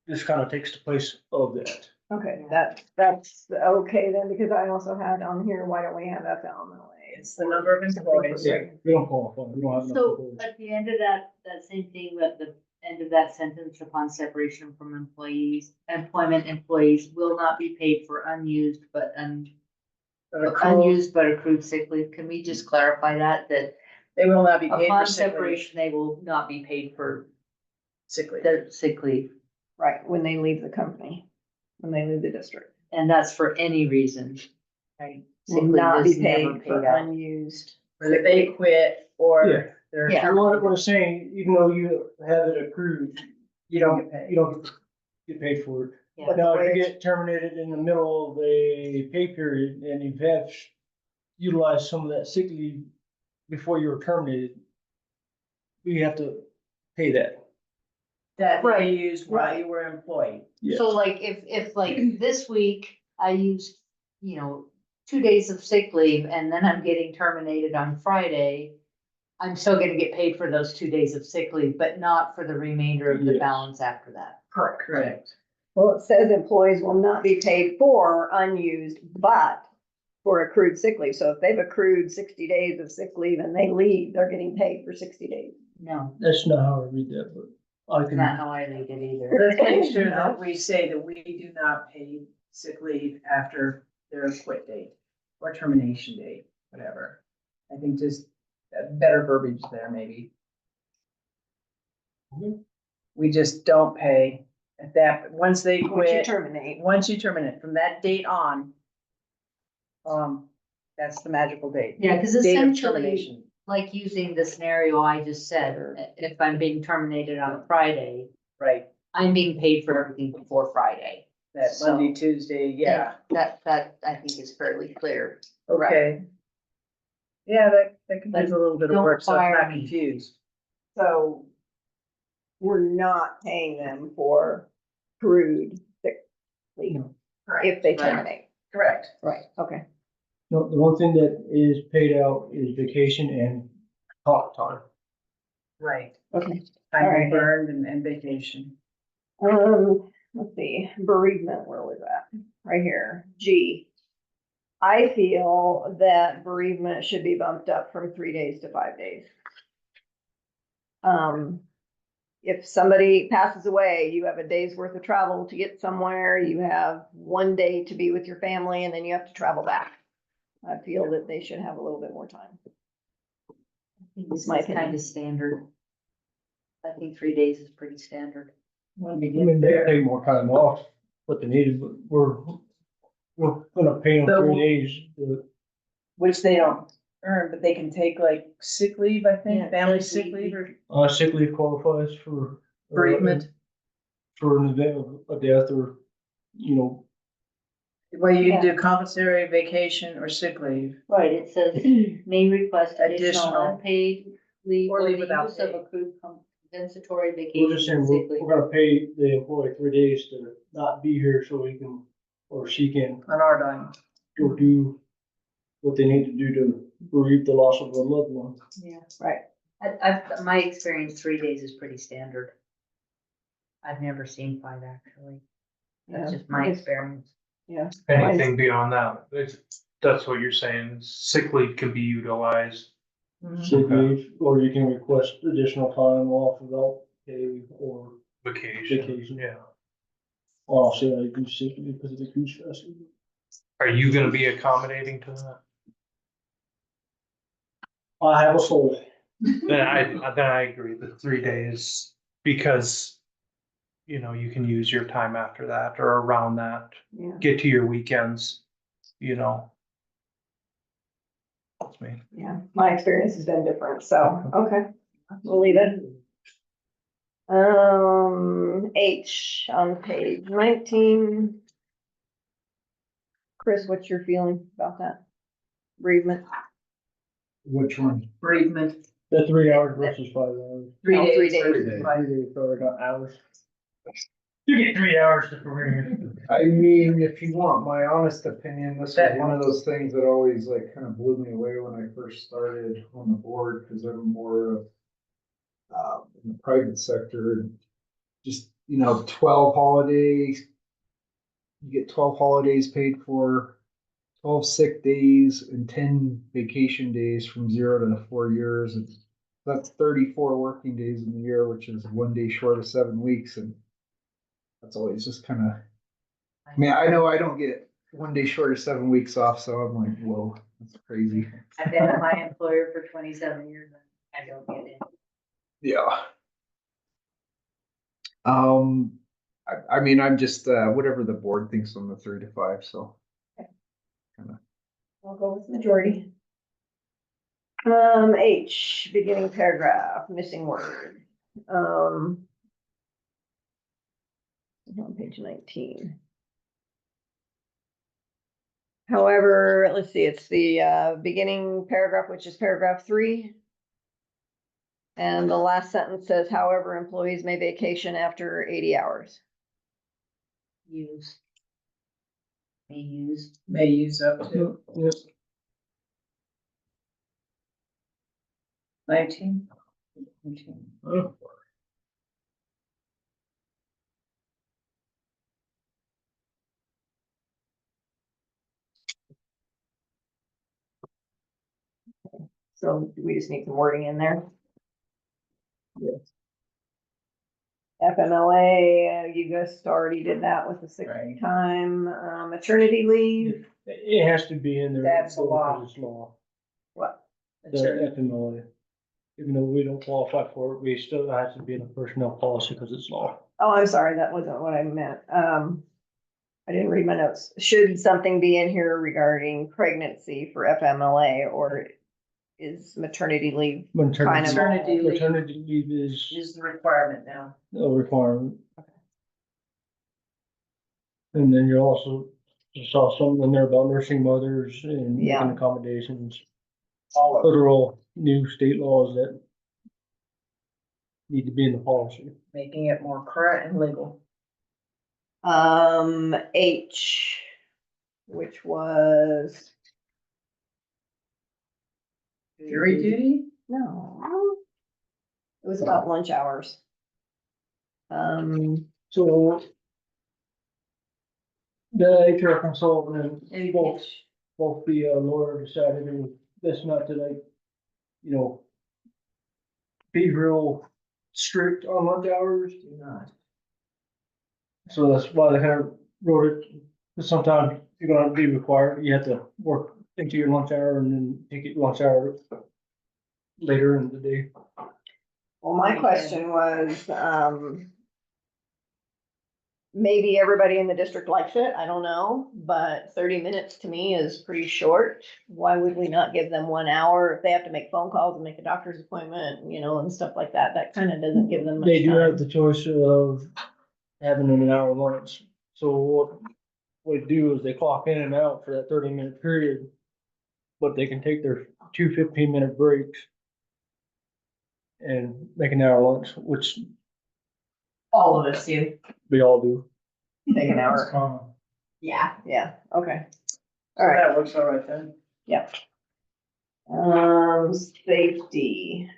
This kind of takes the place of that. Okay, that's okay then, because I also had on here, why don't we have FLMLA? It's the number of employees. Yeah, we don't qualify, we don't have enough So employees. at the end of that same thing, at the end of that sentence, upon separation from employees will not be paid for unused but accrued sick leave. Can we just clarify that They will not be paid for upon sick leave. separation, they will not be paid for Sick leave. their sick leave? Right, when they leave the company, when they leave the district. And that's for any reason. Right. Sick Will leave not be is never paid for out. unused. Whether they quit or Yeah. they're. Yeah. So what I'm saying, even though you have it accrued, You don't get paid. you don't get paid for it. Yeah. Now, if you get terminated in the middle of a pay period and you have utilized some of that sick leave before you were terminated, we have to pay that. That they Right, used while right. you were employed. Yeah. So like if like this week I used, 2 days of sick leave and then I'm getting terminated on Friday, I'm still gonna get paid for those 2 days of sick leave, but not for the remainder of the Yes. balance after that. Correct. Well, it says employees will not be paid for unused, but for accrued sick leave. So if they've accrued 60 days of sick leave and they leave, they're getting paid for 60 days. No, That's not how I read that, but I that's can. not how I read it either. Let's make sure that we say that we do not pay sick leave after their quit date or termination date, whatever. I think just better verbiage there, maybe. We just don't pay at that, once they Once you quit, terminate. once you terminate, from that date on. That's the magical date. Yeah, because Date of essentially, termination. like using the scenario I just said, if I'm being terminated on a Friday, Right, I'm being paid for everything before Friday. that Monday, Tuesday, yeah, That I think is fairly clear. okay. Yeah, that can use a little bit of Don't work, so I'm fire not me. confused. So we're not paying them for accrued sick leave if they Right. terminate. Correct. Right, okay. No, the one thing that is paid out is vacation and comp time. Right. Okay. Time Alright. burned and vacation. Let's see, bereavement, where was that? Right here, G. I feel that bereavement should be bumped up from 3 days to 5 days. If somebody passes away, you have a day's worth of travel to get somewhere, you have 1 day to be with your family, and then you have to travel back. I feel that they should have a little bit more time. I think this My is kind opinion. of standard. I think 3 days is pretty standard. When we I get mean, they there. take more time off, what they needed, but we're gonna pay them But 3 we'll- days. Which they don't earn, but they can take like sick leave, I think, Yeah, family sick sick leave. leave or Sick leave qualifies for. bereavement. For an event of a death or, Well, you can do compensatory vacation or sick leave. Right, it says may request additional Additional. unpaid leave Or or leave the without use of pay. accrued Compensatory We're just saying, vacation, sick leave. we're gonna pay the employee 3 days to not be here so he can, or she can On our dime. go do what they need to do to bereave the loss of a loved one. Yeah. Right. My experience, 3 days is pretty standard. I've never seen 5 actually. That's Yeah. just my experience. Yeah. Anything beyond that, that's what you're saying, sick leave can be utilized. Sick leave, or you can request additional time off without pay or Vacation, vacation. yeah. Well, I'll say I do sick leave because of the cruise festival. Are you gonna be accommodating to that? I have a soul. Then I agree, the 3 days, because, you know, you can use your time after that or around that, Yeah. get to your weekends, you know. That's me. Yeah, my experience has been different, so, okay, we'll leave it. H on page 19. Chris, what's your feeling about that? Bereavement? Which one? Bereavement, The 3 hours versus 5 hours. 3 No, 3 days. days. versus 3 5. days, so I got hours. You get 3 hours to bereave. I mean, if you want my honest opinion, this was one of those things that always like kind of blew me away when I first started on the board, because I'm more of in the private sector, and just, 12 holidays. You get 12 holidays paid for, 12 sick days and 10 vacation days from 0 to 4 years. And that's 34 working days in the year, which is 1 day short of 7 weeks. And that's always just kind of, I mean, I know I don't get 1 day short of 7 weeks off, so I'm like, whoa, that's crazy. I've been at my employer for 27 years and I don't get it. Yeah. I mean, I'm just, whatever the board thinks on the 3 to 5, so. I'll go with majority. H, beginning paragraph, missing word. On page 19. However, let's see, it's the beginning paragraph, which is paragraph 3. And the last sentence says, however, employees may vacation after 80 hours. Use. May use. May use up to Yep. 19. So we just need some wording in there. Yes. FMLA, you guys already did that with the sick Right. time, maternity leave, It has to be in there. That's the law. because it's law. what? The FMLA. Even though we don't qualify for it, we still have to be in a personnel policy because it's law. Oh, I'm sorry, that wasn't what I meant. I didn't read my notes. Should something be in here regarding pregnancy for FMLA, or is maternity leave? Maternity Maternity leave maternity leave is is the requirement now. a requirement. And then you also saw something in there about nursing mothers and Yeah. making accommodations. All of it, Federal new state laws that need to be in the policy. making it more current and legal. H, which was, Jury duty? no. It was about lunch hours. So the HR consultant and both the lawyer decided that's not to like, be real strict on lunch hours. Do not. So that's why they kind of wrote it, because sometimes you're gonna be required, you have to work into your lunch hour and then take your lunch hour later in the day. Well, my question was, maybe everybody in the district likes it, I don't know, but 30 minutes to me is pretty short. Why would we not give them 1 hour if they have to make phone calls and make a doctor's appointment, and stuff like that? That kind of doesn't give them much They do have time. the choice of having an hour lunch. So what we do is they clock in and out for that 30-minute period. But they can take their 2 15-minute breaks. and making our lunch, which All of us do. we all do. Take an hour. Yeah. Yeah, okay. So All right, that works all right then. yep. Safety.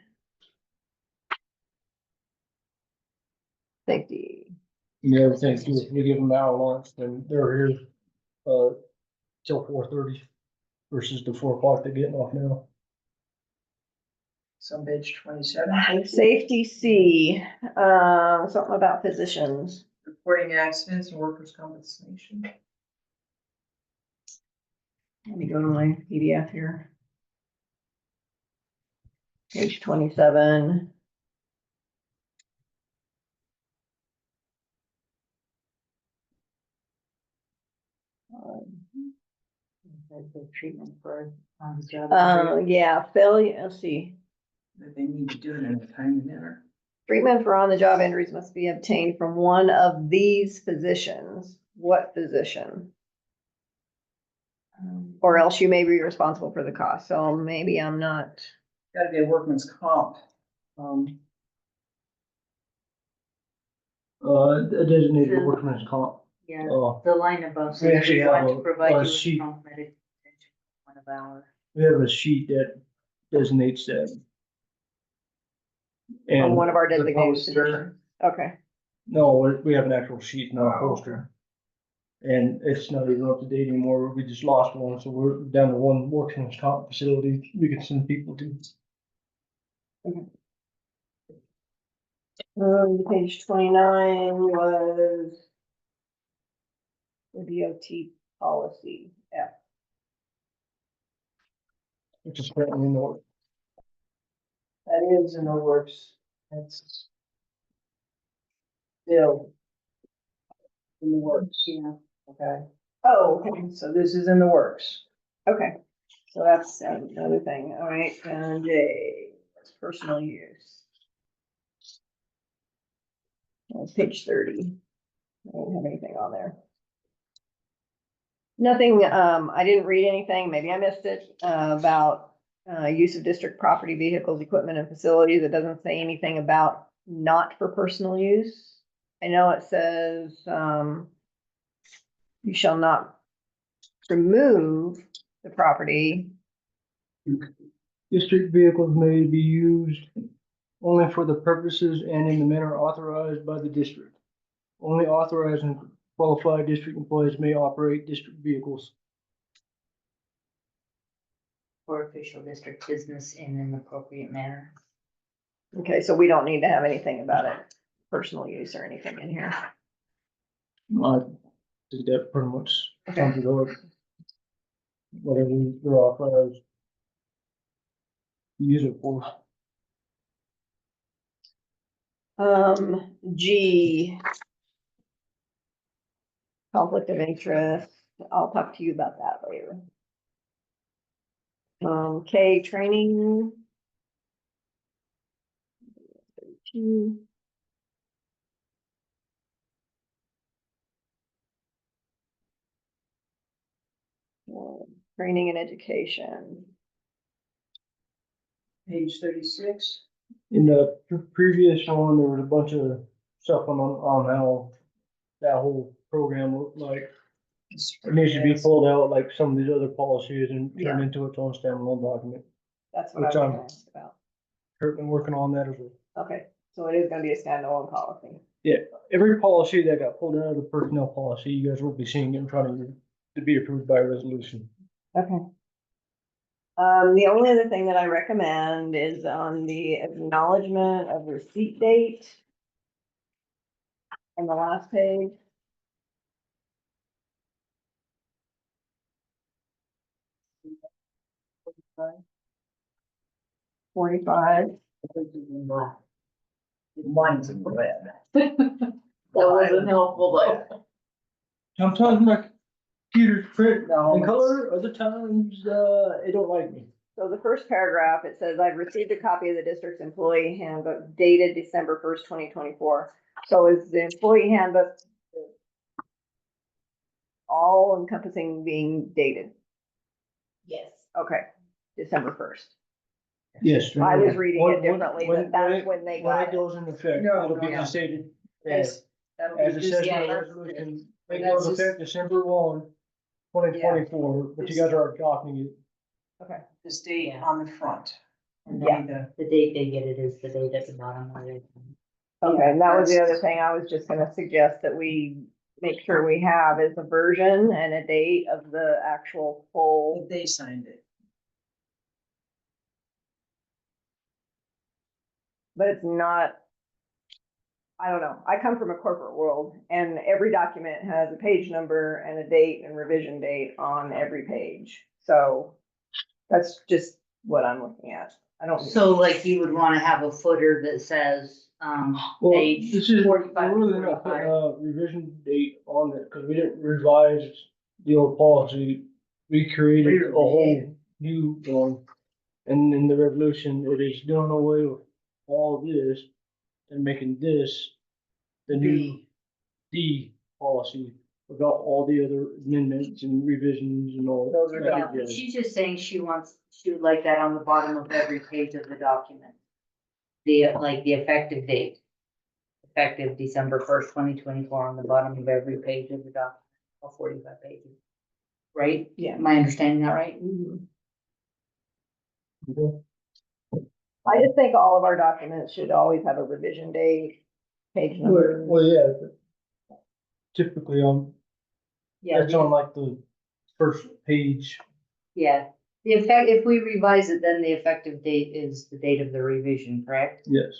Safety. And the other thing too, if we give them an hour lunch, then they're here, till 4:30 versus the 4 o'clock they're getting off now. So page 27, Safety C, something about physicians. reporting accidents and workers' compensation. Let me go to my PDF here. Page 27. Treatment for on the job. Yeah, failure, let's see. That they need to do it in a timely manner. Treatment for on-the-job injuries must be obtained from one of these physicians. What physician? Or else you may be responsible for the cost. So maybe I'm not. Gotta be a workman's comp. A designated workman's comp. Yeah, Oh. the line above. We says actually we have want a- to provide a you with sheet. prompt medical attention for 1 of our. We have a sheet that designates that. On And one of our the designated poster. physicians. Okay, no, we have an actual sheet, not a Oh. poster. And it's not even up to date anymore. We just lost one, so we're down to one workman's comp facility we can send people to. page 29 was the DOT policy. Yeah, Which is currently in the works. That is in the works. That's still in the works. Yeah. Okay, oh, okay, so this is in the works. okay. So that's another thing. All right, and J, that's personal use. That's page 30. I don't have anything on there. Nothing, I didn't read anything, maybe I missed it, about use of district property, vehicles, equipment and facilities. It doesn't say anything about not for personal use. I know it says, you shall not remove the property. District vehicles may be used only for the purposes and in the manner authorized by the district. Only authorized and qualified district employees may operate district vehicles. For official district business in an appropriate manner. Okay, so we don't need to have anything about it, personal use or anything in here. I think that pretty much Okay. sums it up. Whatever they're authorized to use it for. G. Conflict of interest, I'll talk to you about that later. K, training. 32. Training and education. Page 36. In the previous one, there was a bunch of stuff on how that whole program looked like. It needs to be pulled out like some of these other policies and turned Yeah. into its own standalone document. That's what I was Which gonna ask about. Currently working on that as well. Okay, so it is gonna be a standalone policy. Every policy that got pulled out of the personnel policy, you guys will be seeing it in front of you to be approved by resolution. Okay. The only other thing that I recommend is on the acknowledgement of receipt date. On the last page. $45. Mine's in red. That wasn't helpful though. Sometimes my computer's print No, in color, other times, it don't like me. So the first paragraph, it says, I've received a copy of the district's employee handbook dated December 1st, 2024. So is the employee handbook all encompassing being dated? Yes. Okay, December 1st. Yes. I was reading When- it differently, when- that that's it- when they When got it it. goes into effect, No, it'll be no. just stated Yes, that'll be as it just- says in yeah, the that's- resolution, it that's goes just- effect December 1, 2024, but you guys are adopting it. Okay. This date Yeah. on the front. And Yeah. then The date they get it is the date at the bottom of it. Okay, and that was the that's- other thing I was just gonna suggest that we make sure we have is a version and a date of the actual full. they signed it. But it's not, I don't know, I come from a corporate world and every document has a page number and a date and revision date on every page. So that's just what I'm looking at. I don't. So like you would wanna have a footer that says, Well, page this is, we're 45, really not putting 45. a revision date on it, cause we didn't revise the old policy. We created a whole new one. And in the revolution, it is doing away with all this and making this the new D policy without all the other amendments and revisions and all. Those are Yeah, done. but she's just saying she would like that on the bottom of every page of the document. Like the effective date. Effective December 1st, 2024, on the bottom of every page of the document, all 45 pages. Right? Yeah. Am I understanding that right? I just think all of our documents should always have a revision date, page number. Well, yeah. but Typically Yeah, it's on like the first page. yeah. The effect, if we revise it, then the effective date is the date of the revision, correct? Yes.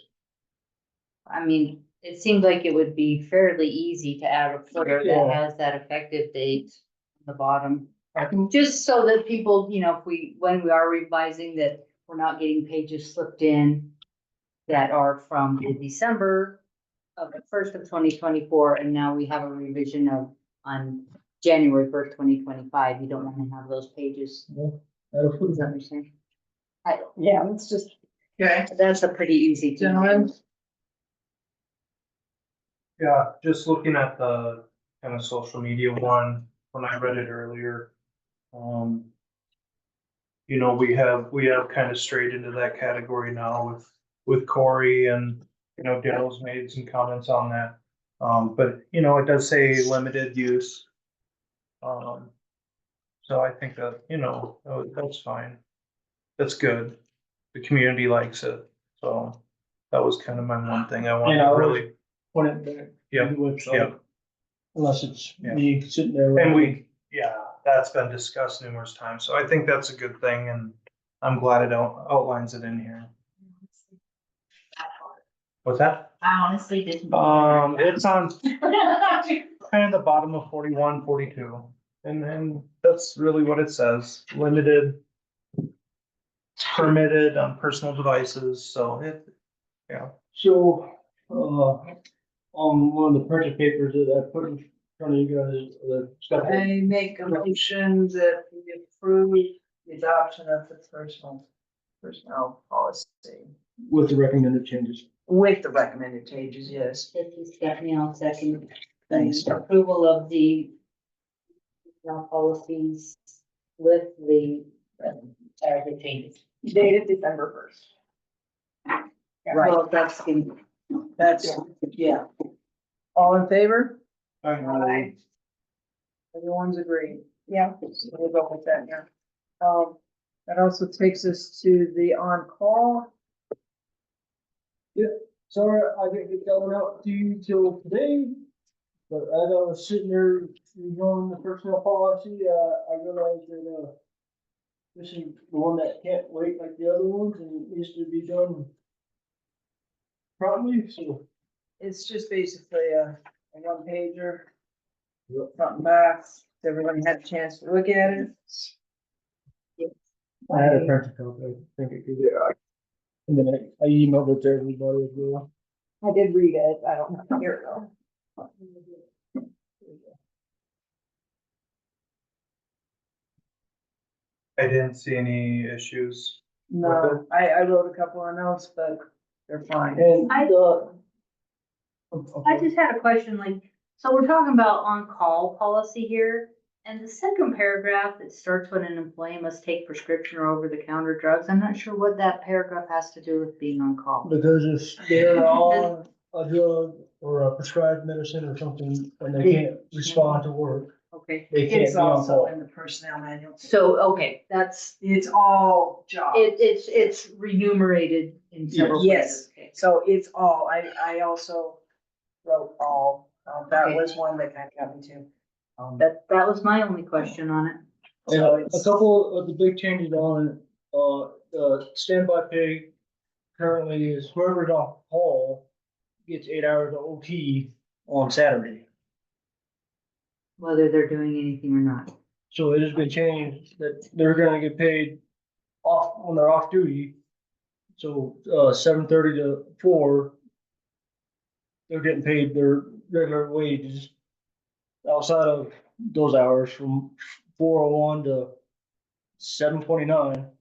I mean, it seems like it would be fairly easy to add a footer that Yeah. has that effective date on the bottom. I can, Just so that people, you know, when we are revising, that we're not getting pages slipped in that are from the December of the 1st of 2024, and now we have a revision on January 1st, 2025. You don't want to have those pages. Does that make sense? Yeah, it's just, Okay, That's a pretty easy. thing to do. gentlemen, Yeah, just looking at the kind of social media one, when I read it earlier. You know, we have kind of strayed into that category now with Corey and, you know, Daryl's made some comments on that. But, you know, it does say limited use. So I think that, you know, that's fine. That's good. The community likes it, so that was kind of my one thing I wanted Yeah, to I really, put it back. Yeah, to the website. yeah. Unless it's Yeah. me sitting there. and that's been discussed numerous times, so I think that's a good thing, and I'm glad it outlines it in here. What's that? I honestly didn't. It's on kind of the bottom of 41, 42, and that's really what it says, limited. Permitted on personal devices, so yeah. So, on one of the printed papers that I put in front of you guys, it's got the- I make a motion that we approve the adoption of the personnel policy with the recommended changes. with the recommended changes, yes. Stephanie, I'll second. Thanks. Approval of the policies with the changes. dated December 1st. Right. Well, that's in, That's, yeah. All in favor? Aye. Everyone's agreed. Yeah. So we'll go with that now. That also takes us to the on-call. Sorry, I didn't get that one out to you till today. But as I was sitting there reviewing the personnel policy, I realized that, this is the one that can't wait like the other ones and it needs to be done promptly, so. It's just basically a one pager. Front and back. Everyone had a chance to look at it. I had a printed copy, I think it could be. And then I emailed it to everybody as well. I did read it. I don't have to hear it though. I didn't see any issues. No, I wrote a couple of notes, but they're fine. And, I just had a question, like, so we're talking about on-call policy here, And the second paragraph that starts when an employee must take prescription or over-the-counter drugs, I'm not sure what that paragraph has to do with being on call. Because if they're on a drug or a prescribed medicine or something, and they can't respond to work, Okay, they can't It's be on also call. in the personnel manual. so, okay, that's, It's all jobs. it's remunerated in several Yes. places. Okay. So it's all, I also wrote all, that Okay. was one that kind of got me too. That was my only question on it. And So a it's, couple of the big changes on it, the standby pay currently is whoever's on call gets 8 hours of OT on Saturday. Whether they're doing anything or not. So it has been changed that they're gonna get paid off when they're off duty. So, 7:30 to 4. They're getting paid their regular wages outside of those hours from 4:01 to 7:29.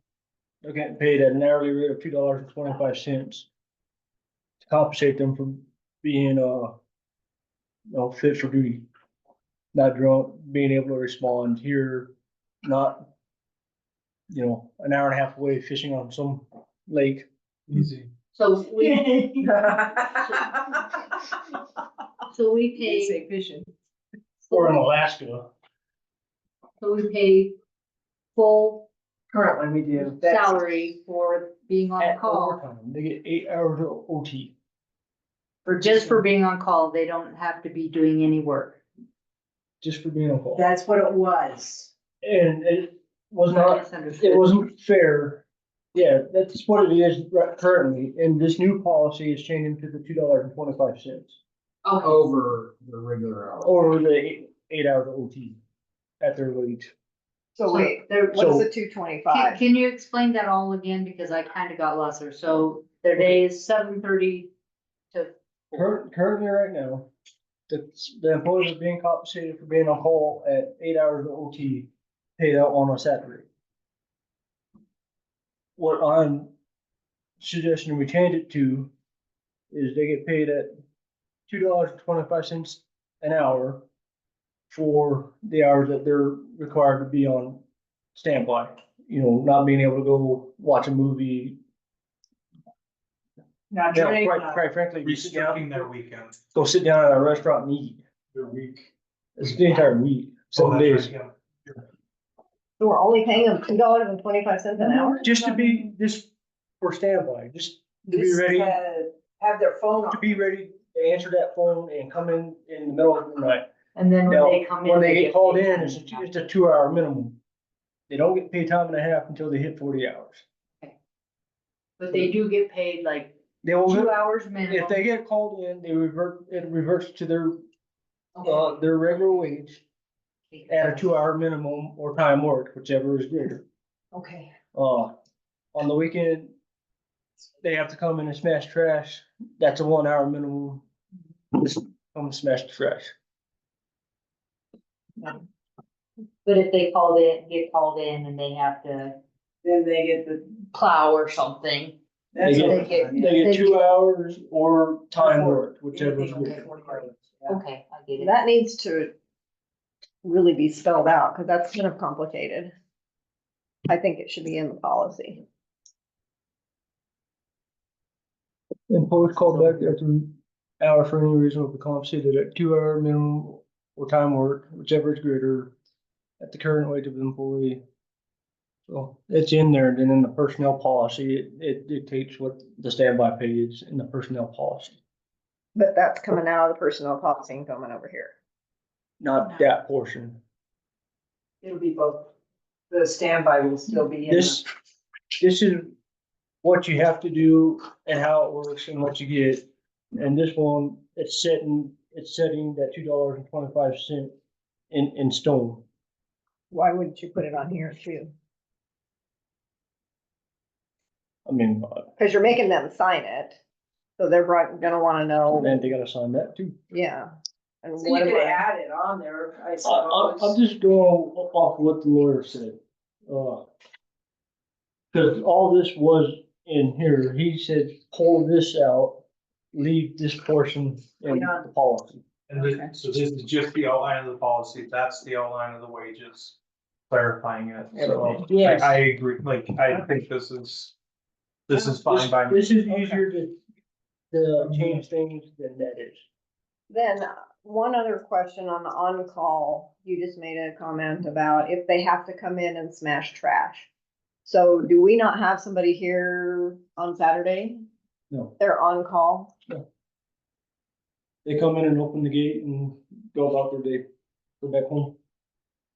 They're getting paid at an hourly rate of $2.25 to compensate them for being, fit for duty. Not drunk, being able to respond here, not, an hour and a half away fishing on some lake. Easy. So we, so we they pay, say fishing. Or in Alaska. so we pay full Currently we do. That's- salary for being on At call. overtime, they get 8 hours of OT. For just for being on call, they don't have to be doing any work. Just for being on call. That's what it was. And it was I not, misunderstood. it wasn't fair. Yeah, that's what it is currently, and this new policy is changing to the $2.25 Okay, Over the regular hour. over the 8 hours of OT at their wage. So wait, there- what is So- the 225? can you explain that all again, because I kind of got lost there, so their day is 7:30 to. Currently right now, the employees are being compensated for being on call at 8 hours of OT paid out on a Saturday. What I'm suggesting we change it to is they get paid at $2.25 an hour for the hours that they're required to be on standby. Not being able to go watch a movie. Not Yeah, drink, quite frankly, we sit Restricting down, their weekend. go sit down at a restaurant and eat. Their week. It's the entire week, Oh, 7 that's days. right, yeah. So we're only paying them $2.25 an hour? Just for standby, just to be Just ready, to have their phone on. to be ready to answer that phone and come in the middle of the night. And then when Now, they come in. when they get called paid in, time it's and a half. it's a 2 hour minimum. They don't get paid time and a half until they hit 40 hours. But they do get paid like They will, 2 hours minimum. if they get called in, it reverts to Okay. their regular wage at a 2 hour minimum or time worked, whichever is greater. Okay. On the weekend, they have to come in and smash trash. That's a 1 hour minimum. Just come and smash the trash. But if they get called in and they have to Then they get the, plow or something. They that's get, what they they get get- 2 hours or time worked, whichever is anything over greater. 40 hours. Yeah. Okay, I get it. That needs to really be spelled out, because that's kind of complicated. I think it should be in the policy. Employees called back after an hour for any reason will be compensated at 2 hour minimum or time worked, whichever is greater at the current wage of the employee. So it's in there, then in the personnel policy, it dictates what the standby pay is in the personnel policy, But that's coming out of the personnel policy and coming over here. not that portion. It'll be both. The standby will still be in. This is what you have to do and how it works and what you get. And this one, it's setting that $2.25 in stone. Why wouldn't you put it on here too? I mean, Because you're making them sign it. So they're gonna wanna know, and they gotta sign that too. yeah. And So what you am could I? add it on there, I I'm suppose. just going off what the lawyer said. Cause all this was in here, he said, pull this out, leave this portion in the policy. And so this is just the outline of the policy, that's the outline of the wages, clarifying it, so. Yes. I agree, like, I think this is fine by me. This is easier to change things than that is. Then one other question on the on-call, you just made a comment about if they have to come in and smash trash. So do we not have somebody here on Saturday? No. They're on call? They come in and open the gate and go about their day, go back home.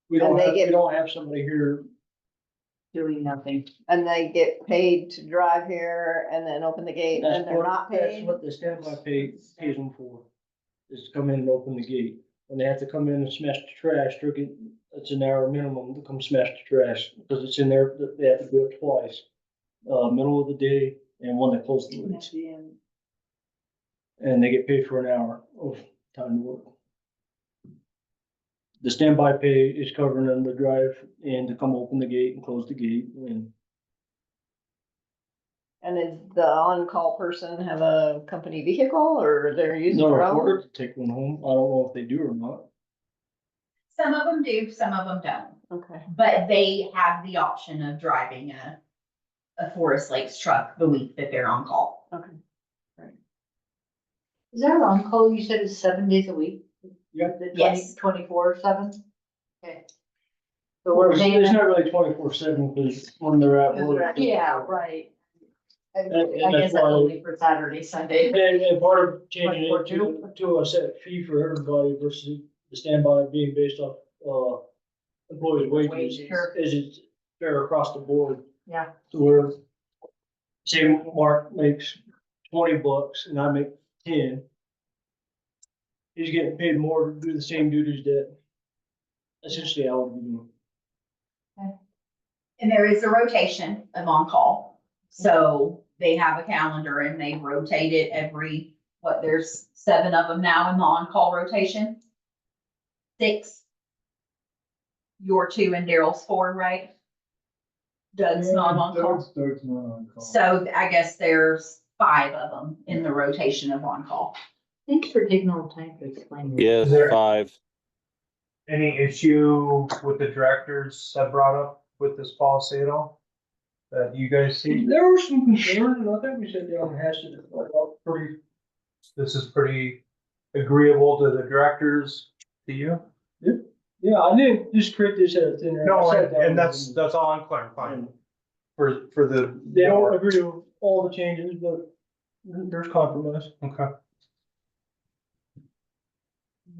We And don't they have, get- we don't have somebody here. Doing nothing. And they get paid to drive here and then open the gate and they're not That's paid? what the standby pay pays them for, is to come in and open the gate. When they have to come in and smash the trash, they're getting, it's an hour minimum to come smash the trash, because it's in there, they have to do it twice. Middle of the day and when they close the gates. And they get paid for an hour of time to work. The standby pay is covering them to drive and to come open the gate and close the gate, and And does the on-call person have a company vehicle or they're using not their afford own? it to take one home. I don't know if they do or not. Some of them do, some of them don't, Okay. but they have the option of driving a Forest Lakes truck the week that they're on call. Okay. Is that on call? You said it's 7 days a week? Yeah. Yes. 24/7? Okay. So we're paying It's them? not really 24/7, because when they're at work. Yeah, right. I And guess that's that's why- only for Saturday, Sunday. And part of changing it 24/2? to a set fee for everybody versus the standby being based off, employees' wages, Sure. is it's fair across the board. Yeah. To where, say Mark makes $20 and I make 10. He's getting paid more to do the same duties that essentially I would be doing. And there is a rotation of on-call. So they have a calendar and they rotate it every, there's 7 of them now in the on-call rotation? 6. Your 2 and Daryl's 4, right? Doug's not on call. Doug's not on call. So I guess there's 5 of them in the rotation of on-call. Thanks for taking all the time to explain. Yes, There- 5. Any issue with the directors have brought up with this policy at all? That you guys see, There were some concerns, and I think we sat down and hashed it out pretty. this is pretty agreeable to the directors, to you? Yeah, I didn't just create this out of thin air. I No, sat down and with that's all I'm clarifying, them. for the. They don't agree with all the changes, but there's compromise. Okay.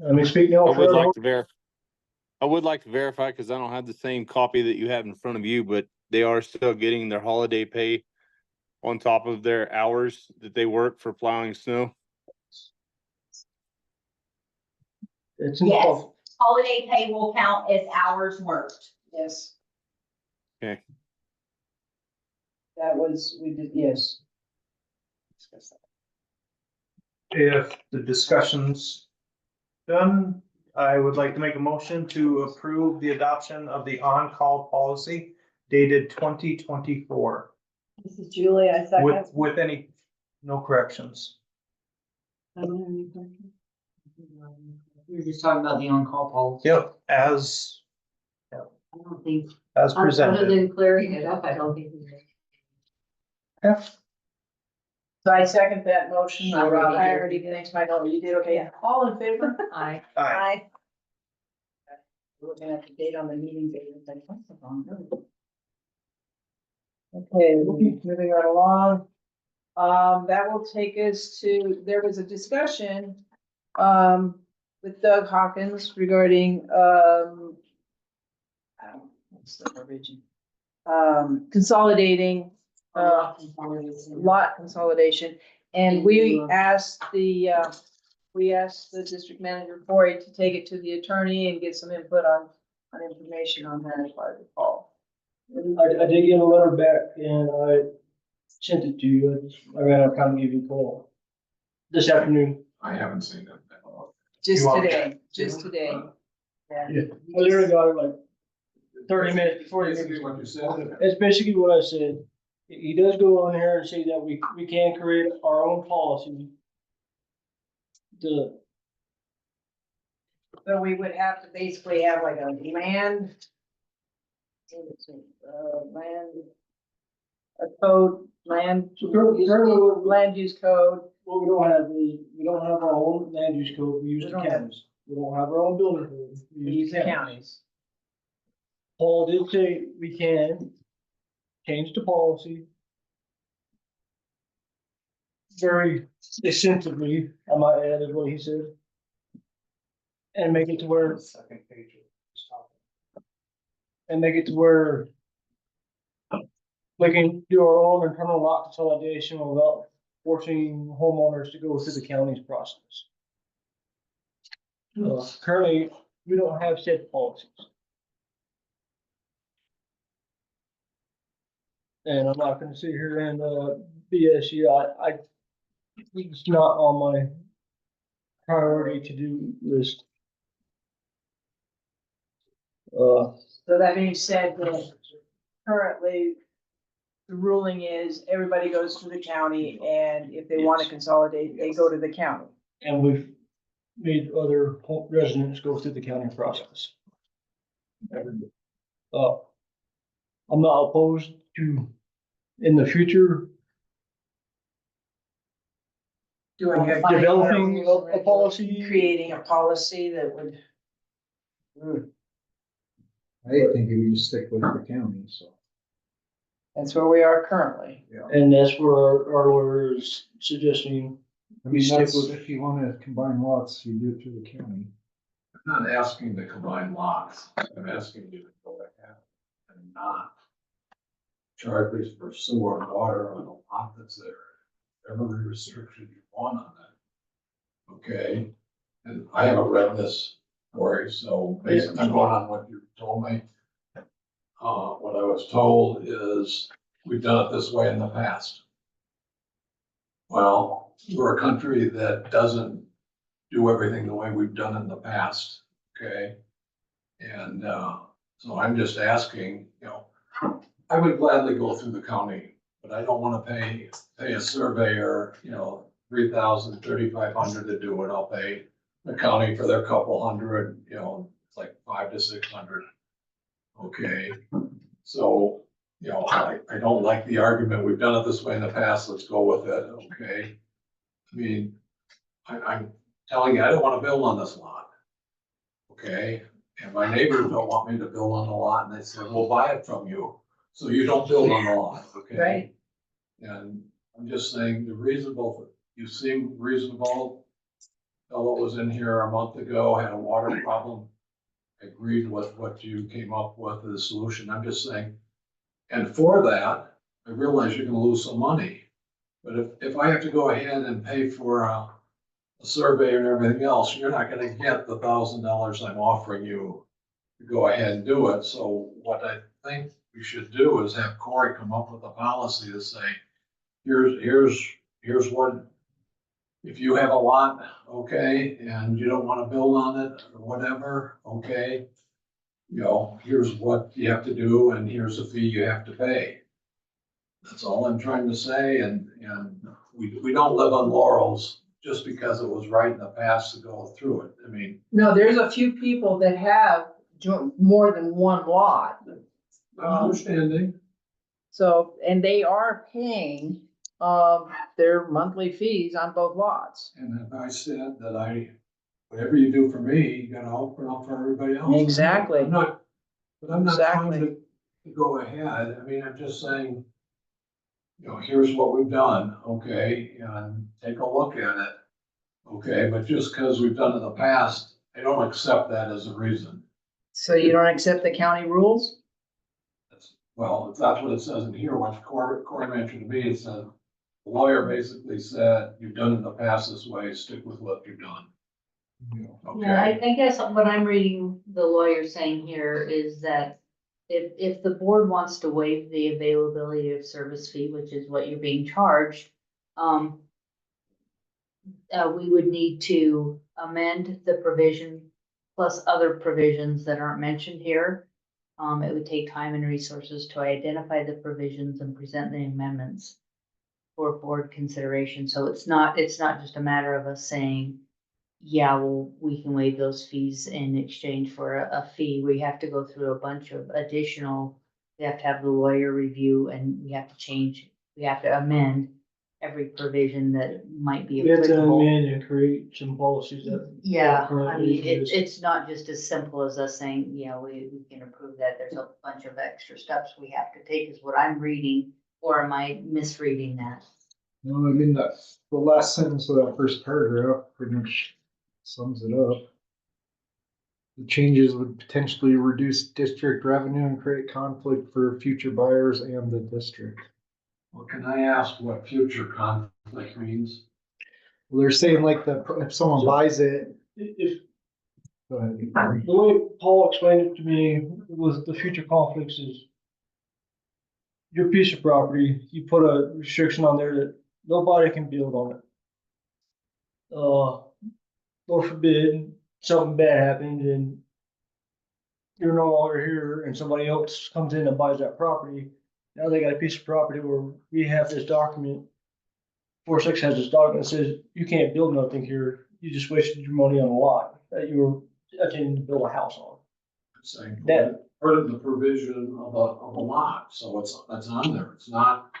I mean, speak now. I would forever. like to verify, because I don't have the same copy that you have in front of you, but they are still getting their holiday pay on top of their hours that they work for plowing snow. It's in Yes. the- Holiday pay will count as hours worked. Yes. Okay. That was, we did, yes. If the discussion's done, I would like to make a motion to approve the adoption of the on-call policy dated 2024 This is Julie, I second. with no corrections. I don't have any questions. We were just talking about the on-call policy. Yep, as I don't think, as other presented. than clearing it up, I don't think. So I second that motion. I already did. I already did, thanks, Michael, you did, okay, all in favor? I, Aye. Looking at the date on the meeting date, it's like, what's the wrong date? Okay, moving right along. That will take us to, there was a discussion, with Doug Hawkins regarding, what's the verbiage? Consolidating, lot consolidation. And we asked the district manager, Corey, to take it to the attorney and get some input on information on that, if I recall. I did get a letter back and I sent it to you. I ran out of time to give you a call this afternoon. I haven't seen that. Just You want- today, just today. Yeah, I literally got it like 30 minutes before you. Basically what you said. That's basically what I said. He does go on here and say that we can create our own policy to So we would have to basically have like a land. A code, land use code. Well, we don't have our own land use code, we use We the don't have- counties. We don't have our own building code. We use the counties. Paul did say we can change the policy. Very extensively, I might add, is what he said. And make it to where, Second page. and make it to where we can do our own internal lot consolidation without forcing homeowners to go through the county's process. Currently, we don't have said policies. And I'm not gonna sit here and, BS you, it's not on my priority to do list. So that being said, currently, the ruling is everybody goes to the county, and if they want to consolidate, they go to the county. And we've made other residents go through the county process. I'm not opposed to, in the future, Doing a developing a policy. Creating a policy that would. I think we just stick with the county, so. That's where we are currently. And that's where our lawyer is suggesting. I We mean, stick that's, with- if you wanna combine lots, you do it through the county. I'm not asking to combine lots, I'm asking you to go ahead and not charge for sewer and water on a lot that's there, every restriction you want on that. Okay, and I haven't read this, Cory, so basically I'm going on what you told me. What I was told is, we've done it this way in the past. Well, we're a country that doesn't do everything the way we've done in the past, okay? And, so I'm just asking, you know, I would gladly go through the county, but I don't wanna pay a surveyor, you know, $3,000, $3,500 to do it. I'll pay the county for their couple hundred, you know, it's like $500 to $600. Okay, so, you know, I don't like the argument, we've done it this way in the past, let's go with it, okay? I mean, I'm telling you, I don't wanna build on this lot. Okay, and my neighbors don't want me to build on the lot, and they said, we'll buy it from you, so you don't build on the lot, okay? Right. And I'm just saying, you seem reasonable. Fellow was in here a month ago, had a water problem. Agreed with what you came up with as a solution. I'm just saying, and for that, I realize you're gonna lose some money. But if I have to go ahead and pay for a survey and everything else, you're not gonna get the $1,000 I'm offering you to go ahead and do it. So what I think we should do is have Cory come up with a policy to say, here's what, if you have a lot, okay, and you don't wanna build on it or whatever, okay. You know, here's what you have to do and here's the fee you have to pay. That's all I'm trying to say, and we don't live on laurels just because it was right in the past to go through it. I mean, No, there's a few people that have more than one lot. I'm understanding. So, and they are paying, their monthly fees on both lots. And if I said that whatever you do for me, you gotta open up for everybody else. Exactly. I'm not trying Exactly. to go ahead. I mean, I'm just saying, you know, here's what we've done, okay, and take a look at it. Okay, but just because we've done it in the past, I don't accept that as a reason. So you don't accept the county rules? Well, if that's what it says in here, what Cory mentioned to me, it said, the lawyer basically said, you've done it in the past this way, stick with what you've done. Yeah, Okay, I guess what I'm reading the lawyer saying here is that if the board wants to waive the availability of service fee, which is what you're being charged, we would need to amend the provision plus other provisions that aren't mentioned here. It would take time and resources to identify the provisions and present the amendments for board consideration. So it's not just a matter of us saying, yeah, well, we can waive those fees in exchange for a fee. We have to go through a bunch of additional, we have to have the lawyer review and we have to amend every provision that might be We have to applicable. amend and create some policies that. Yeah, I currently mean, exist. it's not just as simple as us saying, yeah, we can approve that. There's a bunch of extra steps we have to take is what I'm reading, or am I misreading that? No, I mean, that's the last sentence of that first paragraph pretty much sums it up. The changes would potentially reduce district revenue and create conflict for future buyers and the district. Well, can I ask what future conflict means? Well, they're saying like if someone buys it, If, go ahead. the way Paul explained it to me was the future conflicts is your piece of property, you put a restriction on there that nobody can build on it. Lord forbid, something bad happened and you're no longer here and somebody else comes in and buys that property. Now they got a piece of property where we have this document. 4-6 has this document that says you can't build nothing here. You just wasted your money on a lot that you were intending to build a house on. Saying That- part of the provision of a lot, so that's on there. It's not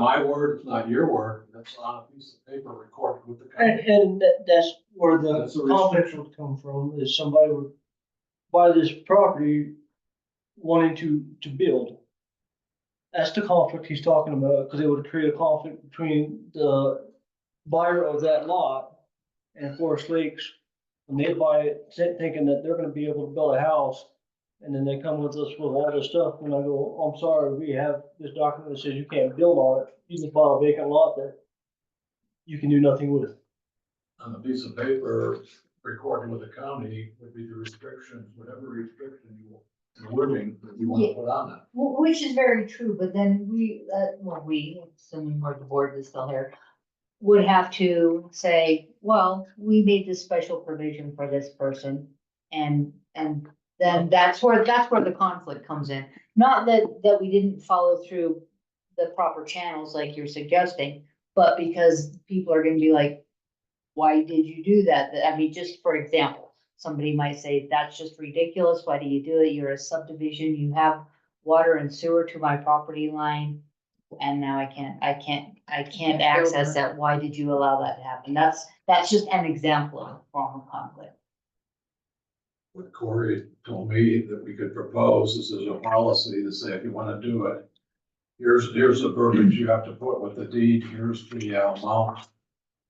my word, it's not your word, that's on a piece of paper recorded with the county. And that's where the That's a conflict would come from, is somebody would buy this property wanting to build. That's the conflict he's talking about, because it would create a conflict between the buyer of that lot and Forest Lakes. When they buy it, thinking that they're gonna be able to build a house, and then they come with us with all this stuff, and I go, I'm sorry, we have this document that says you can't build on it. You just bought a vacant lot that you can do nothing with. On a piece of paper recorded with the county would be the restrictions, whatever restriction the wording that you want to put on it. Which is very true, but then we, assuming the board is still here, would have to say, well, we made this special provision for this person. And then that's where the conflict comes in. Not that we didn't follow through the proper channels like you're suggesting, but because people are gonna be like, why did you do that? I mean, just for example, somebody might say, that's just ridiculous. Why do you do it? You're a subdivision. You have water and sewer to my property line. And now I can't access that. Why did you allow that to happen? That's just an example of a form of conflict. What Corey told me that we could propose is there's a policy to say, if you want to do it, here's the verbiage you have to put with the deed, here's the amount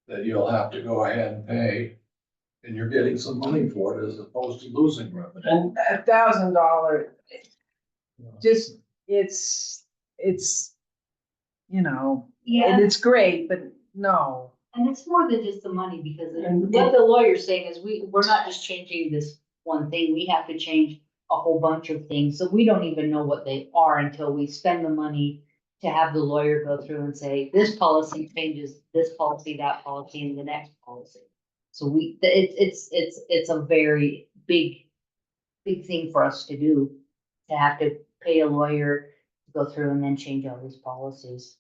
that you'll have to go ahead and pay. And you're getting some money for it as opposed to losing revenue. And $1,000, just, it's, Yeah. and it's great, but no. And it's more than just the money, because And- what the lawyer's saying is we're not just changing this one thing, we have to change a whole bunch of things, so we don't even know what they are until we spend the money to have the lawyer go through and say, this policy changes this policy, that policy, and the next policy. So it's a very big thing for us to do, to have to pay a lawyer to go through and then change all these policies.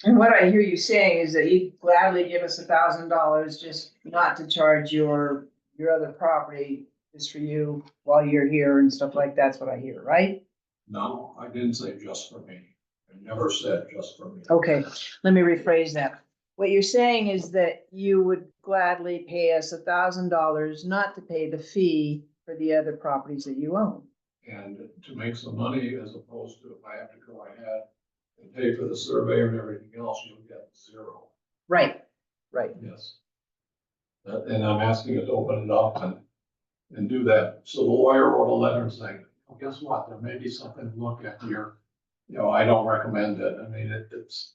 And what I hear you saying is that you'd gladly give us $1,000 just not to charge your other property just for you while you're here and stuff like that's what I hear, right? No, I didn't say just for me. I never said just for me. Okay, let me rephrase that. What you're saying is that you would gladly pay us $1,000 not to pay the fee for the other properties that you own. And to make some money, as opposed to if I have to go ahead and pay for the surveyor and everything else, you'll get zero. Right. Yes. And I'm asking it to open it up and do that. So the lawyer wrote a letter saying, well, guess what? There may be something to look at here. I don't recommend it. I mean, it's,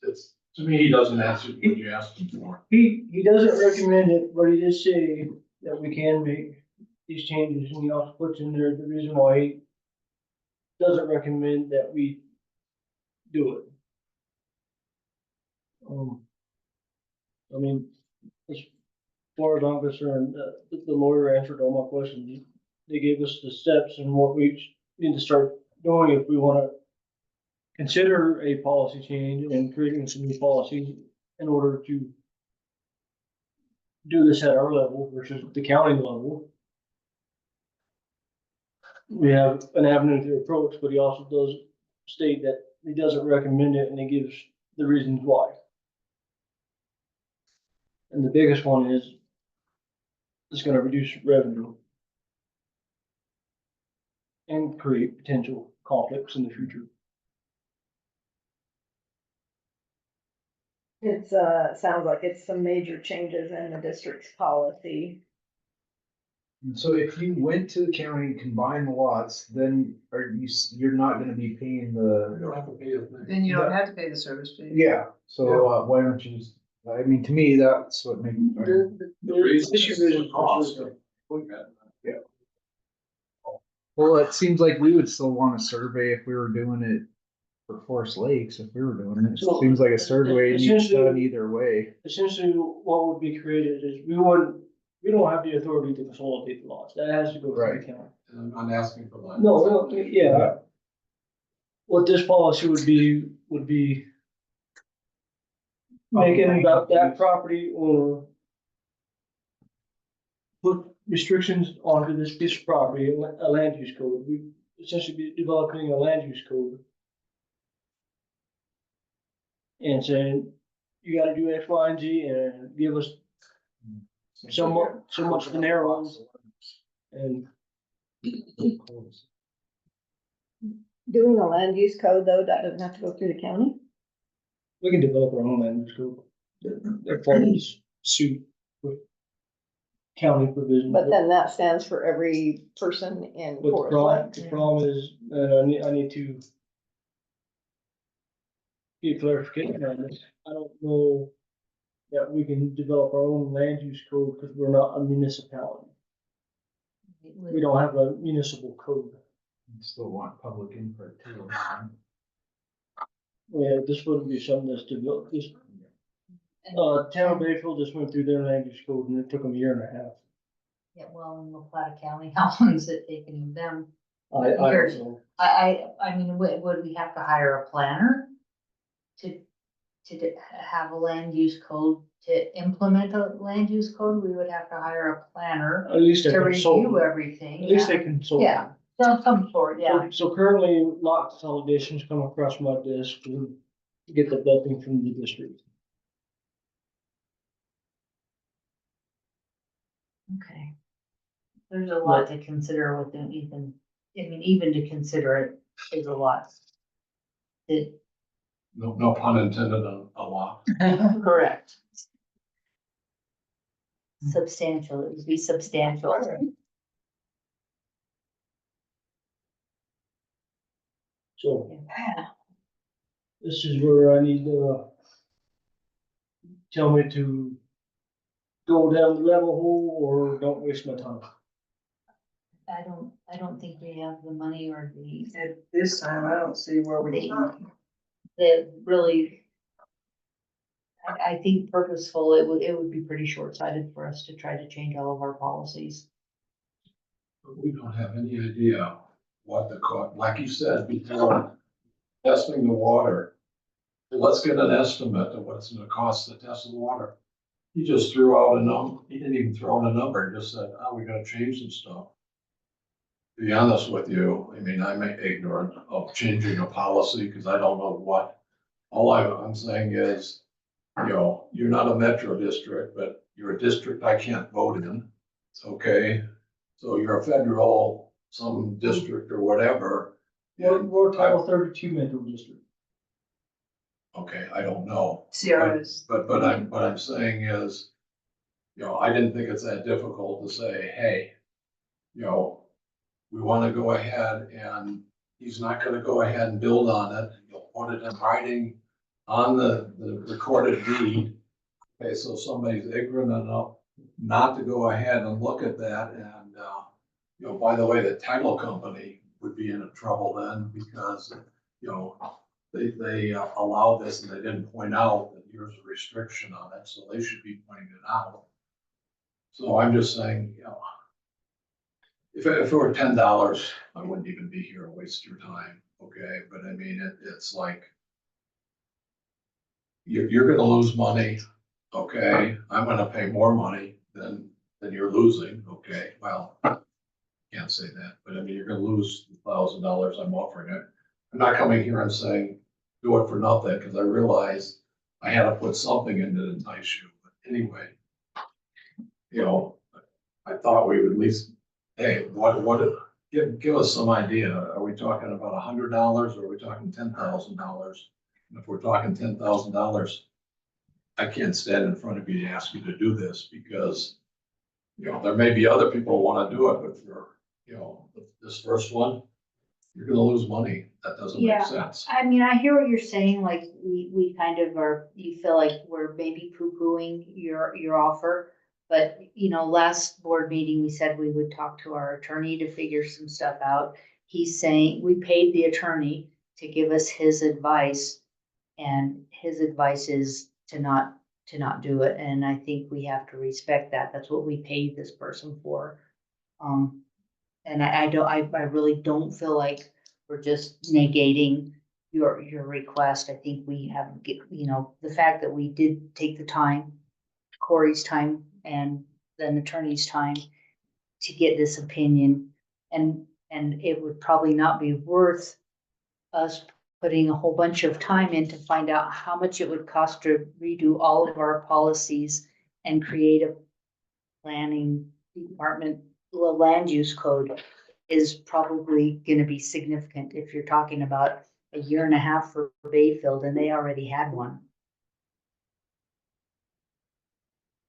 to me, he doesn't answer what you asked him for. he doesn't recommend it, but he did say that we can make these changes, and he also puts in there the reason why he doesn't recommend that we do it. I mean, as far as I'm concerned, the lawyer answered all my questions. They gave us the steps and what we need to start doing if we want to consider a policy change and creating some new policies in order to do this at our level versus the county level. We have an avenue to approach, but he also does state that he doesn't recommend it and he gives the reasons why. And the biggest one is it's gonna reduce revenue and create potential conflicts in the future. It's, sounds like it's some major changes in the district's policy. And so if you went to the county and combined the lots, then you're not gonna be paying You don't have to pay a thing. Then you don't have to pay the service fee. yeah, so why don't you just, I mean, to me, that's what makes. The reason issue is is the cost. Well, it seems like we would still want a survey if we were doing it for Forest Lakes, if we were doing it. It So, seems like a survey needs essentially- done either way. Essentially, what would be created is we don't have the authority to consolidate the lots. That has to go through Right. the county. And I'm not asking for that. No, yeah. What this policy would be making that property owner put restrictions onto this piece of property, a land use code. We essentially be developing a land use code. And saying, you gotta do X, Y, and Z and give us so much to narrow and Doing a land use code though, that doesn't have to go through the county? we can develop our own land use code. That follows suit with county provision. But then that stands for every person in But the Forest problem, Lake. the problem is, I need to get clarification on this. I don't know that we can develop our own land use code because we're not a municipality. We don't have a municipal code. You still want public input too. Yeah, this wouldn't be something that's developed, this, town of Bayfield just went through their land use code and it took them a year and a half. Yeah, well, in La Plata County, how long has it taken them? I Years. don't know. I mean, would we have to hire a planner to have a land use code, to implement a land use code? We would have to hire a planner At least to a review consultant. everything. At least yeah. they consult. Yeah, some sort, yeah. So currently, lot consolidations come across my desk to get the blessing from the district. Okay. There's a lot to consider within even, I mean, even to consider it is a lot. No pun intended on a lot. Correct. Substantial, it would be substantial. So this is where I need tell me to go down the rabbit hole or don't waste my time. I don't think we have the money or At this time, I don't see where we. the really. I think purposeful, it would be pretty short-sighted for us to try to change all of our policies. But we don't have any idea what the cost, like you said before, testing the water. Let's get an estimate of what it's gonna cost to test the water. He just threw out a number, he didn't even throw out a number, he just said, oh, we gotta change some stuff. To be honest with you, I mean, I'm ignorant of changing a policy, because I don't know what. All I'm saying is, you know, you're not a metro district, but you're a district I can't vote in, okay? So you're a federal, some district or whatever. We're Title 32 metro district. Okay, I don't know. CRS. But what I'm saying is, you know, I didn't think it's that difficult to say, hey, you know, we wanna go ahead and he's not gonna go ahead and build on it. You'll put it in writing on the recorded deed. Okay, so somebody's ignorant enough not to go ahead and look at that and, you know, by the way, the title company would be in trouble then because, you know, they allowed this and they didn't point out that there's a restriction on it, so they should be pointing it out. So I'm just saying, you know, if it were $10, I wouldn't even be here and waste your time, okay? But I mean, it's like, you're gonna lose money, okay? I'm gonna pay more money. then you're losing, okay, well, can't say that, but I mean, you're gonna lose $1,000 I'm offering it. I'm not coming here and saying, do it for nothing, because I realize I had to put something in to entice you, but anyway. You know, I thought we would at least, hey, give us some idea. Are we talking about $100 or are we talking $10,000? And if we're talking $10,000, I can't stand in front of you and ask you to do this because, you know, there may be other people who want to do it, but for, you know, this first one, you're gonna lose money. That doesn't Yeah. make sense. I mean, I hear what you're saying, like, we kind of are, you feel like we're maybe poo-pooing your offer. But, you know, last board meeting, we said we would talk to our attorney to figure some stuff out. He's saying, we paid the attorney to give us his advice. And his advice is to not do it, and I think we have to respect that. That's what we paid this person for. And I really don't feel like we're just negating your request. I think we have, you know, the fact that we did take the time, Corey's time and then attorney's time to get this opinion. And it would probably not be worth us putting a whole bunch of time in to find out how much it would cost to redo all of our policies and create a planning department. The land use code is probably gonna be significant if you're talking about a year and a half for Bayfield and they already had one.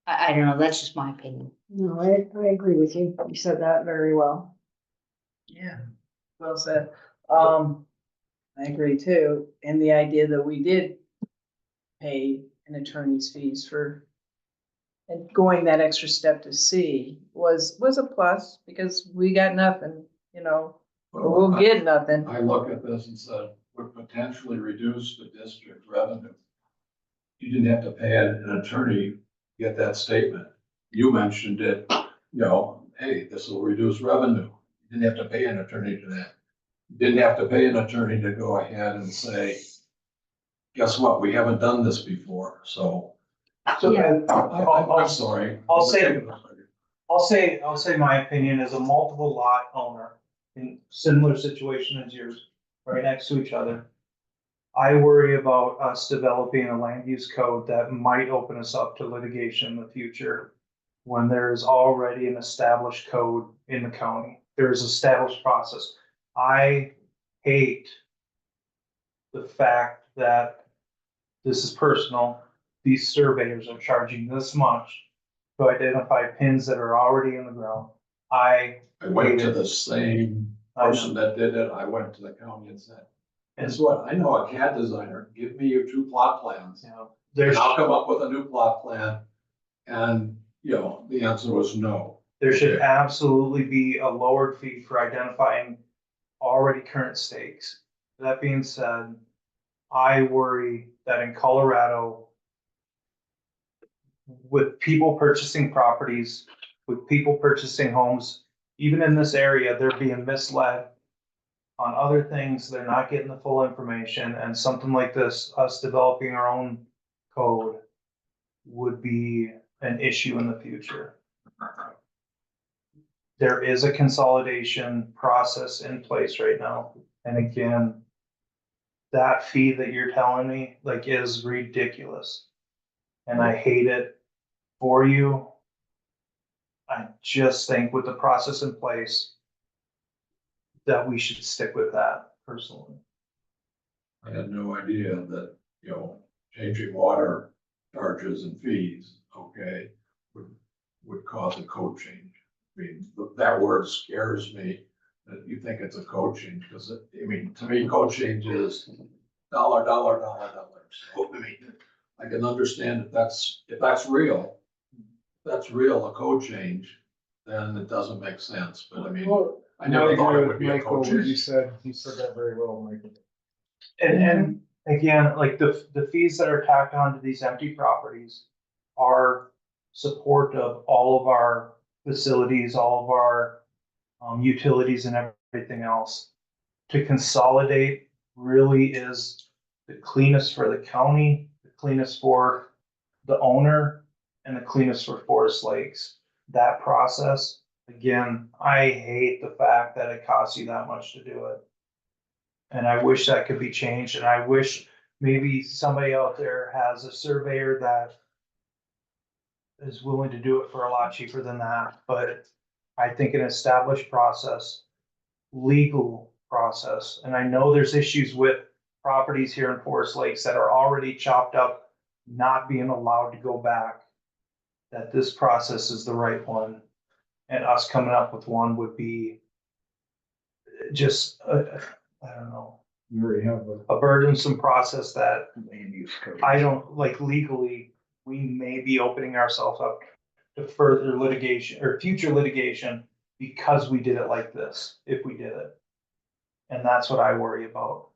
I don't know, that's just my opinion. No, I agree with you. You said that very well. Yeah, well said. I agree too. And the idea that we did pay an attorney's fees for and going that extra step to see was a plus because we got nothing, you know, or we'll get nothing. I look at this and said, would potentially reduce the district revenue. You didn't have to pay an attorney to get that statement. You mentioned it, you know, hey, this will reduce revenue. You didn't have to pay an attorney to that. You didn't have to pay an attorney to go ahead and say, guess what, we haven't done this before, so. Yeah. I'm sorry. I'll say my opinion as a multiple lot owner in similar situation as yours, right next to each other. I worry about us developing a land use code that might open us up to litigation in the future when there is already an established code in the county. There is established process. I hate the fact that this is personal. These surveyors are charging this much to identify pins that are already in the ground. I went to the same person that did it. I went to the county and said, guess what? I know a CAD designer. Give me your 2 plot plans. You know, And I'll come up with a new plot plan. And, you know, the answer was no. there should absolutely be a lowered fee for identifying already current stakes. That being said, I worry that in Colorado, with people purchasing properties, with people purchasing homes, even in this area, they're being misled on other things. They're not getting the full information, and something like this, us developing our own code would be an issue in the future. There is a consolidation process in place right now. And again, that fee that you're telling me, like, is ridiculous. And I hate it for you. I just think with the process in place that we should stick with that personally. I had no idea that, you know, changing water charges and fees, okay, would cause a code change. I mean, that word scares me, that you think it's a code change, because I mean, to me, code change is dollar. So, I mean, I can understand if that's real, a code change, then it doesn't make sense, but I mean, Well, I never thought it would be a Michael, code what you change. said that very well, Michael. And again, like the fees that are tacked onto these empty properties are support of all of our facilities, all of our utilities and everything else. To consolidate really is the cleanest for the county, the cleanest for the owner, and the cleanest for Forest Lakes. that process. Again, I hate the fact that it costs you that much to do it. And I wish that could be changed, and I wish maybe somebody out there has a surveyor that is willing to do it for a lot cheaper than that, but I think an established process, legal process, and I know there's issues with properties here in Forest Lakes that are already chopped up, not being allowed to go back, that this process is the right one. And us coming up with one would be just, I don't know, We already have a burdensome process that land use code. I don't, like legally, we may be opening ourselves up to further litigation or future litigation because we did it like this, if we did it. And that's what I worry about.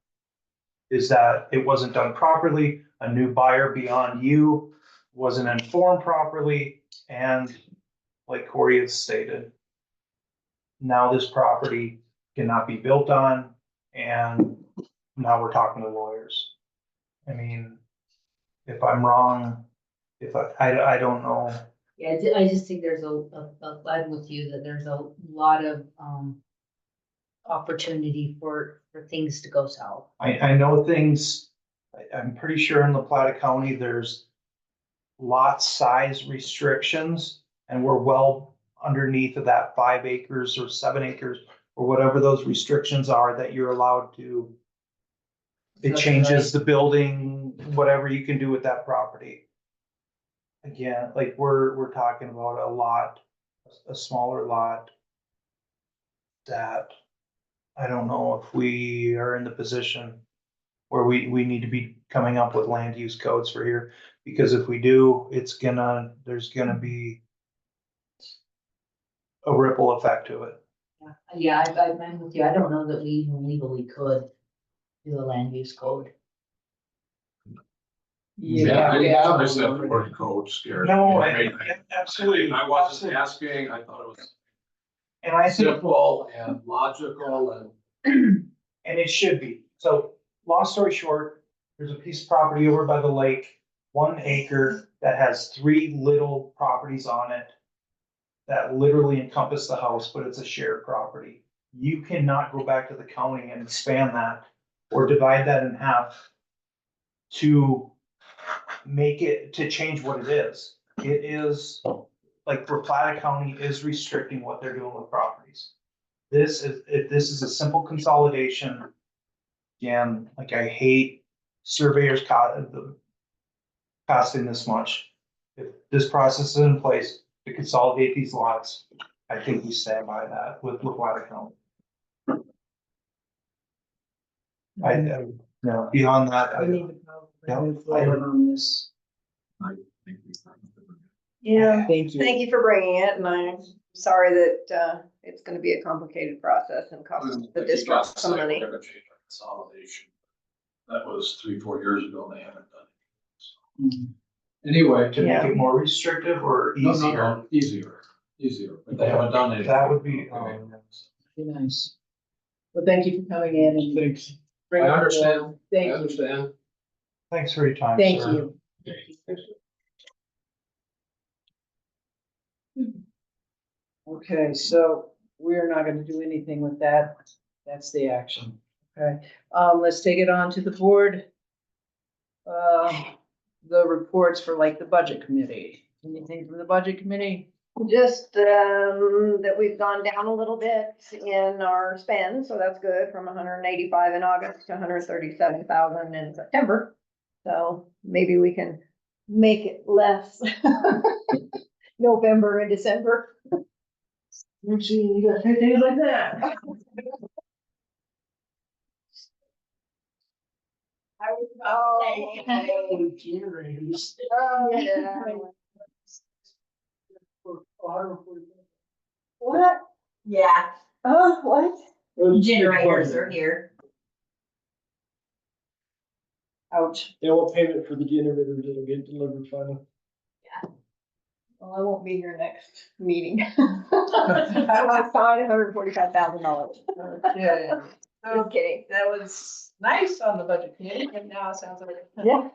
Is that it wasn't done properly, a new buyer beyond you wasn't informed properly, and like Corey had stated, now this property cannot be built on, and now we're talking to lawyers. I mean, if I'm wrong, if I don't know. Yeah, I just think there's I'm with you that there's a lot of, opportunity for things to go south. I know things, I'm pretty sure in La Plata County, there's lot size restrictions, and we're well underneath of that 5 acres or 7 acres or whatever those restrictions are that you're allowed to. It That's changes the building, whatever you can do with that property. Again, like we're talking about a lot, a smaller lot that I don't know if we are in the position where we need to be coming up with land use codes for here. Because if we do, there's gonna be a ripple effect to it. Yeah, I'm with you. I don't know that we even legally could do a land use code. Yeah, we have a separate code scared. No, me. absolutely. I wasn't asking, I thought it was And I think, simple and logical and it should be. So, long story short, there's a piece of property over by the lake, 1 acre, that has 3 little properties on it that literally encompass the house, but it's a shared property. You cannot go back to the county and expand that or divide that in half to make it, to change what it is. It is, like, Plata County is restricting what they're doing with properties. This is a simple consolidation. Again, like I hate surveyors costing this much. If this process is in place to consolidate these lots, I think we stand by that with Plata County. No, beyond that, We I, need to yeah, move forward on this. Yeah, Thank you. thank you for bringing it, and I'm sorry that, it's gonna be a complicated process and cost the district some money. consolidation. That was 3-4 years ago, and they haven't done it. Anyway. to make it more restrictive or No, easier. no, easier, but they haven't done it. That would be, Be nice. Well, thank you for coming in and. Thanks. bringing I it understand. forward. Thank you. understand. thanks for your time, Thank sir. you. Okay, so we're not gonna do anything with that. That's the action. Okay, let's take it on to the board. The reports for like the budget committee. Anything from the budget committee? Just, that we've gone down a little bit in our spend, so that's good, from 185 in August to 137,000 in September. So maybe we can make it less November and December. You got 10 days like that. Generators. Yeah. What? Yeah, Oh, what? generators are here. Ouch. They won't payment for the generators, it'll get delivered finally. Well, I won't be here next meeting. I want to sign $145,000. Okay. Just kidding. That was nice on the budget committee, and now it sounds like. Yeah.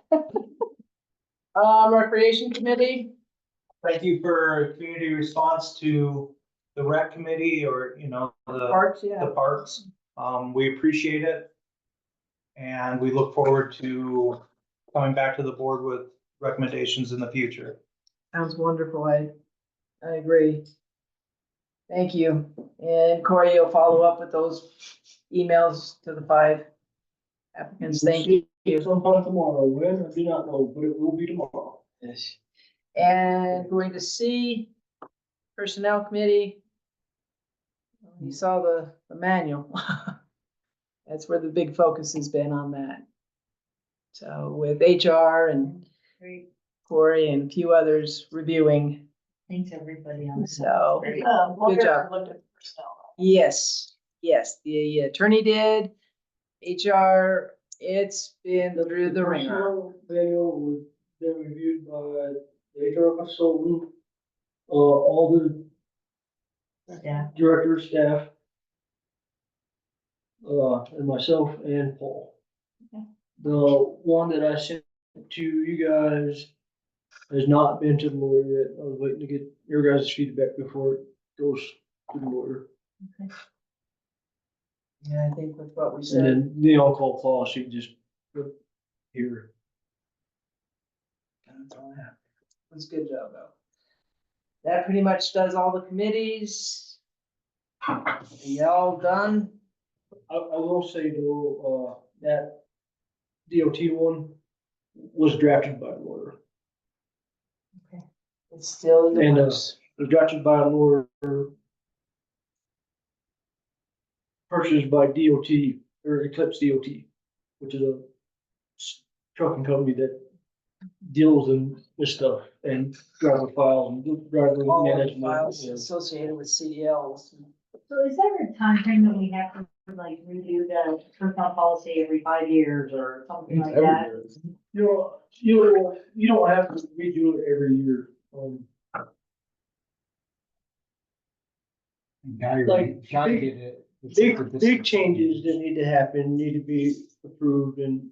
Recreation committee, thank you for community response to the rec committee or, the Parks, yeah. parks. We appreciate it. And we look forward to coming back to the board with recommendations in the future. Sounds wonderful. I agree. Thank you. And Corey, you'll follow up with those emails to the 5 applicants. Thank you. Sometime tomorrow, when, I do not know, but it will be tomorrow. Yes. And going to see Personnel Committee. You saw the manual. That's where the big focus has been on that. So with HR and Great. Corey and a few others reviewing. Thanks, everybody on this. So, Great. good job. Yes, the attorney did, HR, it's been through the ringer. personnel manual was then reviewed by the HR consultant, all the Yeah. director, staff, and myself and Paul. Okay. The one that I sent to you guys has not been to the lawyer yet. I was waiting to get your guys' feedback before it goes to the lawyer. Yeah, I think with what we And said, then the on-call policy just put here. that's all I have. It was a good job though. That pretty much does all the committees. Y'all done? I will say though, that DOT one was drafted by a lawyer. It's still in the And, works. It was drafted by a lawyer, purchased by DOT, or Eclipse DOT, which is a trucking company that deals in this stuff and driver files and driver All the management. files and- associated with CDLs. So is there a time frame that we have to like redo the personnel policy every 5 years or something like that? You don't have to redo it every year. Like, big changes that need to happen, need to be approved and,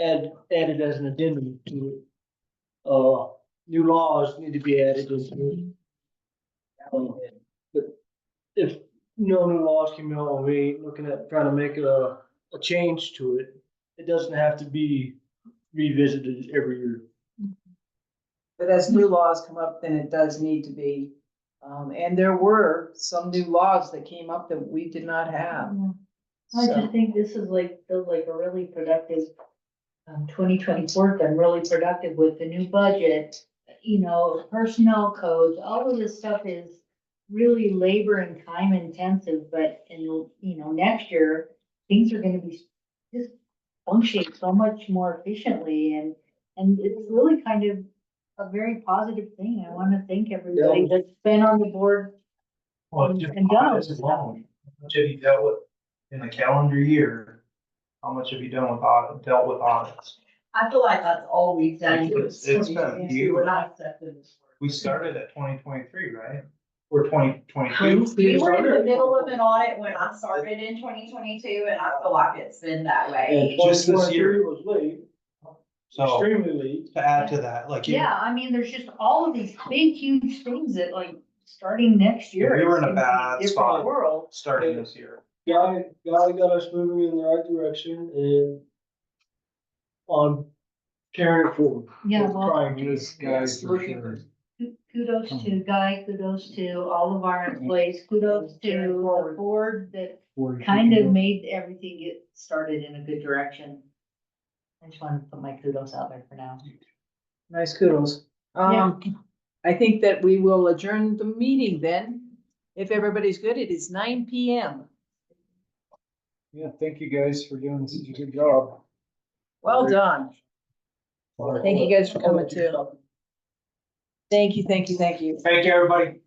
added as an addendum to it. New laws need to be added into it. But if no new laws came out, we ain't looking at trying to make a change to it. It doesn't have to be revisited every year. But as new laws come up, then it does need to be. And there were some new laws that came up that we did not have. I So, just think this is feels like a really productive, 2024's been really productive with the new budget, personnel codes, all of this stuff is really labor and time intensive, but next year, things are gonna be just functioning so much more efficiently and it's really kind of a very positive thing. I want to thank everybody that's been on the board Well, just and done all audits this stuff. alone, how much have you dealt with in a calendar year? How much have you dealt with audits? I feel like that's all we've done. It's been huge. We're not accepting this. We started at 2023, right? Or 2022? We were in the middle of an audit when I started in 2022, and I feel like it's been that way. Just this year. 2023 was late, So extremely late. to add to that, like. Yeah, I mean, there's just all of these big, huge things that starting next year. We were in a it's gonna be bad different spot. World. Starting this year. Guy got us moving in the right direction and on carrying it forward. Yeah, well, Trying to- This guy's for sure. kudos to Guy, kudos to all of our employees, kudos to the board that kind of made everything get started in a good direction. I just wanted to put my kudos out there for now. nice kudos. I think that we will adjourn the meeting then. If everybody's good, it is 9 PM. Yeah, thank you guys for doing such a good job. Well done. Thank you guys for coming too. Thank you. Thank you, everybody.